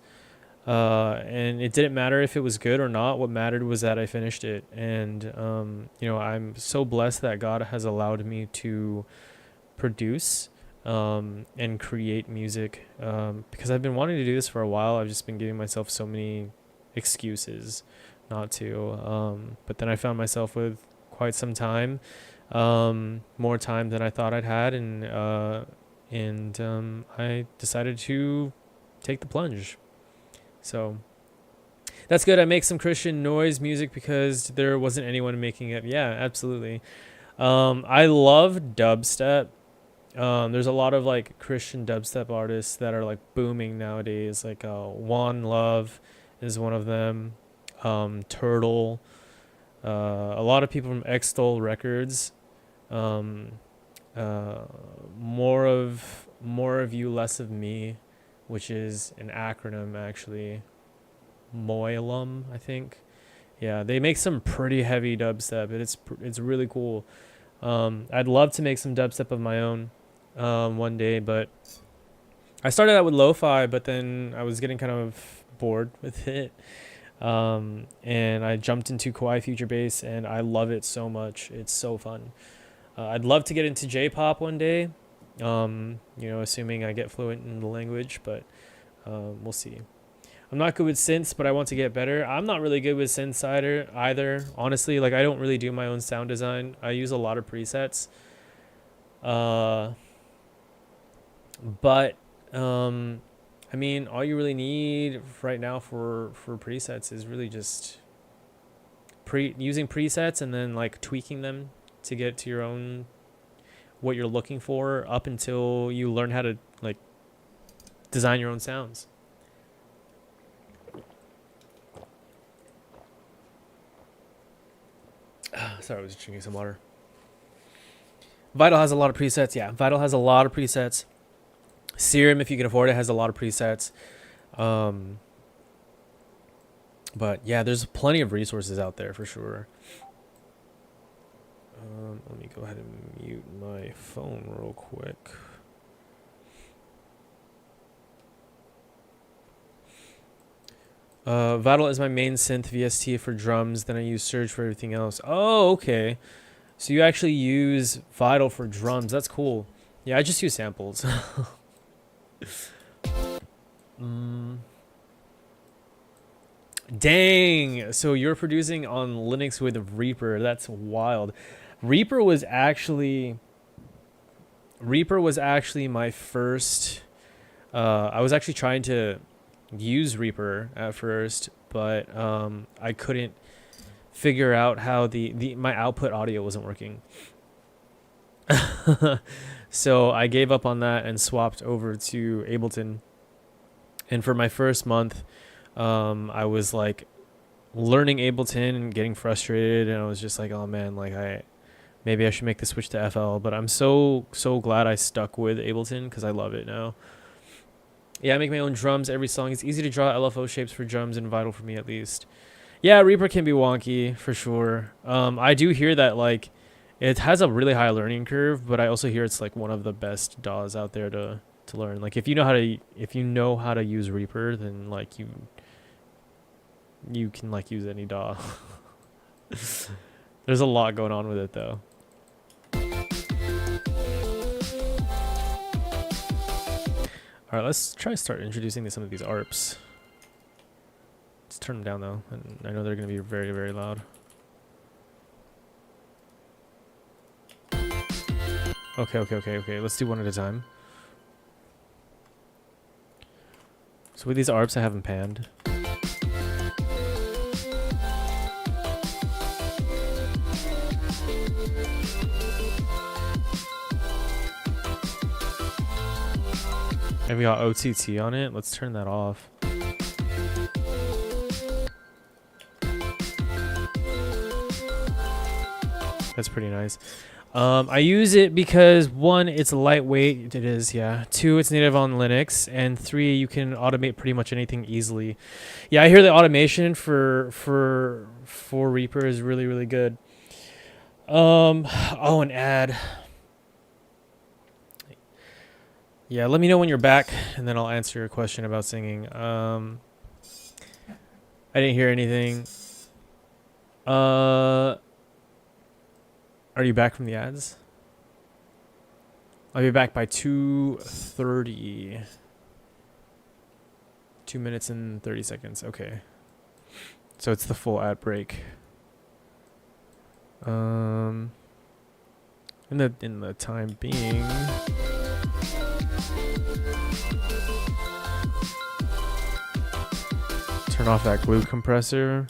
and it didn't matter if it was good or not. What mattered was that I finished it. And, you know, I'm so blessed that God has allowed me to produce and create music, because I've been wanting to do this for a while. I've just been giving myself so many excuses not to. But then I found myself with quite some time, more time than I thought I'd had, and I decided to take the plunge. So that's good. I make some Christian noise music because there wasn't anyone making it. Yeah, absolutely. I love dubstep. There's a lot of like Christian dubstep artists that are like booming nowadays. Like One Love is one of them. Turtle. A lot of people from Extol Records. More of you, less of me, which is an acronym actually. Moilum, I think. Yeah, they make some pretty heavy dubstep. It's really cool. I'd love to make some dubstep of my own one day, but I started out with lo-fi, but then I was getting kind of bored with it. And I jumped into Kawaii Future Bass, and I love it so much. It's so fun. I'd love to get into J-pop one day, you know, assuming I get fluent in the language, but we'll see. I'm not good with synths, but I want to get better. I'm not really good with synths either. Honestly, like I don't really do my own sound design. I use a lot of presets. But I mean, all you really need right now for presets is really just using presets and then like tweaking them to get to your own, what you're looking for, up until you learn how to like design your own sounds. Sorry, I was drinking some water. Vital has a lot of presets. Yeah, Vital has a lot of presets. Serum, if you can afford it, has a lot of presets. But yeah, there's plenty of resources out there for sure. Let me go ahead and mute my phone real quick. Vital is my main synth VST for drums. Then I use Surge for everything else. Oh, okay. So you actually use Vital for drums. That's cool. Yeah, I just use samples. Dang. So you're producing on Linux with Reaper. That's wild. Reaper was actually my first. I was actually trying to use Reaper at first, but I couldn't figure out how my output audio wasn't working. So I gave up on that and swapped over to Ableton. And for my first month, I was like learning Ableton and getting frustrated, and I was just like, oh man, like maybe I should make the switch to FL. But I'm so glad I stuck with Ableton because I love it now. Yeah, I make my own drums every song. It's easy to draw LFO shapes for drums and Vital for me at least. Yeah, Reaper can be wonky for sure. I do hear that like it has a really high learning curve, but I also hear it's like one of the best DAWs out there to learn. Like if you know how to use Reaper, then like you can like use any DAW. There's a lot going on with it though. All right, let's try to start introducing some of these ARPs. Let's turn them down though. And I know they're going to be very, very loud. Okay. Let's do one at a time. So with these ARPs, I have them panned. And we got OTT on it. Let's turn that off. That's pretty nice. I use it because 1, it's lightweight. It is, yeah. 2, it's native on Linux. And 3, you can automate pretty much anything easily. Yeah, I hear the automation for Reaper is really, really good. Oh, an ad. Yeah, let me know when you're back, and then I'll answer your question about singing. I didn't hear anything. Are you back from the ads? I'll be back by 2:30. 2 minutes and 30 seconds. Okay. So it's the full ad break. In the time being, turn off that glue compressor.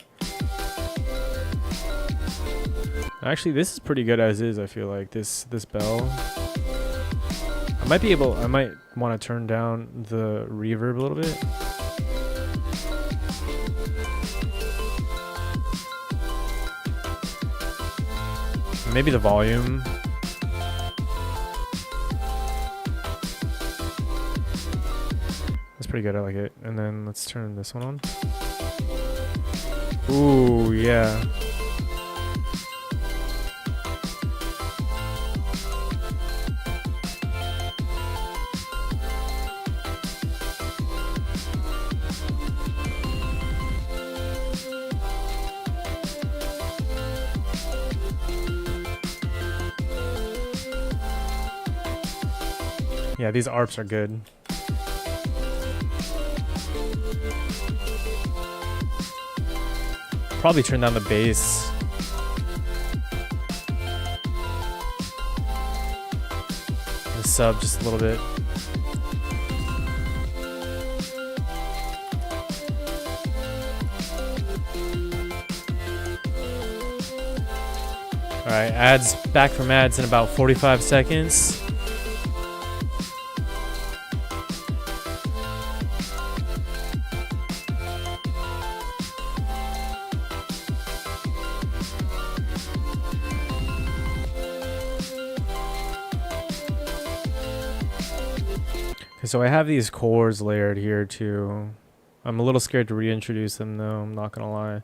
Actually, this is pretty good as is. I feel like this bell. I might want to turn down the reverb a little bit. Maybe the volume. That's pretty good. I like it. And then let's turn this one on. Ooh, yeah. Yeah, these ARPs are good. Probably turn down the bass. The sub just a little bit. Alright, ads, back from ads in about 45 seconds. Okay, so I have these chords layered here too. I'm a little scared to reintroduce them though, I'm not gonna lie.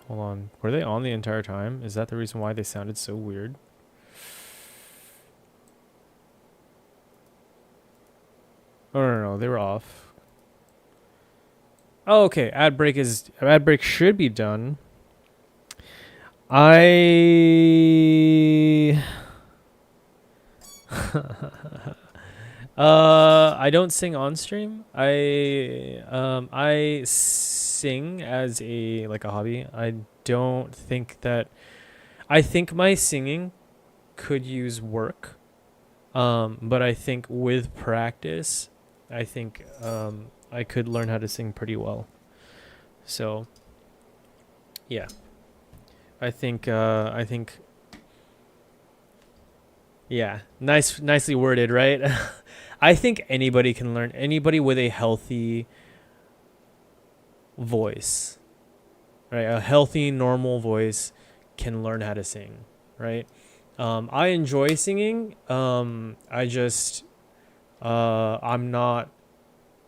Hold on, were they on the entire time? Is that the reason why they sounded so weird? Oh, no, they were off. Oh, okay. Ad break should be done. I don't sing on stream. I sing as a hobby. I think my singing could use work. But I think with practice, I think I could learn how to sing pretty well. So yeah. I think yeah, nicely worded, right? I think anybody can learn, anybody with a healthy voice, right? A healthy, normal voice can learn how to sing, right? I enjoy singing. I just, I'm not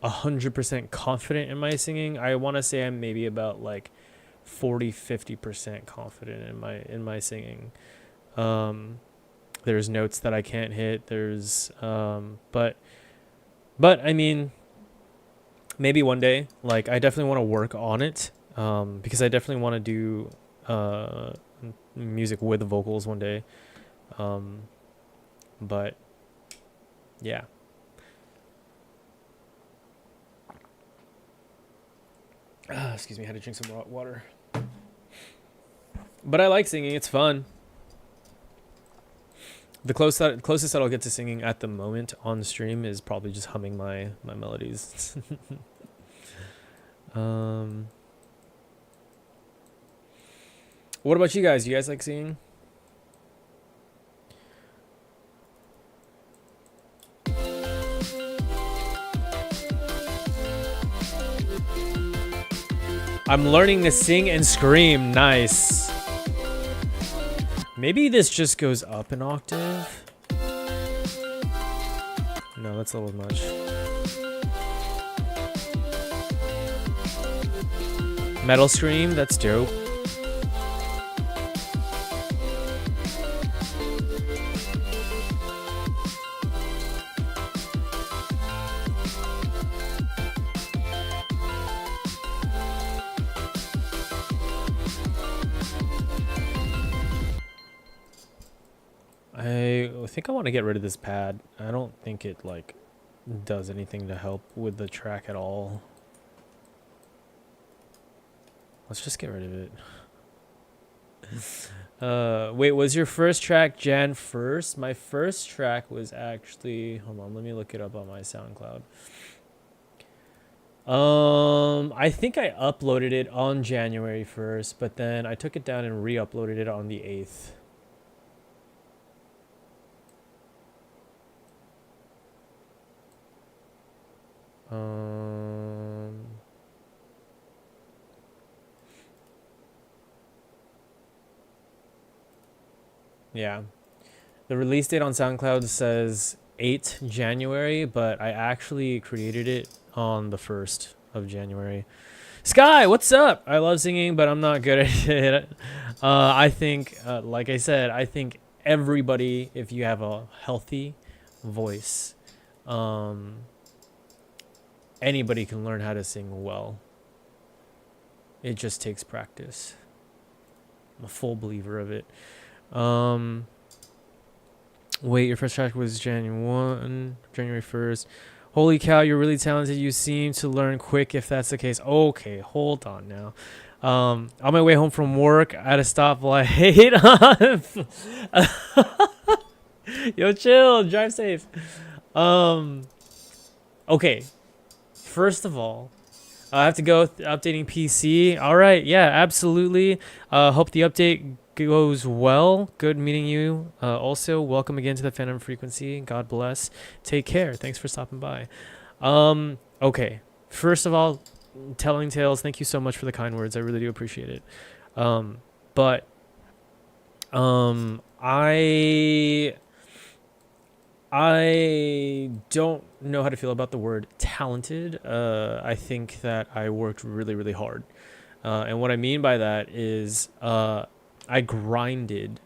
100% confident in my singing. I want to say I'm maybe about like 40-50% confident in my singing. There's notes that I can't hit. There's but I mean, maybe one day, like I definitely want to work on it, because I definitely want to do music with vocals one day. But yeah. Excuse me, I had to drink some water. But I like singing, it's fun. The closest that I'll get to singing at the moment on stream is probably just humming my melodies. What about you guys? You guys like singing? I'm learning to sing and scream. Nice. Maybe this just goes up an octave. No, that's a little much. Metal scream, that's dope. I think I want to get rid of this pad. I don't think it like does anything to help with the track at all. Let's just get rid of it. Wait, was your first track Jan 1st? My first track was actually, hold on, let me look it up on my SoundCloud. I think I uploaded it on January 1st, but then I took it down and re-uploaded it on the 8th. Yeah, the release date on SoundCloud says 8 January, but I actually created it on the 1st of January. Sky, what's up? I love singing, but I'm not good at it. I think, like I said, I think everybody, if you have a healthy voice, anybody can learn how to sing well. It just takes practice. I'm a full believer of it. Wait, your first track was January 1st. Holy cow, you're really talented. You seem to learn quick if that's the case. Okay, hold on now. On my way home from work at a stoplight. Yo, chill, drive safe. Okay. First of all, I have to go updating PC. All right, yeah, absolutely. Hope the update goes well. Good meeting you. Also, welcome again to the Phantom Frequency. God bless. Take care. Thanks for stopping by. Okay. First of all, Telling Tales, thank you so much for the kind words. I really do appreciate it. But I don't know how to feel about the word talented. I think that I worked really, really hard. And what I mean by that is I grinded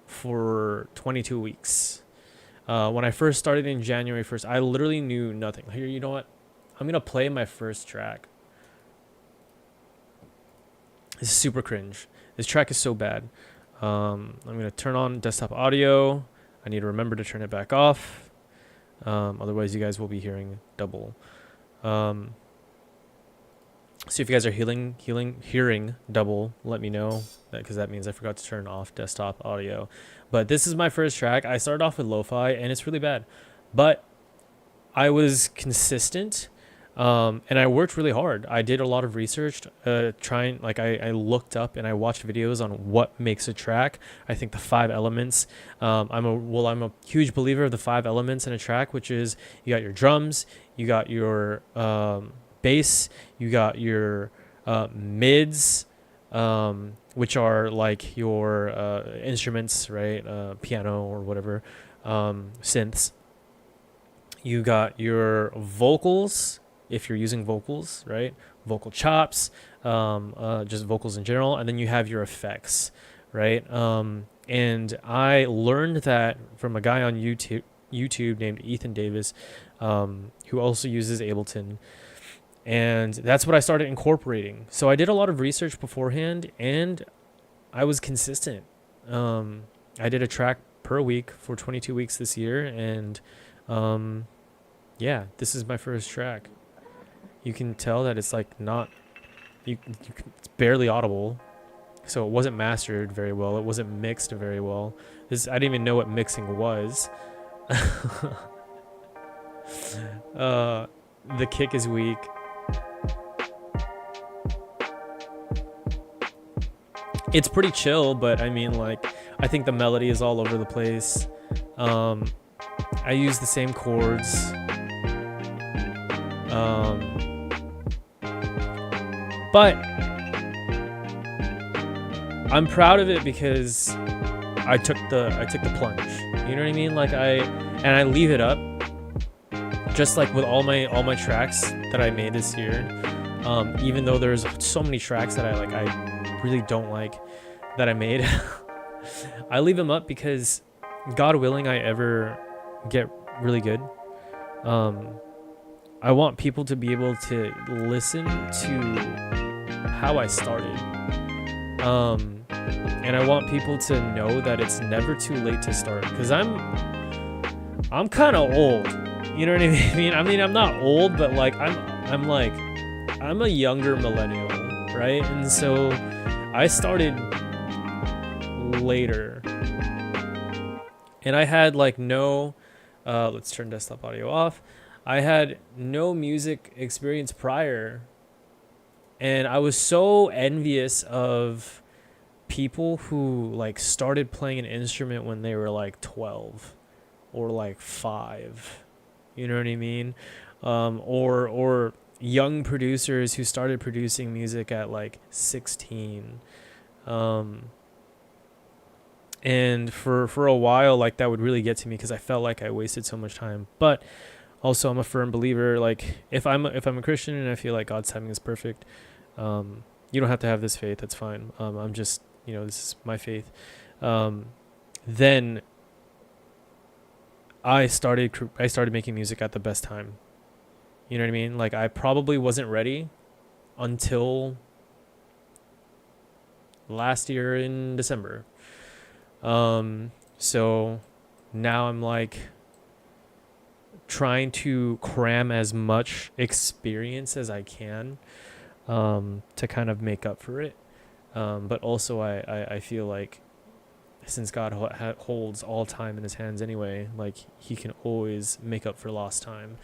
for 22 weeks. When I first started in January 1st, I literally knew nothing. Here, you know what? I'm going to play my first track. This is super cringe. This track is so bad. I'm going to turn on desktop audio. I need to remember to turn it back off. Otherwise, you guys will be hearing double. So if you guys are hearing double, let me know, because that means I forgot to turn off desktop audio. But this is my first track. I started off with lo-fi, and it's really bad. But I was consistent. And I worked really hard. I did a lot of research, I looked up and I watched videos on what makes a track. I think the 5 elements, I'm a huge believer of the 5 elements in a track, which is you got your drums, you got your bass, you got your mids, which are like your instruments, right? Piano or whatever, synths. You got your vocals, if you're using vocals, right? Vocal chops, just vocals in general. And then you have your effects, right? And I learned that from a guy on YouTube named Ethan Davis, who also uses Ableton. And that's what I started incorporating. So I did a lot of research beforehand, and I was consistent. I did a track per week for 22 weeks this year, and yeah, this is my first track. You can tell that it's like not, it's barely audible, so it wasn't mastered very well. It wasn't mixed very well. I didn't even know what mixing was. The kick is weak. It's pretty chill, but I mean, like, I think the melody is all over the place. I use the same chords. But I'm proud of it because I took the plunge. You know what I mean? Like I leave it up, just like with all my tracks that I made this year. Even though there's so many tracks that I really don't like that I made, I leave them up because, God willing, I ever get really good. I want people to be able to listen to how I started. And I want people to know that it's never too late to start, because I'm kind of old. You know what I mean? I mean, I'm not old, but like I'm a younger millennial, right? And so I started later. And I had like no let's turn desktop audio off. I had no music experience prior, and I was so envious of people who like started playing an instrument when they were like 12 or like 5. You know what I mean? Or young producers who started producing music at like 16. And for a while, like, that would really get to me because I felt like I wasted so much time. But also, I'm a firm believer, like, if I'm a Christian and I feel like God's timing is perfect, you don't have to have this faith. That's fine. I'm just, this is my faith. Then I started making music at the best time. You know what I mean? Like, I probably wasn't ready until last year in December. So now I'm like trying to cram as much experience as I can, to kind of make up for it. But also I feel like since God holds all time in his hands anyway, like, he can always make up for lost time.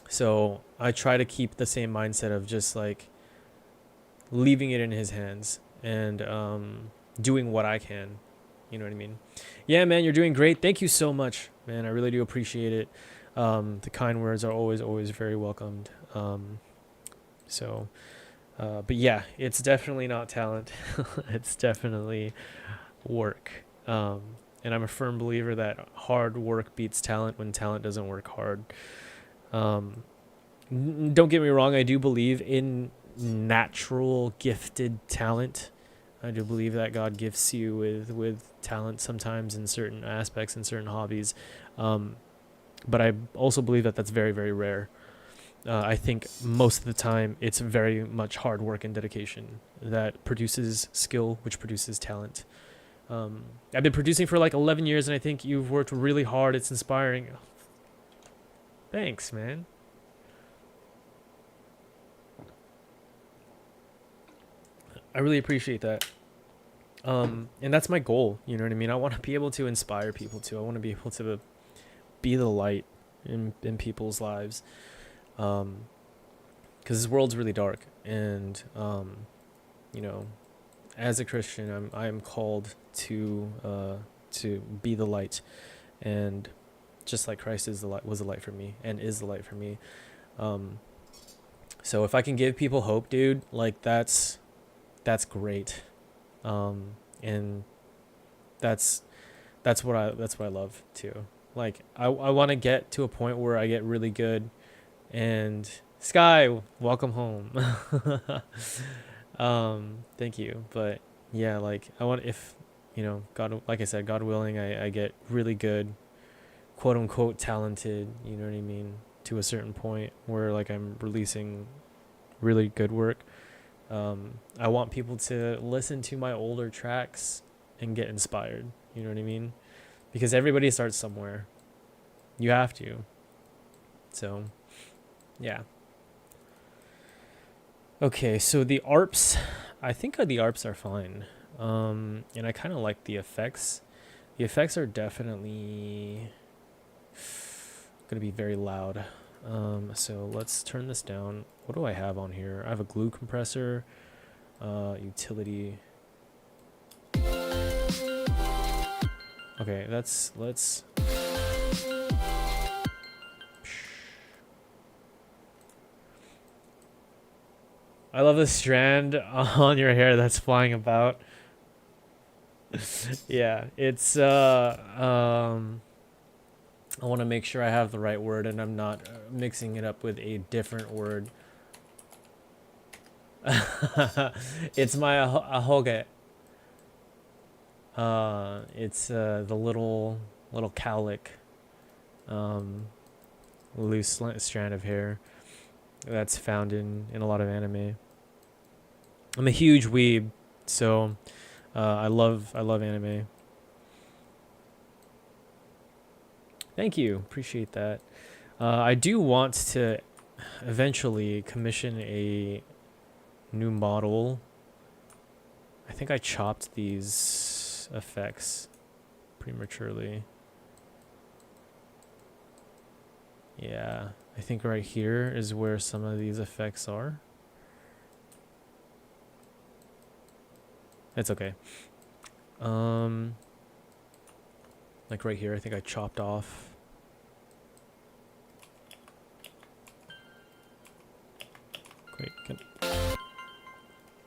So I try to keep the same mindset of just like leaving it in his hands and doing what I can. You know what I mean? Yeah, man, you're doing great. Thank you so much, man. I really do appreciate it. The kind words are always very welcomed. But yeah, it's definitely not talent. It's definitely work. And I'm a firm believer that hard work beats talent when talent doesn't work hard. Don't get me wrong, I do believe in natural gifted talent. I do believe that God gifts you with talent sometimes in certain aspects and certain hobbies. But I also believe that that's very, very rare. I think most of the time it's very much hard work and dedication that produces skill, which produces talent. I've been producing for like 11 years, and I think you've worked really hard. It's inspiring. Thanks, man. I really appreciate that. And that's my goal. You know what I mean? I want to be able to inspire people too. I want to be able to be the light in people's lives. Because this world's really dark, and you know, as a Christian, I am called to be the light, and just like Christ is the light, was the light for me, and is the light for me. So if I can give people hope, dude, like that's great, and that's what I love too. Like I want to get to a point where I get really good. And Sky, welcome home. Thank you. But yeah, like I want, if you know, God, like I said, God willing, I get really good, quote unquote talented, you know what I mean, to a certain point where like I'm releasing really good work. I want people to listen to my older tracks and get inspired, you know what I mean? Because everybody starts somewhere. You have to. So yeah. Okay, so the ARPs, I think the ARPs are fine. And I kind of like the effects. The effects are definitely going to be very loud. So let's turn this down. What do I have on here? I have a glue compressor, utility. Okay, let's I love the strand on your hair that's flying about. Yeah, it's I want to make sure I have the right word and I'm not mixing it up with a different word. It's my ahoge. It's the little cowlick, loose strand of hair that's found in a lot of anime. I'm a huge weeb, so I love anime. Thank you, appreciate that. I do want to eventually commission a new model. I think I chopped these effects prematurely. Yeah, I think right here is where some of these effects are. It's okay. Like right here, I think I chopped off. Wait,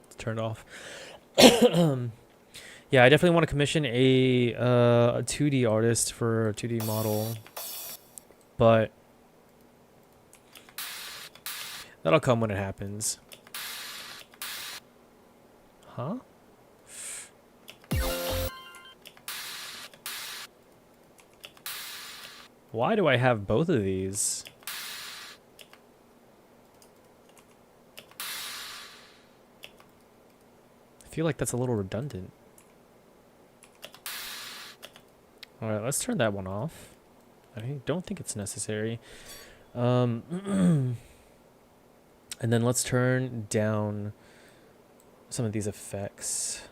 it's turned off. Yeah, I definitely want to commission a 2D artist for a 2D model, but that'll come when it happens. Huh? Why do I have both of these? I feel like that's a little redundant. Alright, let's turn that one off. I don't think it's necessary. And then let's turn down some of these effects.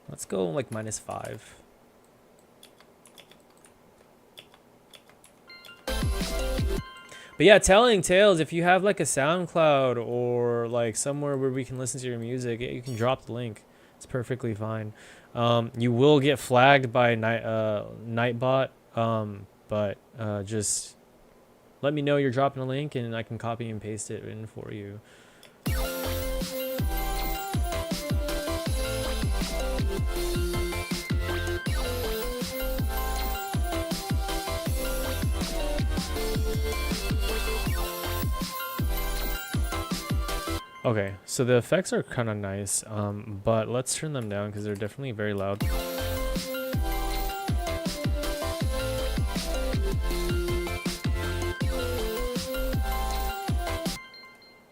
Let's go like -5. But yeah, telling tales, if you have like a SoundCloud or like somewhere where we can listen to your music, you can drop the link. It's perfectly fine. You will get flagged by Nightbot but just let me know you're dropping a link and I can copy and paste it in for you. Okay, so the effects are kind of nice, but let's turn them down because they're definitely very loud.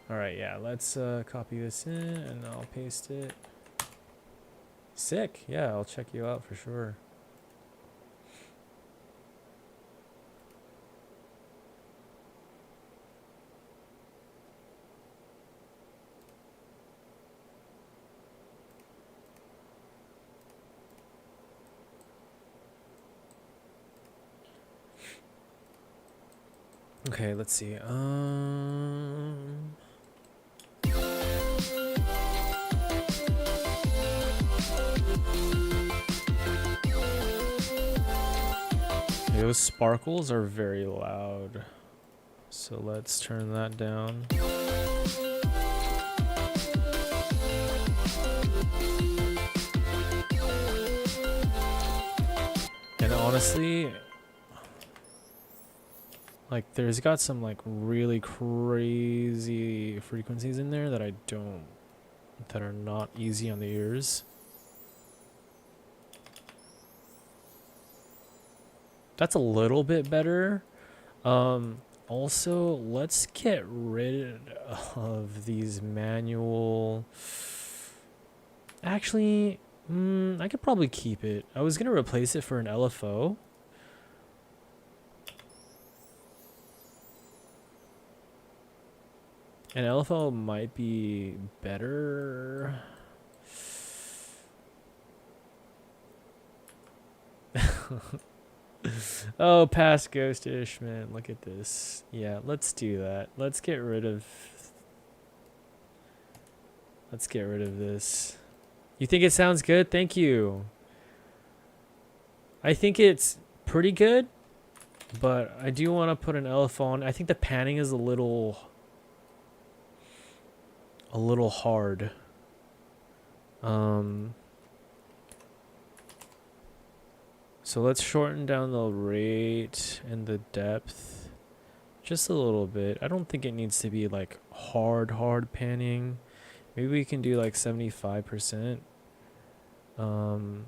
Alright, yeah, let's copy this in and I'll paste it. Sick, yeah, I'll check you out for sure. Okay, let's see. Those sparkles are very loud. So let's turn that down. And honestly, like there's got some like really crazy frequencies in there that that are not easy on the ears. That's a little bit better. Also, let's get rid of these manual. Actually, I could probably keep it. I was gonna replace it for an LFO. An LFO might be better. Oh, past Ghostish, man. Look at this. Yeah, let's do that. Let's get rid of this. You think it sounds good? Thank you. I think it's pretty good, but I do want to put an LFO on. I think the panning is a little hard. So let's shorten down the rate and the depth just a little bit. I don't think it needs to be like hard panning. Maybe we can do like 75%. And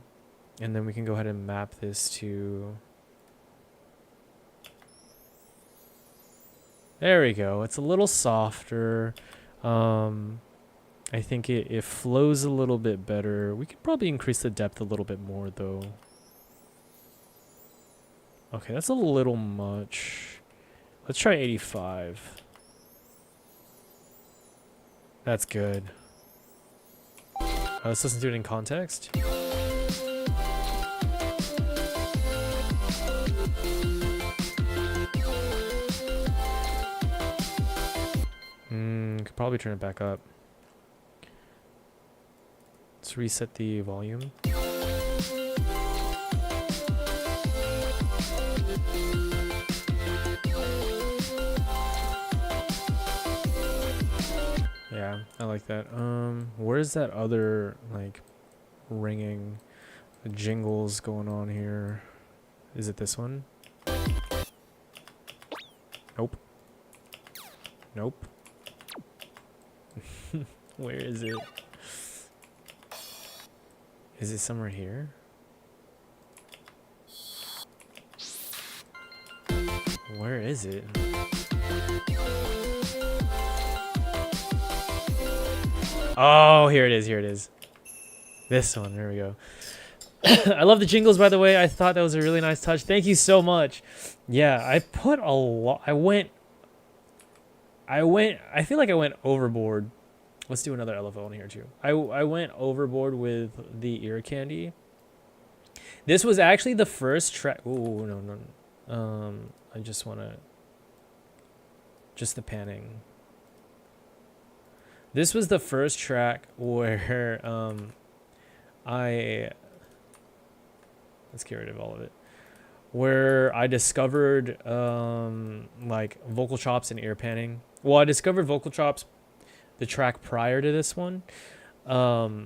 then we can go ahead and map this to... There we go. It's a little softer. I think it flows a little bit better. We could probably increase the depth a little bit more though. Okay, that's a little much. Let's try 85. That's good. Let's listen to it in context. Could probably turn it back up. Let's reset the volume. Yeah, I like that. Where's that other like ringing jingles going on here? Is it this one? Nope. Nope. Where is it? Is it somewhere here? Where is it? Oh, here it is. Here it is. This one. There we go. I love the jingles, by the way. I thought that was a really nice touch. Thank you so much. Yeah, I put a lot. I feel like I went overboard. Let's do another LFO in here too. I went overboard with the ear candy. This was actually the first track. Oh, no. I just want to... Just the panning. This was the first track where let's get rid of all of it. where I discovered like vocal chops and ear panning. Well, I discovered vocal chops the track prior to this one, but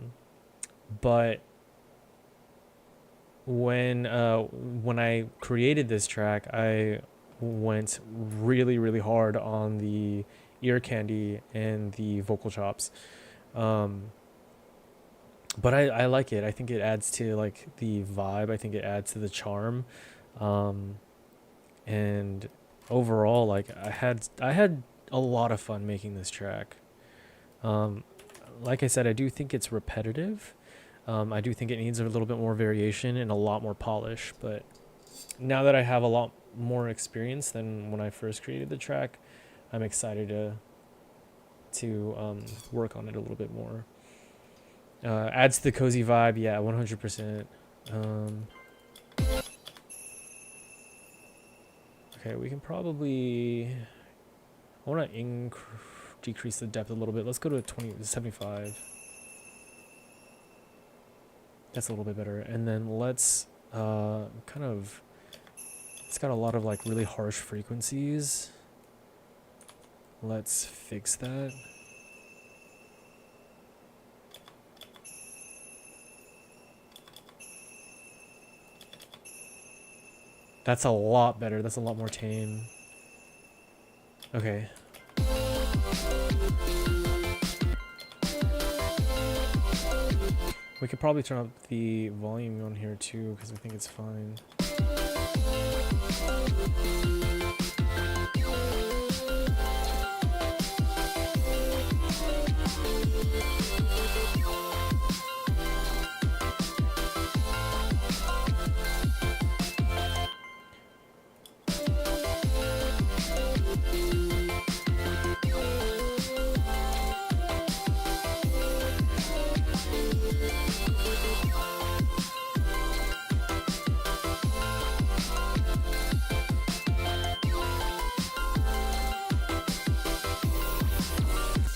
when I created this track, I went really hard on the ear candy and the vocal chops. But I like it. I think it adds to like the vibe. I think it adds to the charm. And overall, like I had a lot of fun making this track. Like I said, I do think it's repetitive. I do think it needs a little bit more variation and a lot more polish, but now that I have a lot more experience than when I first created the track, I'm excited to work on it a little bit more. Adds to the cozy vibe, yeah, 100%. Okay, we can probably... I want to decrease the depth a little bit. Let's go to 75. That's a little bit better. And then let's kind of... It's got a lot of like really harsh frequencies. Let's fix that. That's a lot better. That's a lot more tame. Okay. We could probably turn up the volume on here too, because I think it's fine.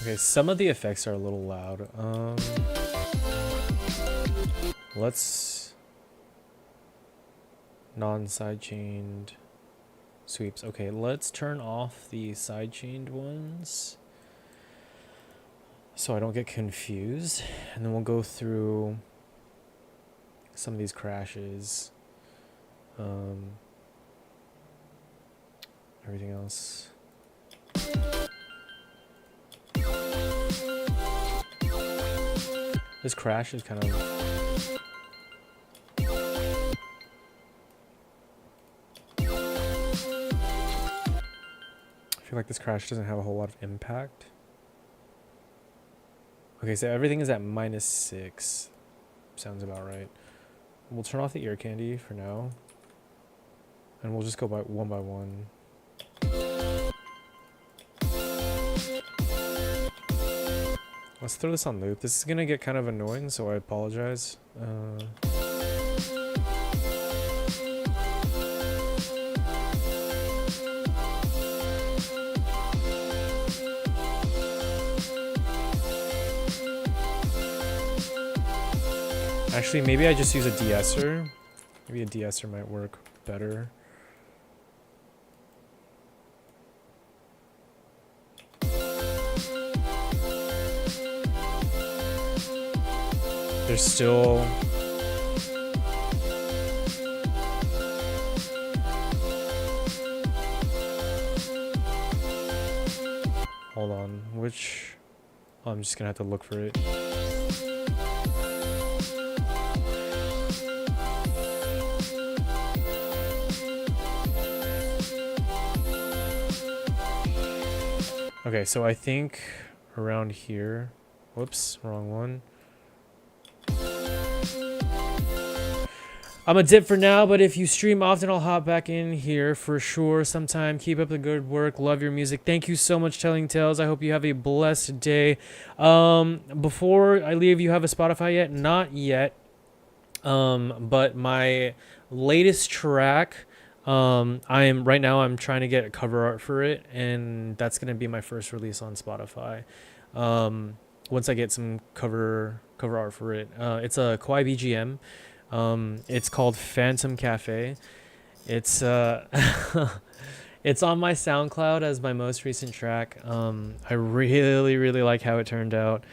Okay, some of the effects are a little loud. Let's non-sidechained sweeps. Okay, let's turn off the sidechained ones so I don't get confused, and then we'll go through some of these crashes. Everything else. This crash is kind of... I feel like this crash doesn't have a whole lot of impact. Okay, so everything is at -6. Sounds about right. We'll turn off the ear candy for now. And we'll just go by one. Let's throw this on loop. This is gonna get kind of annoying, so I apologize. Actually, maybe I just use a de-esser. Maybe a de-esser might work better. There's still... Hold on, which... Oh, I'm just gonna have to look for it. Okay, so I think around here... Whoops, wrong one. I'm a dip for now, but if you stream often, I'll hop back in here for sure sometime. Keep up the good work. Love your music. Thank you so much, Telling Tales. I hope you have a blessed day. Before I leave, you have a Spotify yet? Not yet. But my latest track, I'm trying to get a cover art for it, and that's going to be my first release on Spotify. Once I get some cover art for it. It's a Kawaii BGM. It's called Phantom Cafe, It's it's on my SoundCloud as my most recent track. I really, really like how it turned out.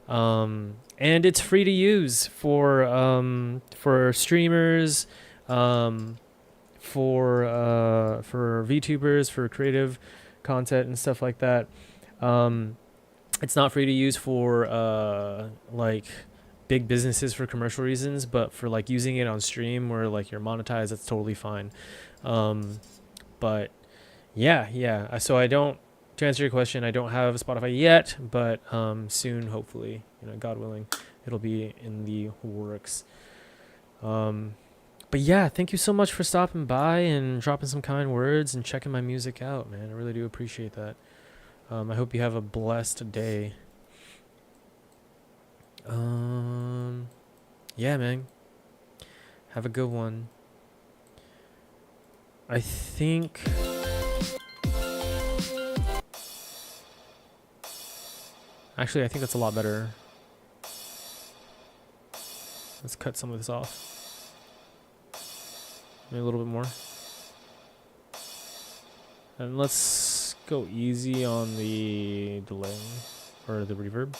And it's free to use for streamers, for VTubers, for creative content and stuff like that. It's not free to use for like big businesses for commercial reasons, but for like using it on stream where like you're monetized, that's totally fine. But yeah. So to answer your question, I don't have Spotify yet, but soon, hopefully, God willing, it'll be in the works. But yeah, thank you so much for stopping by and dropping some kind words and checking my music out, man. I really do appreciate that. I hope you have a blessed day. Yeah, man. Have a good one. I think... Actually, I think that's a lot better. Let's cut some of this off. Maybe a little bit more. And let's go easy on the delay or the reverb.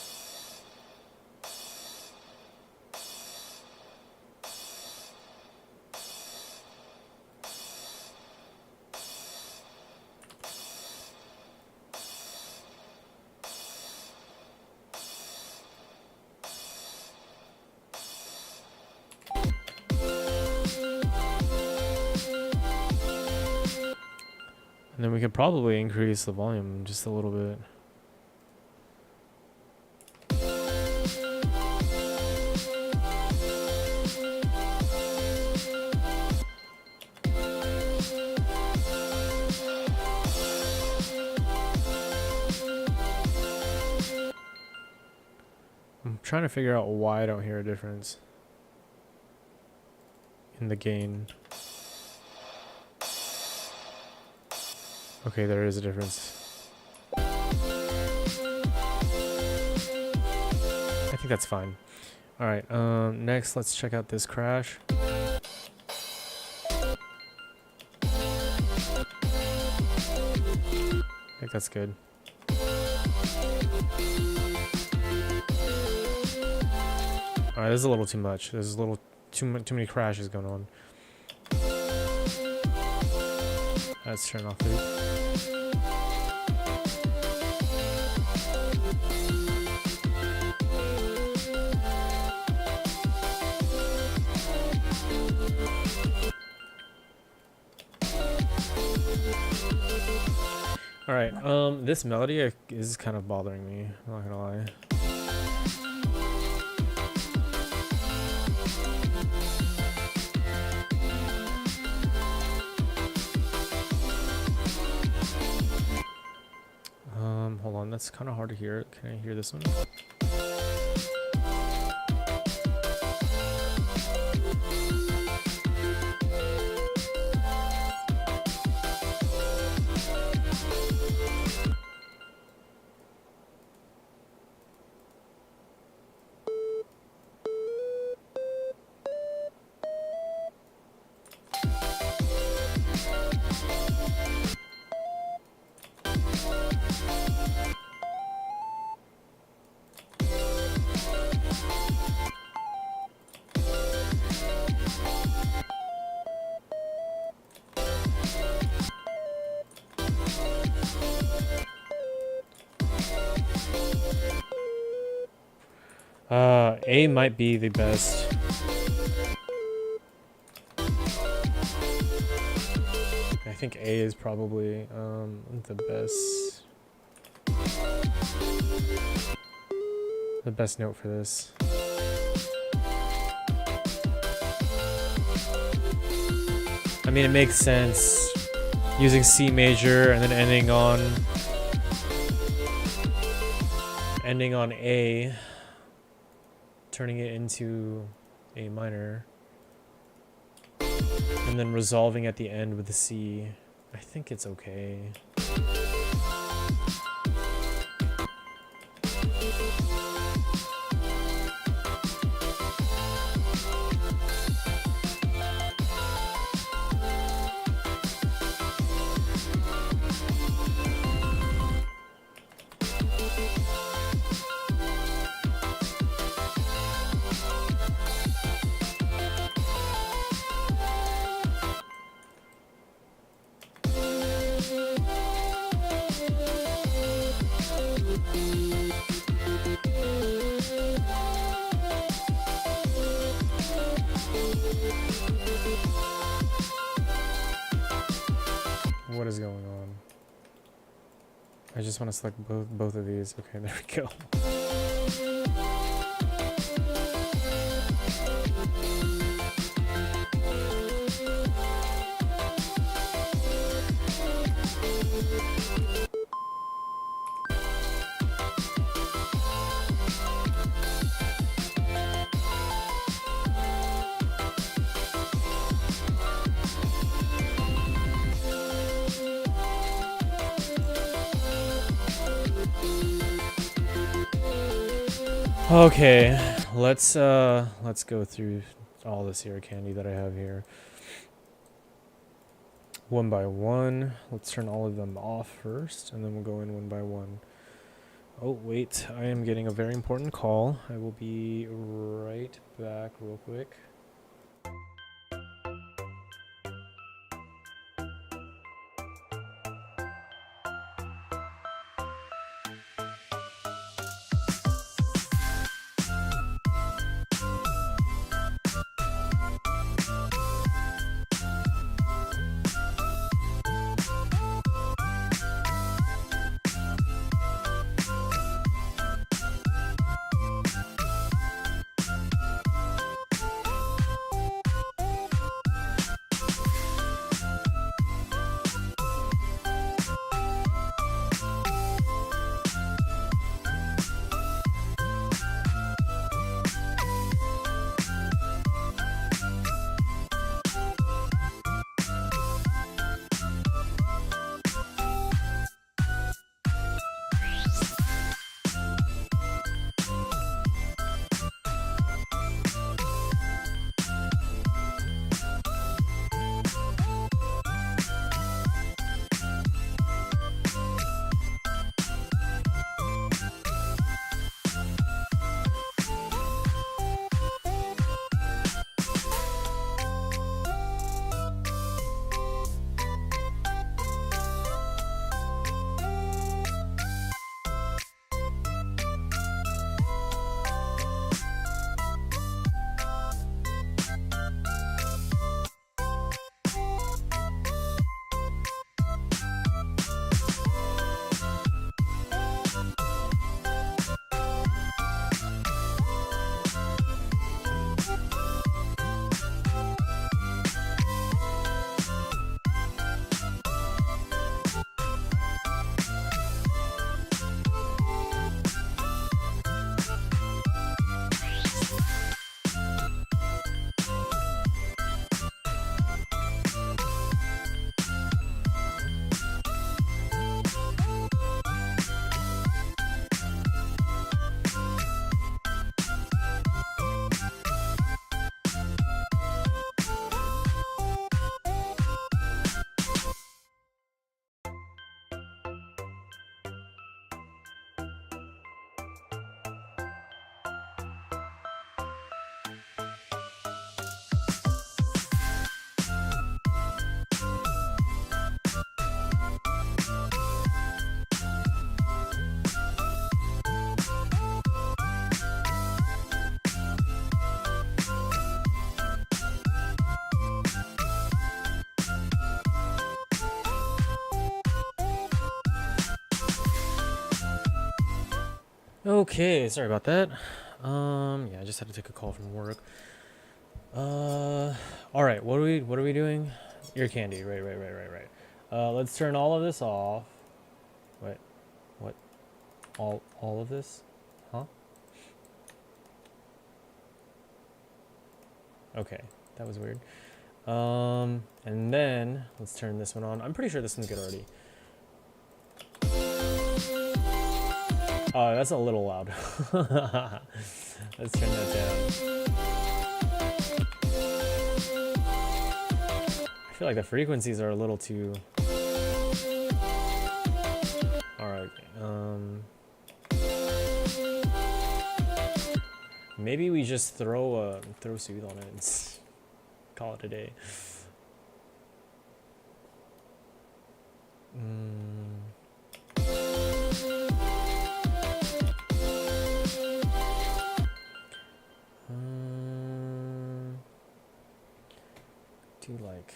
And then we could probably increase the volume just a little bit. I'm trying to figure out why I don't hear a difference in the gain. Okay, there is a difference. I think that's fine. All right, next let's check out this crash. I think that's good. All right, this is a little too much. There's a little too many crashes going on. Let's turn off the... All right, this melody is kind of bothering me, I'm not gonna lie. Hold on, that's kind of hard to hear. Can I hear this one? A might be the best. I think A is probably the best note for this. I mean, it makes sense using C major and then ending on A, turning it into A minor, and then resolving at the end with the C. I think it's okay. What is going on? I just want to select both of these. Okay, there we go. Okay, let's go through all this here candy that I have here. One by one. Let's turn all of them off first, and then we'll go in one by one. Oh, wait, I am getting a very important call. I will be right back real quick. Okay, sorry about that. Yeah, I just had to take a call from work. All right, what are we doing? Ear candy, right. Let's turn all of this off. Wait, what? All of this? Huh? Okay, that was weird. And then let's turn this one on. I'm pretty sure this one's good already. Oh, that's a little loud. Let's turn that down. I feel like the frequencies are a little too... Alright, maybe we just throw Soothe on it and call it a day. do like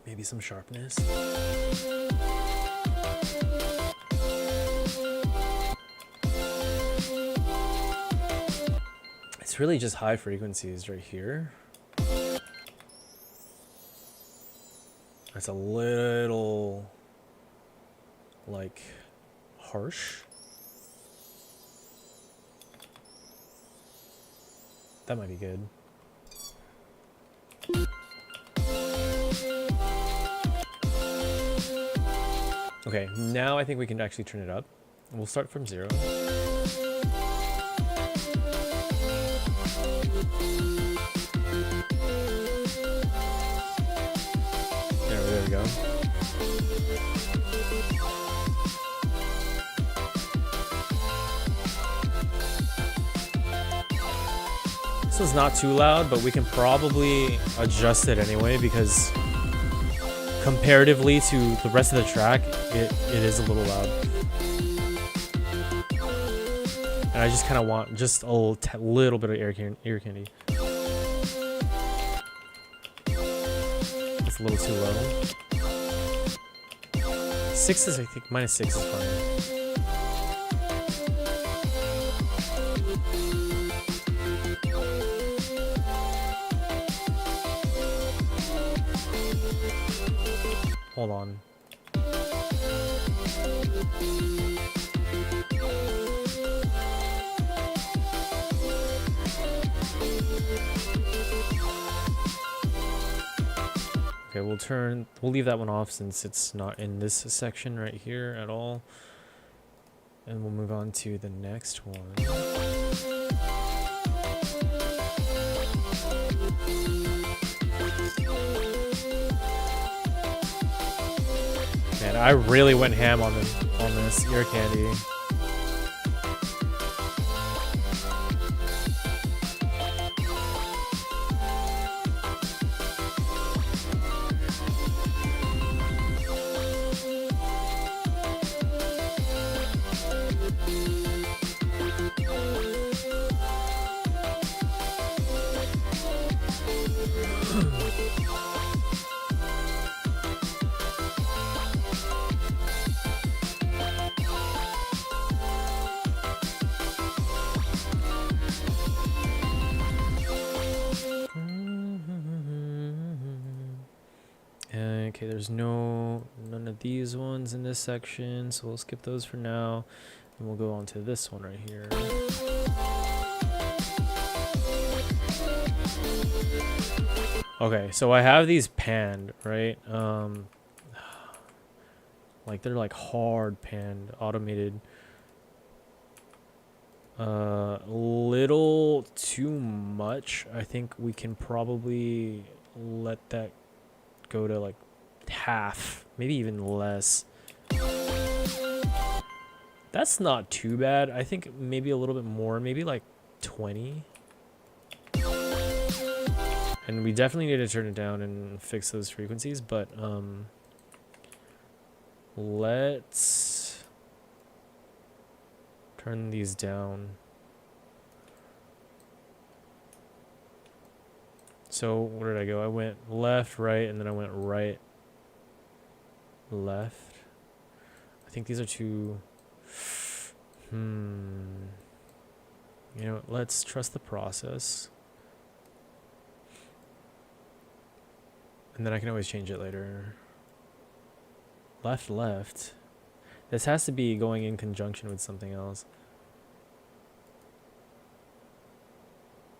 maybe some sharpness. It's really just high frequencies right here. It's a little like harsh. That might be good. Okay, now I think we can actually turn it up. We'll start from 0. There we go. This is not too loud, but we can probably adjust it anyway because comparatively to the rest of the track, it is a little loud. And I just kind of want just a little bit of ear candy. It's a little too low. 6 is, I think, -6 is fine. Hold on. Okay, we'll leave that one off since it's not in this section right here at all. And we'll move on to the next one. Man, I really went ham on this ear candy. Okay, there's none of these ones in this section, so we'll skip those for now, and we'll go on to this one right here. Okay, so I have these panned, right? Like they're like hard panned, automated. Little too much. I think we can probably let that go to like half, maybe even less. That's not too bad. I think maybe a little bit more, maybe like 20. And we definitely need to turn it down and fix those frequencies, but let's turn these down. So where did I go? I went left, right, and then I went right, left. I think these are two. You know, let's trust the process. And then I can always change it later. Left, left. This has to be going in conjunction with something else.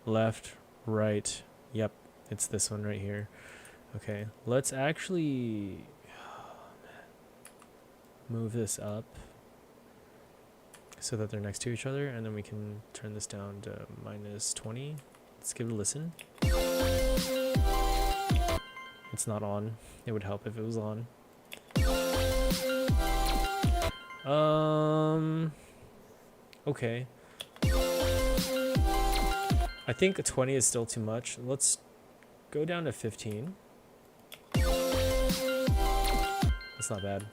Left, right. Yep, it's this one right here. Okay, let's actually move this up so that they're next to each other, and then we can turn this down to -20. Let's give it a listen. It's not on. It would help if it was on. Okay. I think a 20 is still too much. Let's go down to 15. That's not bad.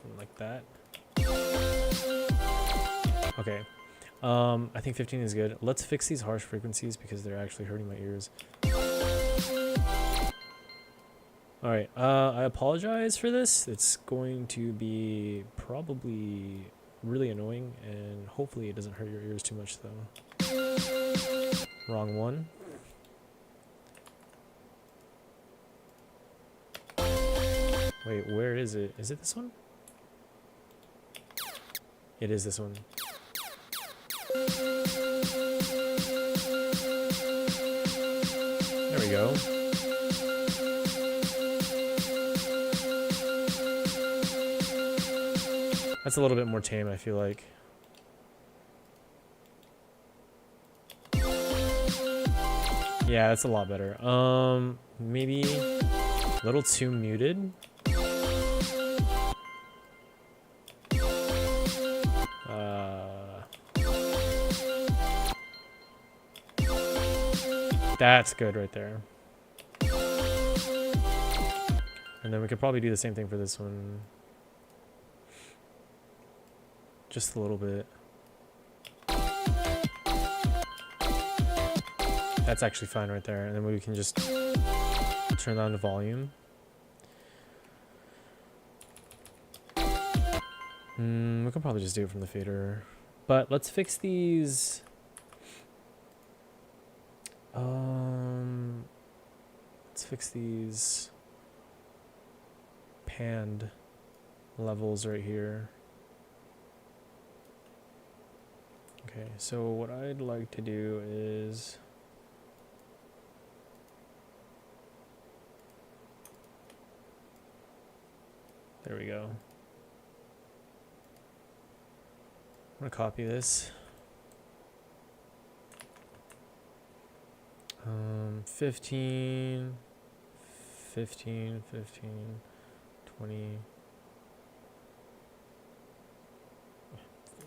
something like that. Okay. I think 15 is good. Let's fix these harsh frequencies because they're actually hurting my ears. Alright, I apologize for this. It's going to be probably really annoying, and hopefully it doesn't hurt your ears too much though. Wrong one. Wait, where is it? Is it this one? It is this one. There we go. That's a little bit more tame, I feel like. Yeah, that's a lot better. Maybe a little too muted. That's good right there. And then we could probably do the same thing for this one. Just a little bit. That's actually fine right there. And then we can just turn down the volume. We can probably just do it from the fader. But let's fix these. Let's fix these panned levels right here. Okay, so what I'd like to do is there we go. I'm gonna copy this. 15, 15, 15, 20.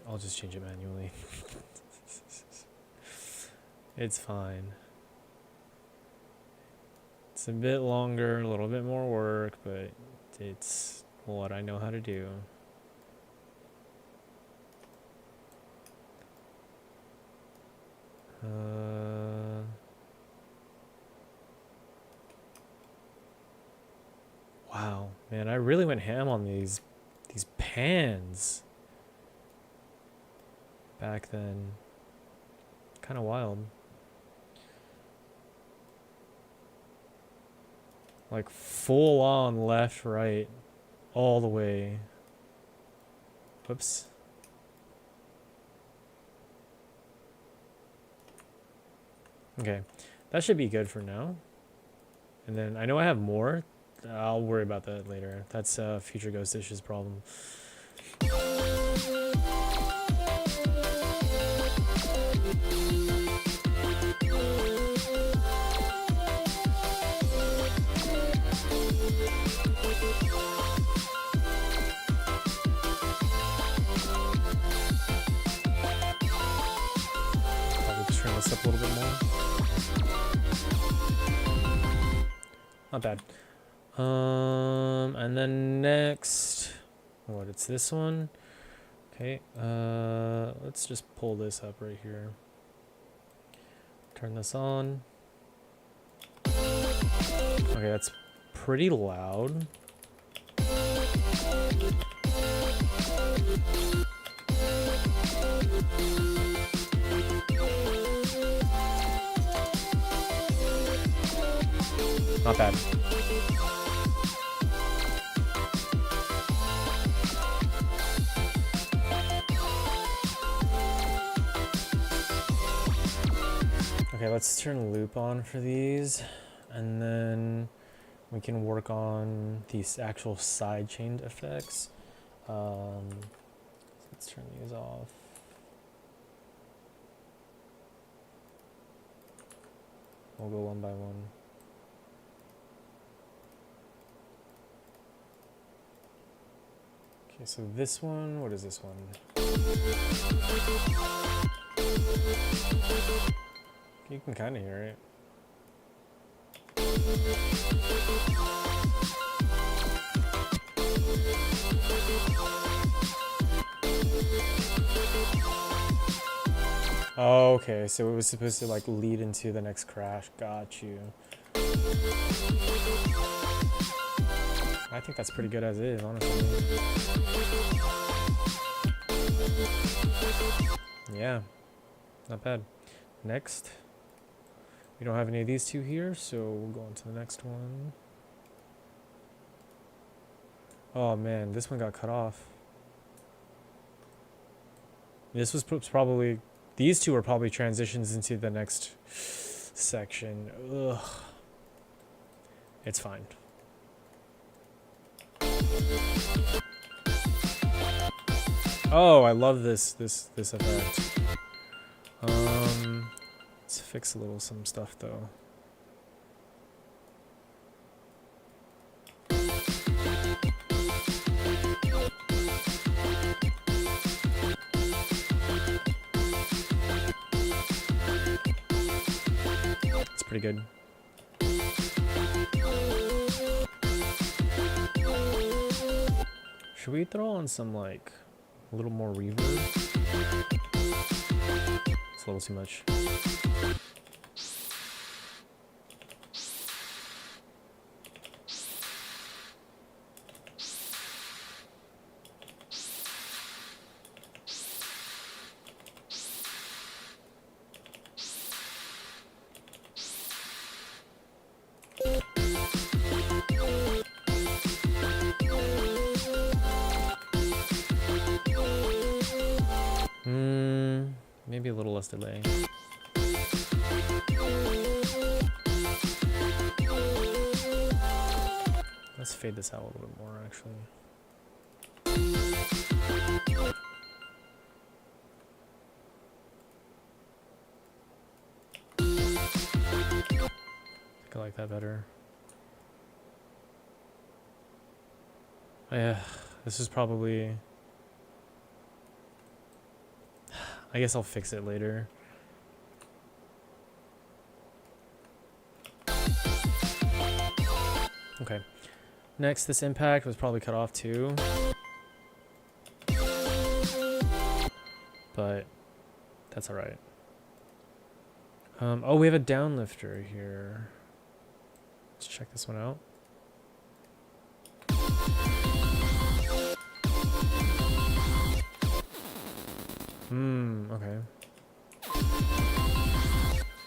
I'll just change it manually. It's fine. It's a bit longer, a little bit more work, but it's what I know how to do. Wow, man, I really went ham on these pans back then. Kind of wild. Like full on left, right, all the way. Whoops. Okay, that should be good for now. And then I know I have more. I'll worry about that later. That's future Ghostish's problem. Probably just turn this up a little bit more. Not bad. And then next, what, it's this one. Okay, let's just pull this up right here. Turn this on. Okay, that's pretty loud. Not bad. Okay, let's turn loop on for these, and then we can work on these actual side chained effects. Let's turn these off. We'll go one by one. Okay, so this one, what is this one? You can kind of hear it. Oh, okay, so it was supposed to like lead into the next crash. Got you. I think that's pretty good as is, honestly. Yeah, not bad. Next. We don't have any of these two here, so we'll go on to the next one. Oh man, this one got cut off. This was probably... These two are probably transitions into the next section. Ugh. It's fine. Oh, I love this effect. Let's fix some stuff though. It's pretty good. Should we throw on some like a little more reverb? It's a little too much. Maybe a little less delay. Let's fade this out a little bit more, actually. I think I like that better. Oh, yeah, this is probably... I guess I'll fix it later. Okay. Next, this impact was probably cut off too. But that's alright. Oh, we have a downlifter here. Let's check this one out. Okay.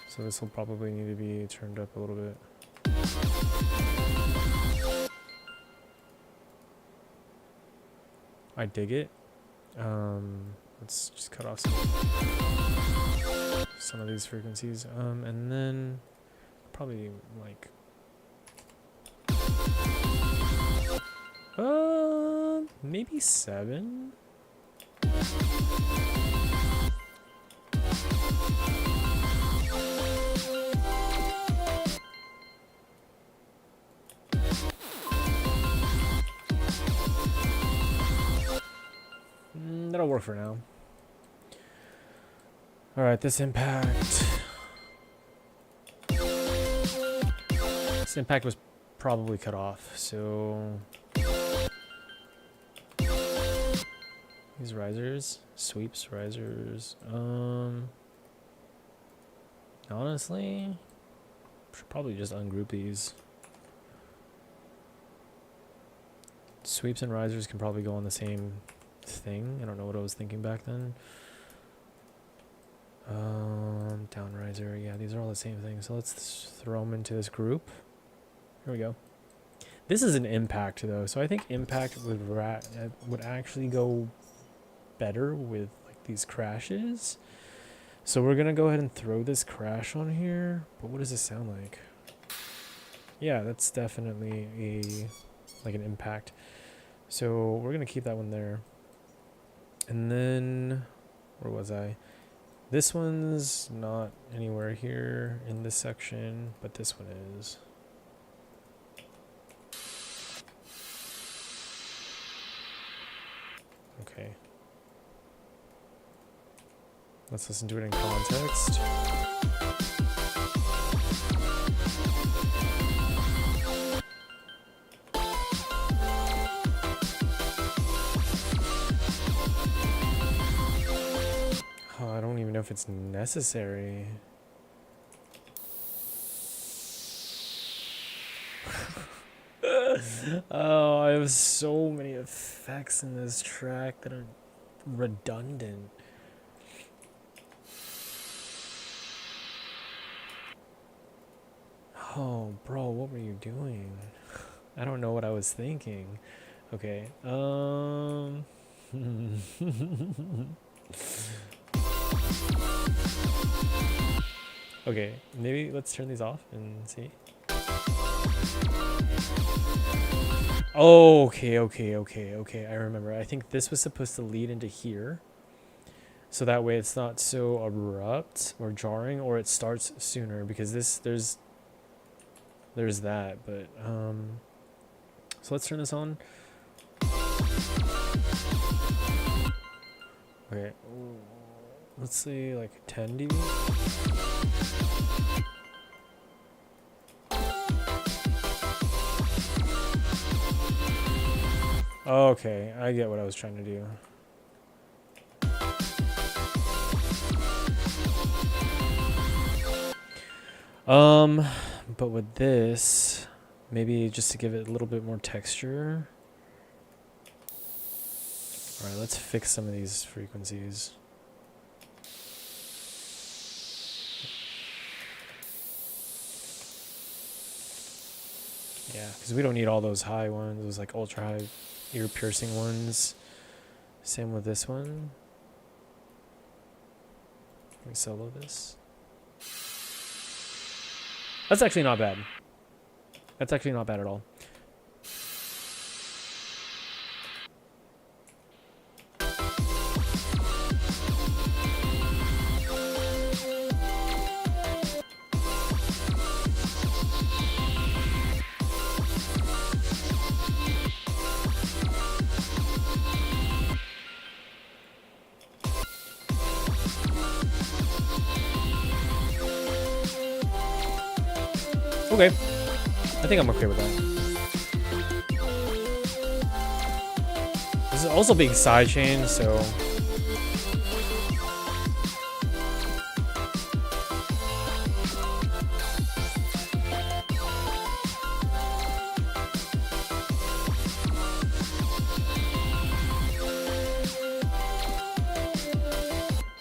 So this will probably need to be turned up a little bit. I dig it. Let's just cut off some of these frequencies. And then probably like maybe 7. That'll work for now. All right, this impact was probably cut off, so these risers, sweeps, risers, honestly, should probably just ungroup these. Sweeps and risers can probably go on the same thing. I don't know what I was thinking back then. Down riser, yeah, these are all the same thing. So let's throw them into this group. Here we go. This is an impact though, so I think impact would actually go better with like these crashes. So we're gonna go ahead and throw this crash on here. But what does this sound like? Yeah, that's definitely like an impact. So we're gonna keep that one there. And then where was I? This one's not anywhere here in this section, but this one is. Okay. Let's listen to it in context. I don't even know if it's necessary. Oh, I have so many effects in this track that are redundant. Oh, bro, what were you doing? I don't know what I was thinking. Okay, okay, maybe let's turn these off and see. Oh, okay, I remember. I think this was supposed to lead into here. So that way it's not so abrupt or jarring, or it starts sooner, because there's that, but so let's turn this on. Okay, let's see, like 10 dB. Okay, I get what I was trying to do. But with this, maybe just to give it a little bit more texture. All right, let's fix some of these frequencies. Yeah, because we don't need all those high ones, those like ultra high ear piercing ones. Same with this one. Let me solo this. That's actually not bad. That's actually not bad at all. Okay, I think I'm okay with that. This is also being sidechained, so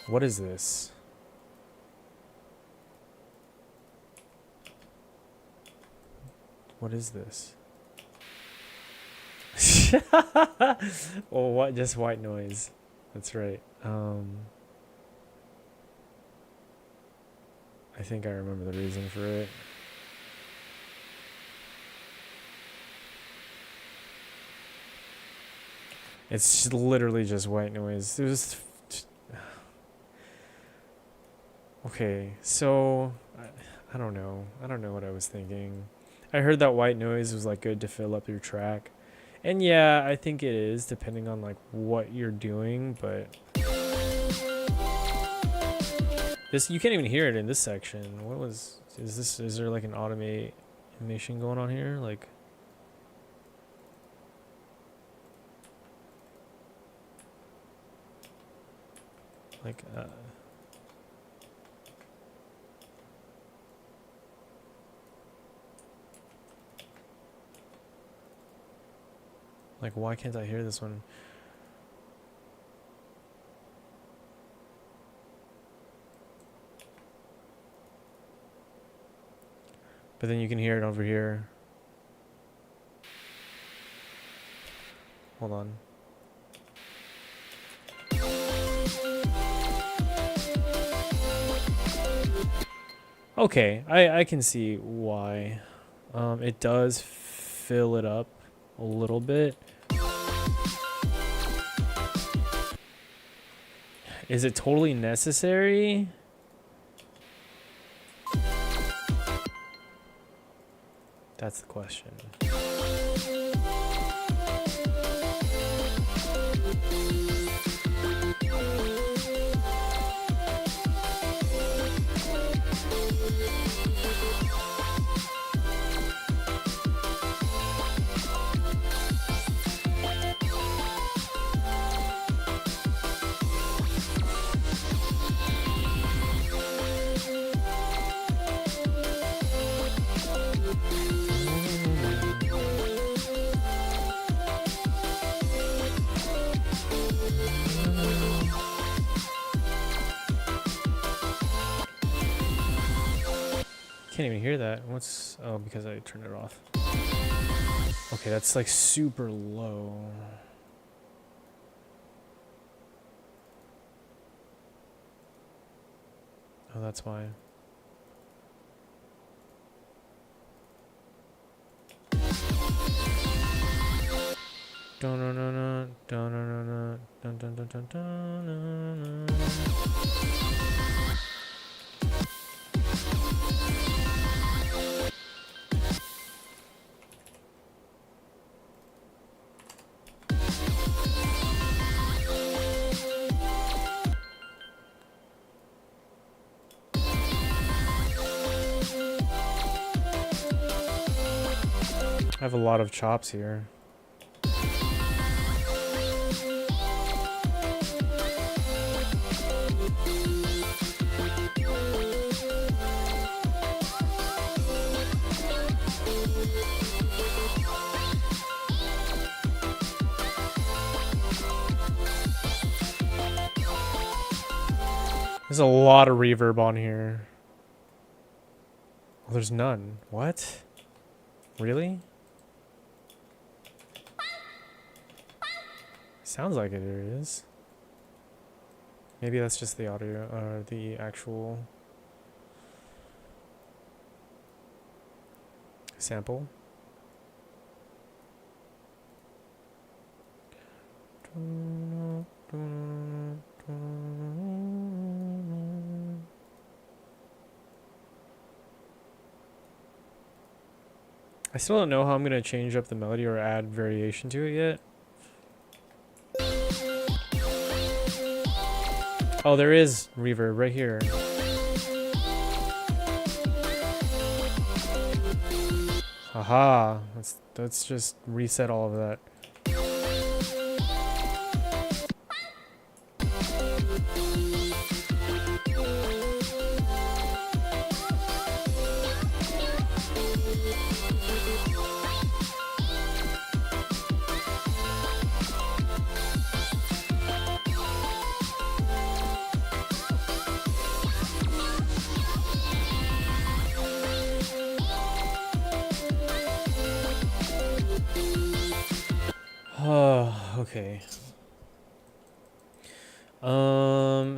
what is this? What is this? Oh, what? Just white noise. That's right. I think I remember the reason for it. It's literally just white noise. It was okay. So I don't know. I don't know what I was thinking. I heard that white noise was like good to fill up your track. And yeah, I think it is, depending on like what you're doing, but this, you can't even hear it in this section. What was, is there like an automation going on here? Like why can't I hear this one? But then you can hear it over here. Hold on. Okay, I can see why. It does fill it up a little bit. Is it totally necessary? That's the question. Can't even hear that. What's... Oh, because I turned it off. Okay, that's like super low. Oh, that's why. I have a lot of chops here. There's a lot of reverb on here. Oh, there's none. What? Really? Sounds like it is. Maybe that's just the audio, or the actual sample. I still don't know how I'm gonna change up the melody or add variation to it yet. Oh, there is reverb right here. Haha, let's just reset all of that. Oh, okay.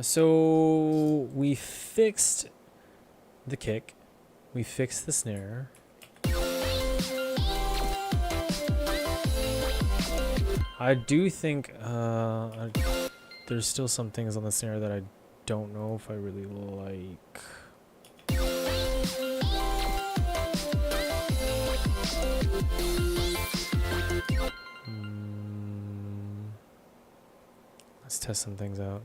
So we fixed the kick. We fixed the snare. I do think there's still some things on the snare that I don't know if I really like. Let's test some things out.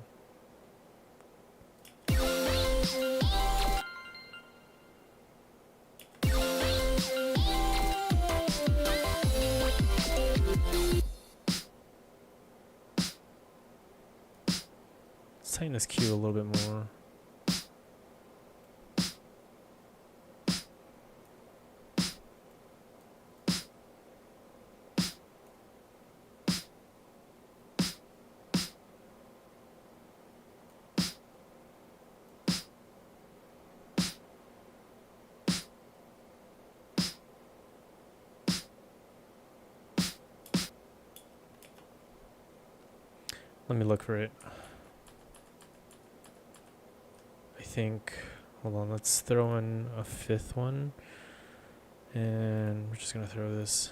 Let's tighten this cue a little bit more. Let me look for it. I think, hold on, let's throw in a fifth one. And we're just gonna throw this.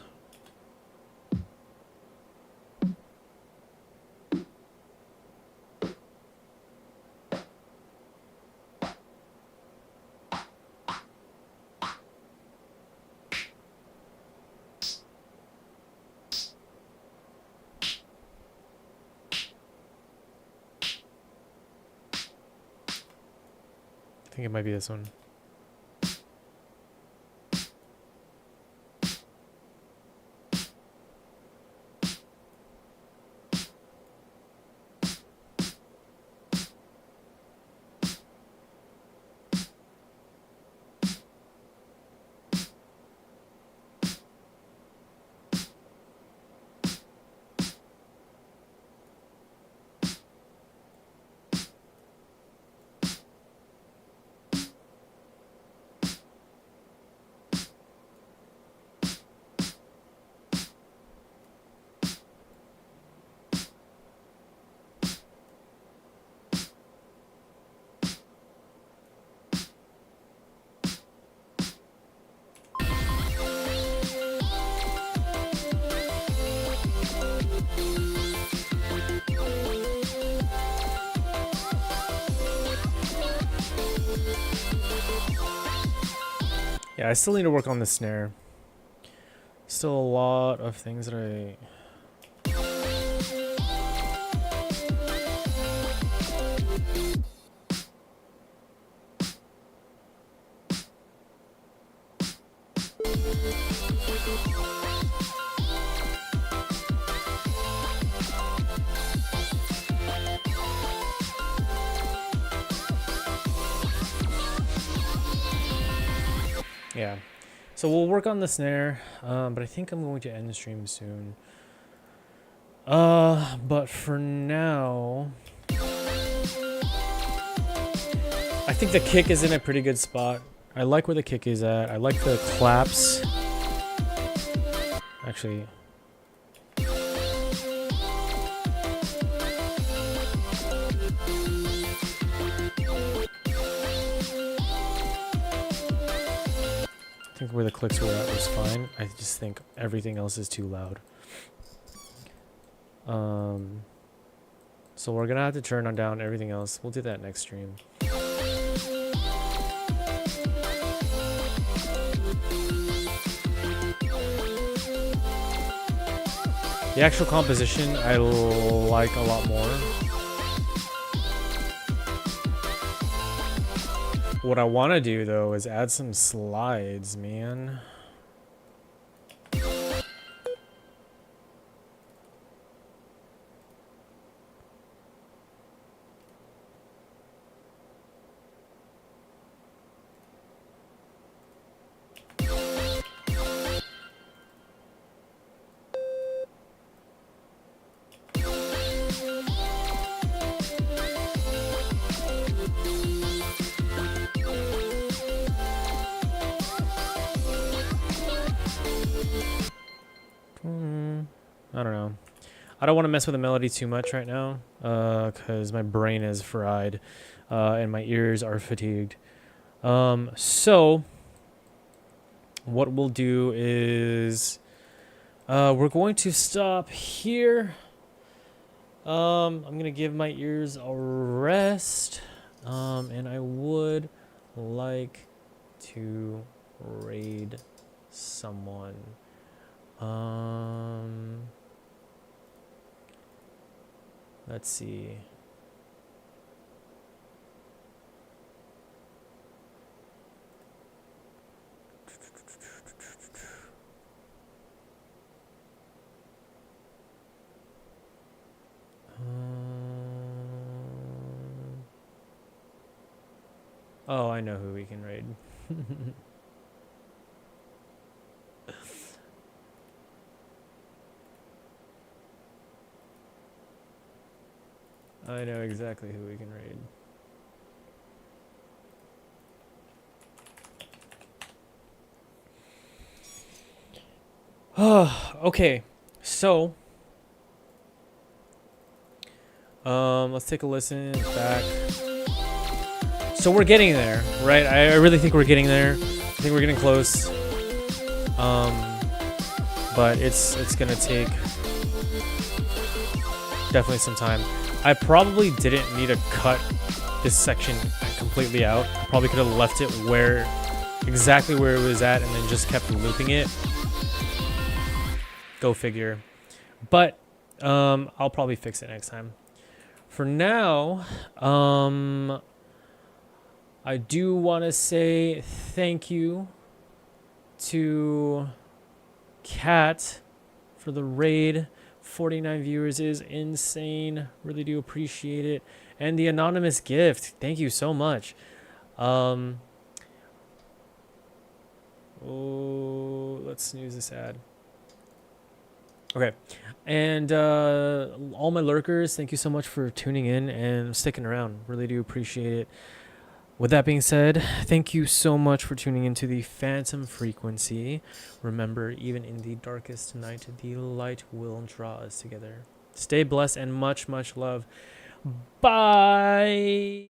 I think it might be this one. I still need to work on the snare. Still a lot of things that I... Yeah, so we'll work on the snare, but I think I'm going to end the stream soon. But for now, I think the kick is in a pretty good spot. I like where the kick is at. I like the claps. Actually, I think where the clicks were at was fine. I just think everything else is too loud. So we're gonna have to turn on down everything else. We'll do that next stream. The actual composition I like a lot more. What I want to do though is add some slides, man. I don't know. I don't want to mess with the melody too much right now, because my brain is fried, and my ears are fatigued. So what we'll do is, we're going to stop here. I'm gonna give my ears a rest, and I would like to raid someone. Let's see. Oh, I know who we can raid. I know exactly who we can raid. Okay, so let's take a listen back. So we're getting there, right? I really think we're getting there. I think we're getting close. But it's gonna take definitely some time. I probably didn't need to cut this section completely out. I probably could have left it exactly where it was at and then just kept looping it. Go figure. But I'll probably fix it next time. For now, I do want to say thank you to Kat for the raid. 49 viewers is insane. Really do appreciate it. And the anonymous gift. Thank you so much. Oh, let's snooze this ad. Okay. And all my lurkers, thank you so much for tuning in and sticking around. Really do appreciate it. With that being said, thank you so much for tuning into the Phantom Frequency. Remember, even in the darkest night, the light will draw us together. Stay blessed and much, much love. Bye!